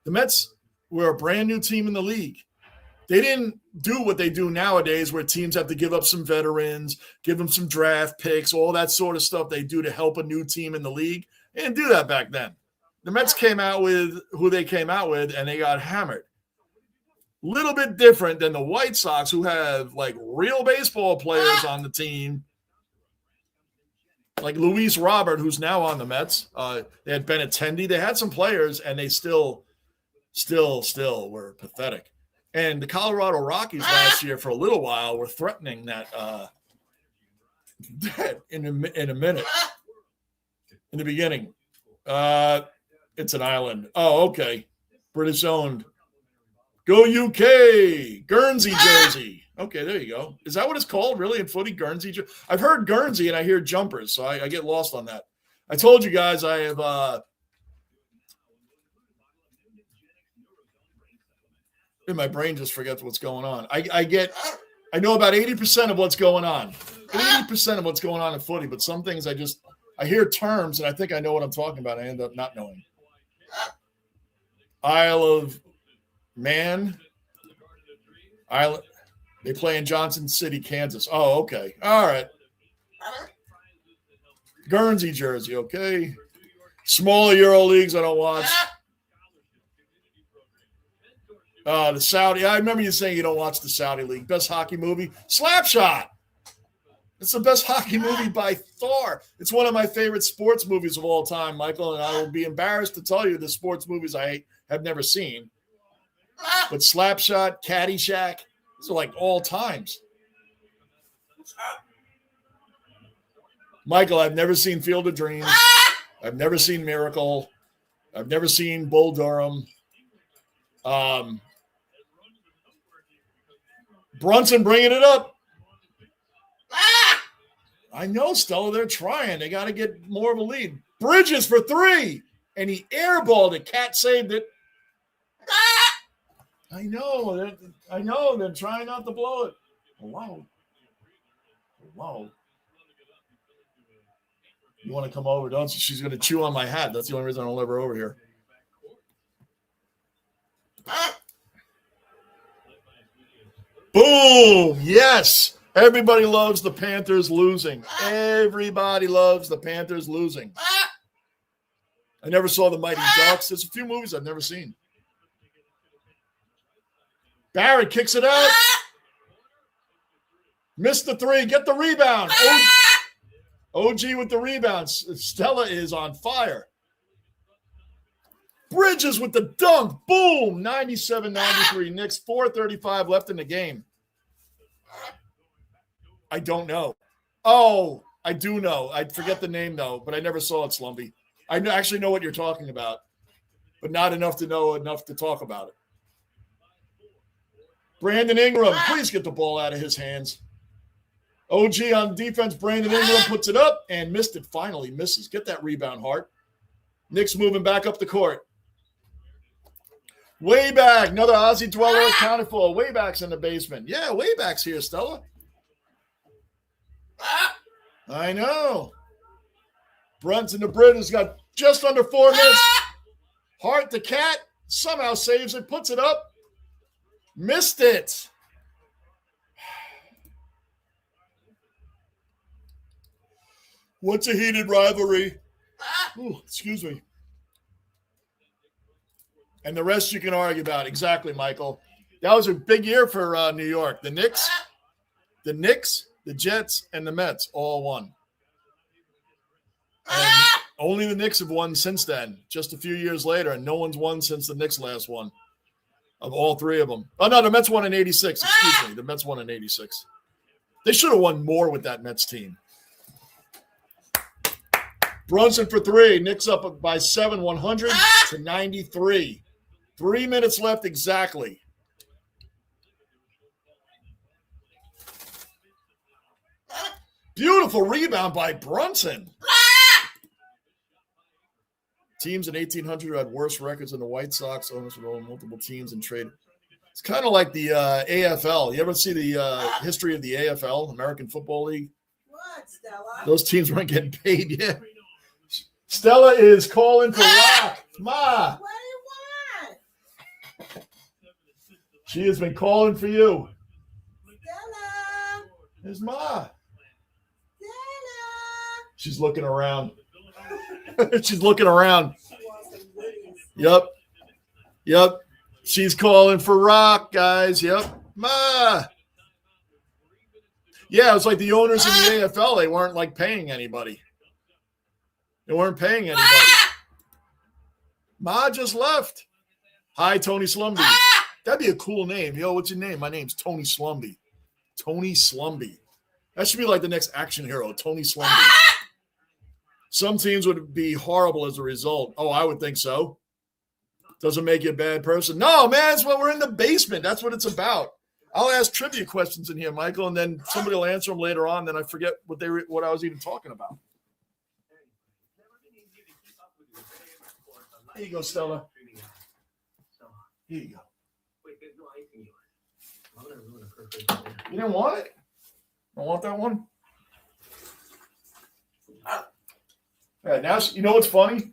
the Mets were a brand new team in the league. They didn't do what they do nowadays where teams have to give up some veterans, give them some draft picks, all that sort of stuff they do to help a new team in the league. They didn't do that back then. The Mets came out with who they came out with, and they got hammered. Little bit different than the White Sox, who have, like, real baseball players on the team, like Luis Robert, who's now on the Mets. They had Benintendi. They had some players, and they still were pathetic. And the Colorado Rockies last year for a little while were threatening that in a minute. In the beginning. It's an island. Oh, okay. British owned. Go UK. Guernsey jersey. Okay, there you go. Is that what it's called, really, in footy? Guernsey? I've heard Guernsey and I hear jumpers, so I get lost on that. I told you guys I have my brain just forgets what's going on. I know about 80% of what's going on. 80% of what's going on in footy, but some things I hear terms and I think I know what I'm talking about. I end up not knowing. Isle of Man. They play in Johnson City, Kansas. Oh, okay. All right. Guernsey jersey, okay. Smaller Euro leagues I don't watch. The Saudi. I remember you saying you don't watch the Saudi league. Best hockey movie? Slapshot. It's the best hockey movie by far. It's one of my favorite sports movies of all time, Michael, and I will be embarrassed to tell you the sports movies I have never seen. But Slapshot, Caddyshack, these are like all times. Michael, I've never seen Field of Dreams. I've never seen Miracle. I've never seen Bull Durham. Brunson bringing it up. I know, Stella. They're trying. They got to get more of a lead. Bridges for 3. And he airballed it. Cat saved it. I know. They're trying not to blow it. Wow. You want to come over, don't you? She's going to chew on my hat. That's the only reason I don't let her over here. Boom! Yes! Everybody loves the Panthers losing. Everybody loves the Panthers losing. I never saw the Mighty Ducks. There's a few movies I've never seen. Barrett kicks it out. Missed the 3. Get the rebound. OG with the rebounds. Stella is on fire. Bridges with the dunk. Boom. 97-93. Knicks, 4:35 left in the game. I don't know. Oh, I do know. I forget the name, though, but I never saw it, Slumpy. I actually know what you're talking about, but not enough to know enough to talk about it. Brandon Ingram, please get the ball out of his hands. OG on defense. Brandon Ingram puts it up and missed it. Finally misses. Get that rebound, Hart. Knicks moving back up the court. Way back. Another Aussie dweller accounted for. Way back's in the basement. Yeah, way back's here, Stella. I know. Brunson the Brit has got just under 4 minutes. Hart the Cat somehow saves it, puts it up. Missed it. What's a heated rivalry? Ooh, excuse me. And the rest you can argue about. Exactly, Michael. That was a big year for New York. The Knicks, the Jets, and the Mets all won. And only the Knicks have won since then, just a few years later, and no one's won since the Knicks last won of all 3 of them. Oh, no, the Mets won in 86. Excuse me. The Mets won in 86. They should have won more with that Mets team. Brunson for 3. Knicks up by 7, 100-93. 3 minutes left exactly. Beautiful rebound by Brunson. Teams in 1800 had worse records than the White Sox. Owners would own multiple teams and trade. It's kind of like the AFL. You ever see the history of the AFL, American Football League? What, Stella? Those teams weren't getting paid yet. Stella is calling for rock. Ma. What do you want? She has been calling for you. Stella. There's Ma. Stella. She's looking around. She's looking around. Yep. She's calling for rock, guys. Yep. Ma. Yeah, it's like the owners in the AFL. They weren't like paying anybody. They weren't paying anybody. Ma just left. Hi, Tony Slumby. That'd be a cool name. Yo, what's your name? My name's Tony Slumby. Tony Slumby. That should be like the next action hero, Tony Slumby. Some teams would be horrible as a result. Oh, I would think so. Doesn't make you a bad person. No, man, that's what we're in the basement. That's what it's about. I'll ask trivia questions in here, Michael, and then somebody will answer them later on. Then I forget what I was even talking about. Here you go, Stella. Here you go. You didn't want it? Don't want that one? All right, now you know what's funny?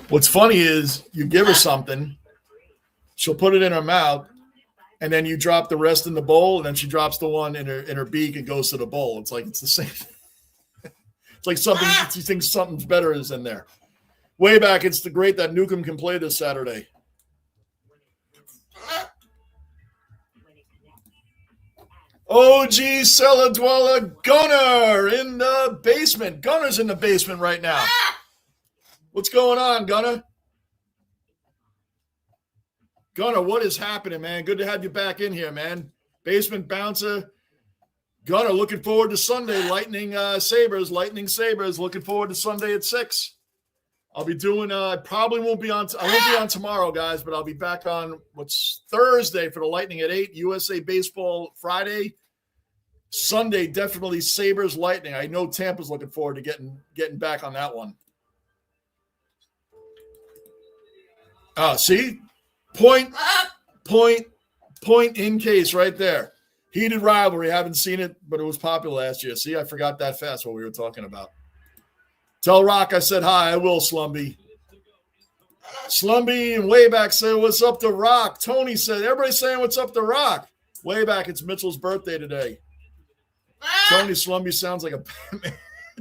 What's funny is you give her something, she'll put it in her mouth, and then you drop the rest in the bowl, and then she drops the one in her beak and goes to the bowl. It's like it's the same. It's like something she thinks something's better is in there. Way back, it's the great that Newcomb can play this Saturday. OG Cellar Dweller Gunner in the basement. Gunner's in the basement right now. What's going on, Gunner? Gunner, what is happening, man? Good to have you back in here, man. Basement bouncer. Gunner, looking forward to Sunday. Lightning Sabres. Looking forward to Sunday at 6. I'll be doing, probably won't be on, I won't be on tomorrow, guys, but I'll be back on what's Thursday for the Lightning at 8. USA Baseball Friday. Sunday, definitely Sabres Lightning. I know Tampa's looking forward to getting back on that one. See? Point in case right there. Heated rivalry. Haven't seen it, but it was popular last year. See, I forgot that fast what we were talking about. Tell Rock I said hi. I will, Slumby. Slumby and Wayback say what's up to Rock. Tony said, everybody's saying what's up to Rock. Wayback, it's Mitchell's birthday today. Tony Slumby sounds like a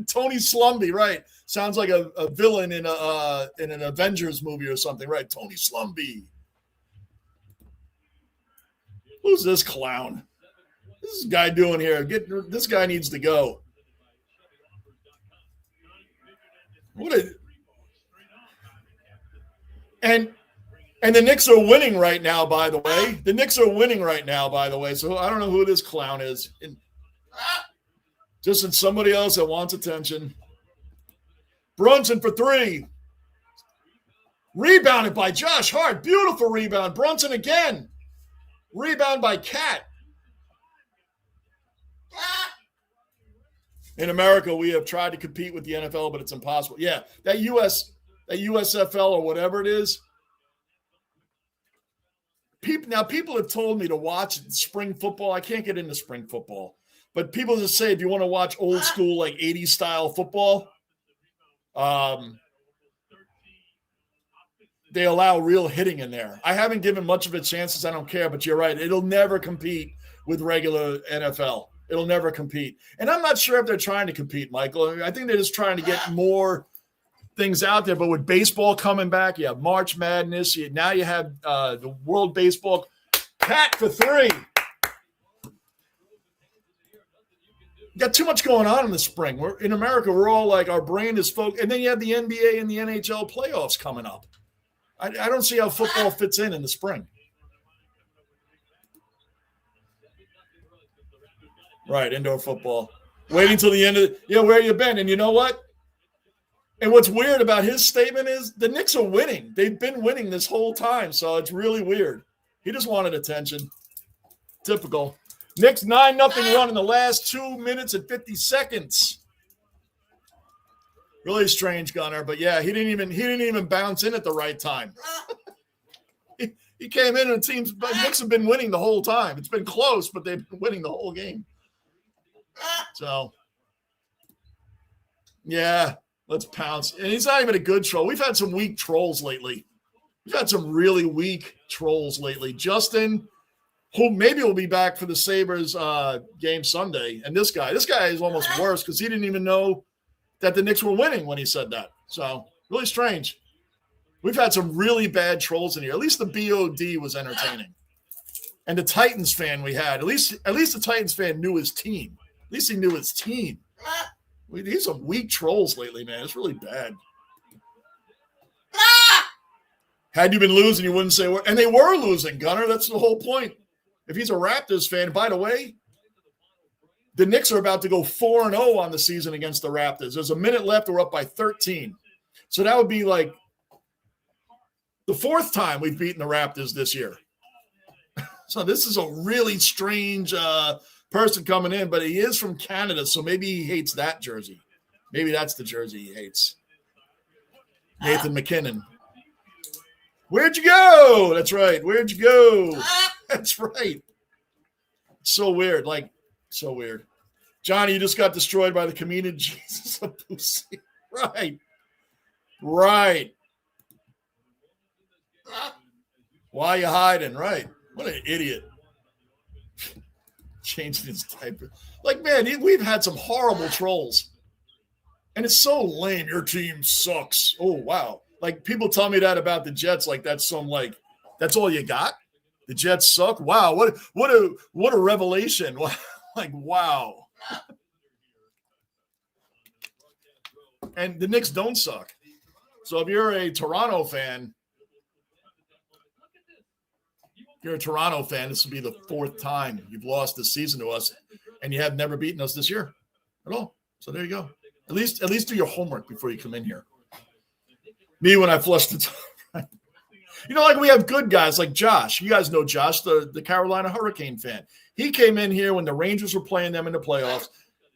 Tony Slumby, right? Sounds like a villain in an Avengers movie or something, right? Tony Slumby. Who's this clown? What's this guy doing here? This guy needs to go. And the Knicks are winning right now, by the way. So I don't know who this clown is. Just somebody else that wants attention. Brunson for 3. Rebounded by Josh Hart. Beautiful rebound. Brunson again. Rebound by Cat. In America, we have tried to compete with the NFL, but it's impossible. Yeah, that USFL or whatever it is. People have told me to watch spring football. I can't get into spring football. But people just say if you want to watch old school, like 80s style football, they allow real hitting in there. I haven't given much of a chance since I don't care, but you're right. It'll never compete with regular NFL. It'll never compete. And I'm not sure if they're trying to compete, Michael. I think they're just trying to get more things out there. But with baseball coming back, you have March Madness. Now you have the World Baseball. Cat for 3. Got too much going on in the spring. In America, we're all like, our brain is focused. And then you have the NBA and the NHL playoffs coming up. I don't see how football fits in the spring. Right, indoor football. Waiting till the end of where you been? And you know what? And what's weird about his statement is the Knicks are winning. They've been winning this whole time, so it's really weird. He just wanted attention. Typical. Knicks 9-0 run in the last 2 minutes and 50 seconds. Really strange, Gunner, but yeah, he didn't even bounce in at the right time. He came in and Knicks have been winning the whole time. It's been close, but they've been winning the whole game. So, yeah, let's pounce. And he's not even a good troll. We've had some weak trolls lately. We've had some really weak trolls lately. Justin, who maybe will be back for the Sabres game Sunday. And this guy is almost worse because he didn't even know that the Knicks were winning when he said that. So, really strange. We've had some really bad trolls in here. At least the BOD was entertaining. And the Titans fan we had, at least the Titans fan knew his team. At least he knew his team. These are weak trolls lately, man. It's really bad. Had you been losing, you wouldn't say, and they were losing, Gunner. That's the whole point. If he's a Raptors fan, by the way, the Knicks are about to go 4-0 on the season against the Raptors. There's a minute left. We're up by 13. So that would be like the fourth time we've beaten the Raptors this year. So this is a really strange person coming in, but he is from Canada, so maybe he hates that jersey. Maybe that's the jersey he hates. Nathan McKinnon. Where'd you go? That's right. Where'd you go? That's right. So weird. Like, so weird. Johnny, you just got destroyed by the comedian Jesus of Pussy. Right. Right. Why are you hiding? Right. What an idiot. Changing his diaper. Like, man, we've had some horrible trolls. And it's so lame. Your team sucks. Oh, wow. Like, people tell me that about the Jets. Like, that's that's all you got? The Jets suck? Wow. What a revelation. Like, wow. And the Knicks don't suck. So if you're a Toronto fan, this will be the fourth time you've lost this season to us, and you have never beaten us this year at all. So there you go. At least do your homework before you come in here. Me, when I flush the top. Like we have good guys like Josh. You guys know Josh, the Carolina Hurricane fan. He came in here when the Rangers were playing them in the playoffs,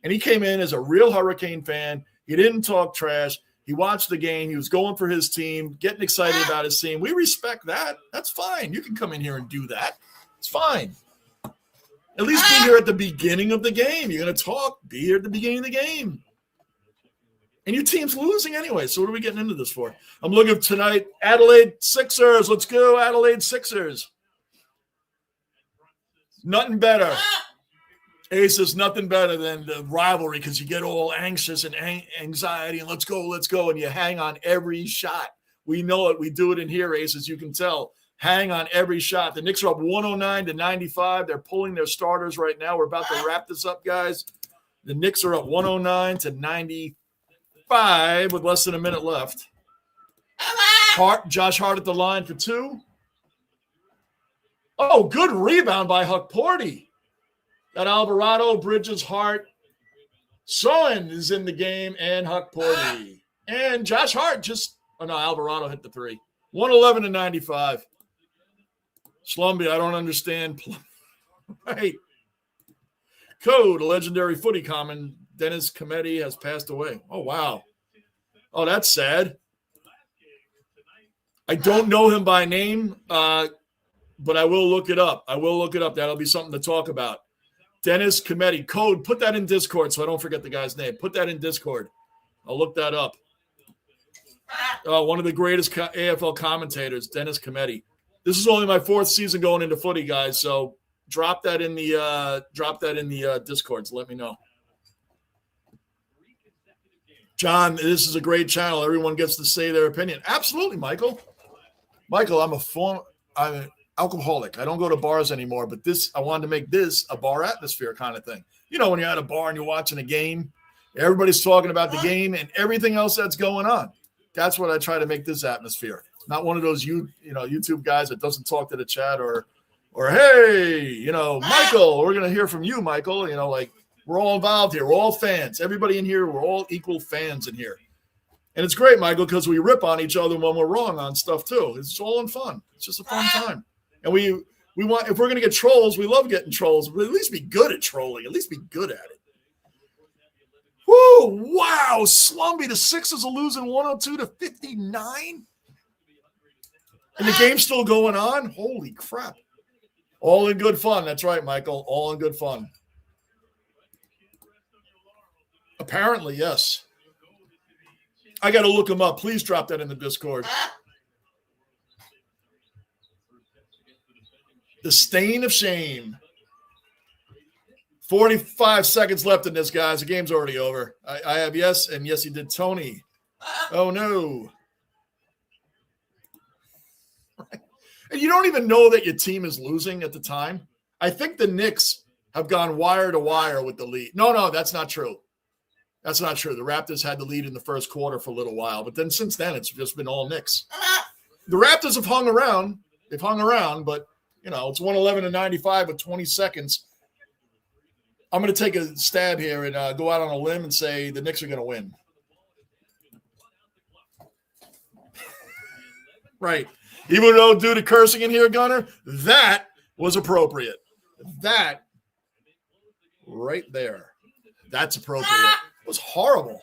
and he came in as a real Hurricane fan. He didn't talk trash. He watched the game. He was going for his team, getting excited about his team. We respect that. That's fine. You can come in here and do that. It's fine. At least be here at the beginning of the game. You're going to talk. Be here at the beginning of the game. And your team's losing anyway, so what are we getting into this for? I'm looking tonight. Adelaide Sixers. Let's go, Adelaide Sixers. Nothing better. Ace is nothing better than the rivalry because you get all anxious and anxiety and let's go, and you hang on every shot. We know it. We do it in here, Ace, as you can tell. Hang on every shot. The Knicks are up 109-95. They're pulling their starters right now. We're about to wrap this up, guys. The Knicks are up 109-95 with less than a minute left. Josh Hart at the line for two. Oh, good rebound by Huck Porty. Got Alvarado, Bridges, Hart. Soen is in the game, and Huck Porty. And Josh Hart Alvarado hit the three. 111-95. Slumby, I don't understand. Right. Code, a legendary footy common. Dennis Cometti has passed away. Oh, wow. Oh, that's sad. I don't know him by name, but I will look it up. That'll be something to talk about. Dennis Cometti. Code, put that in Discord so I don't forget the guy's name. Put that in Discord. I'll look that up. One of the greatest AFL commentators, Dennis Cometti. This is only my fourth season going into footy, guys, so drop that in the Discord, so let me know. John, this is a great channel. Everyone gets to say their opinion. Absolutely, Michael. I'm an alcoholic. I don't go to bars anymore, but I wanted to make this a bar atmosphere kind of thing. When you're at a bar and you're watching a game, everybody's talking about the game and everything else that's going on. That's what I try to make this atmosphere. Not one of those YouTube guys that doesn't talk to the chat or hey, Michael, we're going to hear from you, Michael. Like we're all involved here. We're all fans. Everybody in here, we're all equal fans in here. And it's great, Michael, because we rip on each other when we're wrong on stuff too. It's all in fun. It's just a fun time. And we want, if we're going to get trolls, we love getting trolls, but at least be good at trolling. At least be good at it. Woo! Wow, Slumby, the Sixers are losing 102-59, and the game's still going on. Holy crap! All in good fun. That's right, Michael. All in good fun. Apparently, yes. I got to look him up. Please drop that in the Discord. The stain of shame. 45 seconds left in this, guys. The game's already over. I have yes, and yes, he did. Tony. Oh, no. And you don't even know that your team is losing at the time. I think the Knicks have gone wire to wire with the lead. No, that's not true. That's not true. The Raptors had the lead in the first quarter for a little while, but then since then, it's just been all Knicks. The Raptors have hung around. They've hung around, but, you know, it's 111-95 with 20 seconds. I'm going to take a stab here and go out on a limb and say the Knicks are going to win. Right. Even though due to cursing in here, Gunner, that was appropriate. That right there. That's appropriate. It was horrible.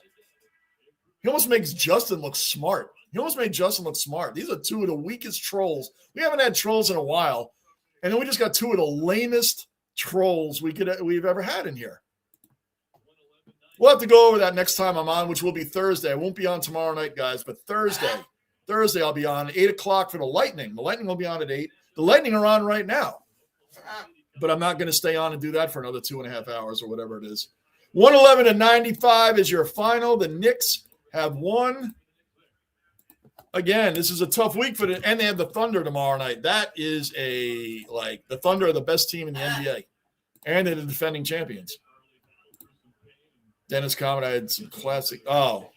He almost makes Justin look smart. He almost made Justin look smart. These are two of the weakest trolls. We haven't had trolls in a while. And then we just got two of the lamest trolls we've ever had in here. We'll have to go over that next time I'm on, which will be Thursday. I won't be on tomorrow night, guys, but Thursday I'll be on at 8 o'clock for the Lightning. The Lightning will be on at 8. The Lightning are on right now. But I'm not going to stay on and do that for another 2.5 hours or whatever it is. 111-95 is your final. The Knicks have won. Again, this is a tough week for them. And they have the Thunder tomorrow night. That is the Thunder are the best team in the NBA. And they're the defending champions. Dennis Comet, I had some classic. Oh,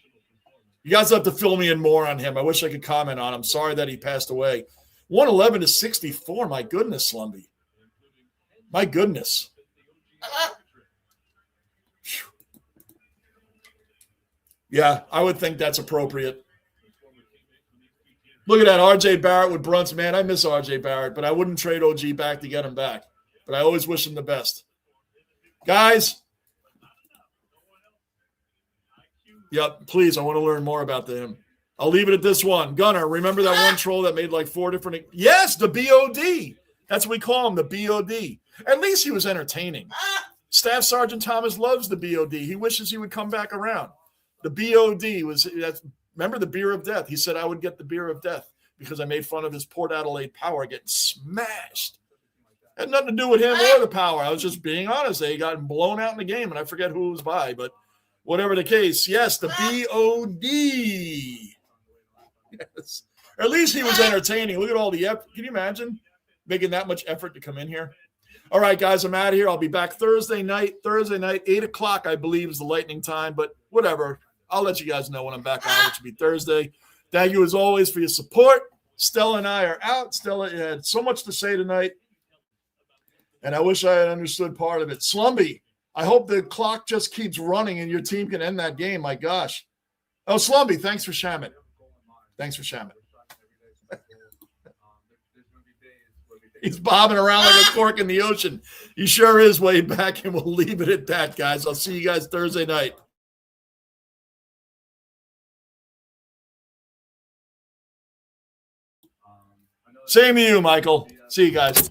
you guys have to fill me in more on him. I wish I could comment on him. Sorry that he passed away. 111-64. My goodness, Slumby. My goodness. Yeah, I would think that's appropriate. Look at that, R.J. Barrett with Brunson. Man, I miss R.J. Barrett, but I wouldn't trade OG back to get him back. But I always wish him the best. Guys. Yep, please, I want to learn more about him. I'll leave it at this one. Gunner, remember that one troll that made like 4 different – yes, the BOD. That's what we call him, the BOD. At least he was entertaining. Staff Sergeant Thomas loves the BOD. He wishes he would come back around. The BOD was – remember the beer of death? He said I would get the beer of death because I made fun of his Port Adelaide Power getting smashed. Had nothing to do with him or the Power. I was just being honest. They got blown out in the game, and I forget who it was by, but – whatever the case, yes, the BOD. Yes. Or at least he was entertaining. Look at all the effort. Can you imagine making that much effort to come in here? All right, guys, I'm out of here. I'll be back Thursday night. 8 o'clock, I believe, is the Lightning time. But whatever. I'll let you guys know when I'm back on, which will be Thursday. Thank you, as always, for your support. Stella and I are out. Stella had so much to say tonight. And I wish I had understood part of it. Slumby. I hope the clock just keeps running and your team can end that game. My gosh. Oh, Slumby, thanks for Shamit. Thanks for Shamit. He's bobbing around like a cork in the ocean. He sure is way back, and we'll leave it at that, guys. I'll see you guys Thursday night. Same to you, Michael. See you guys.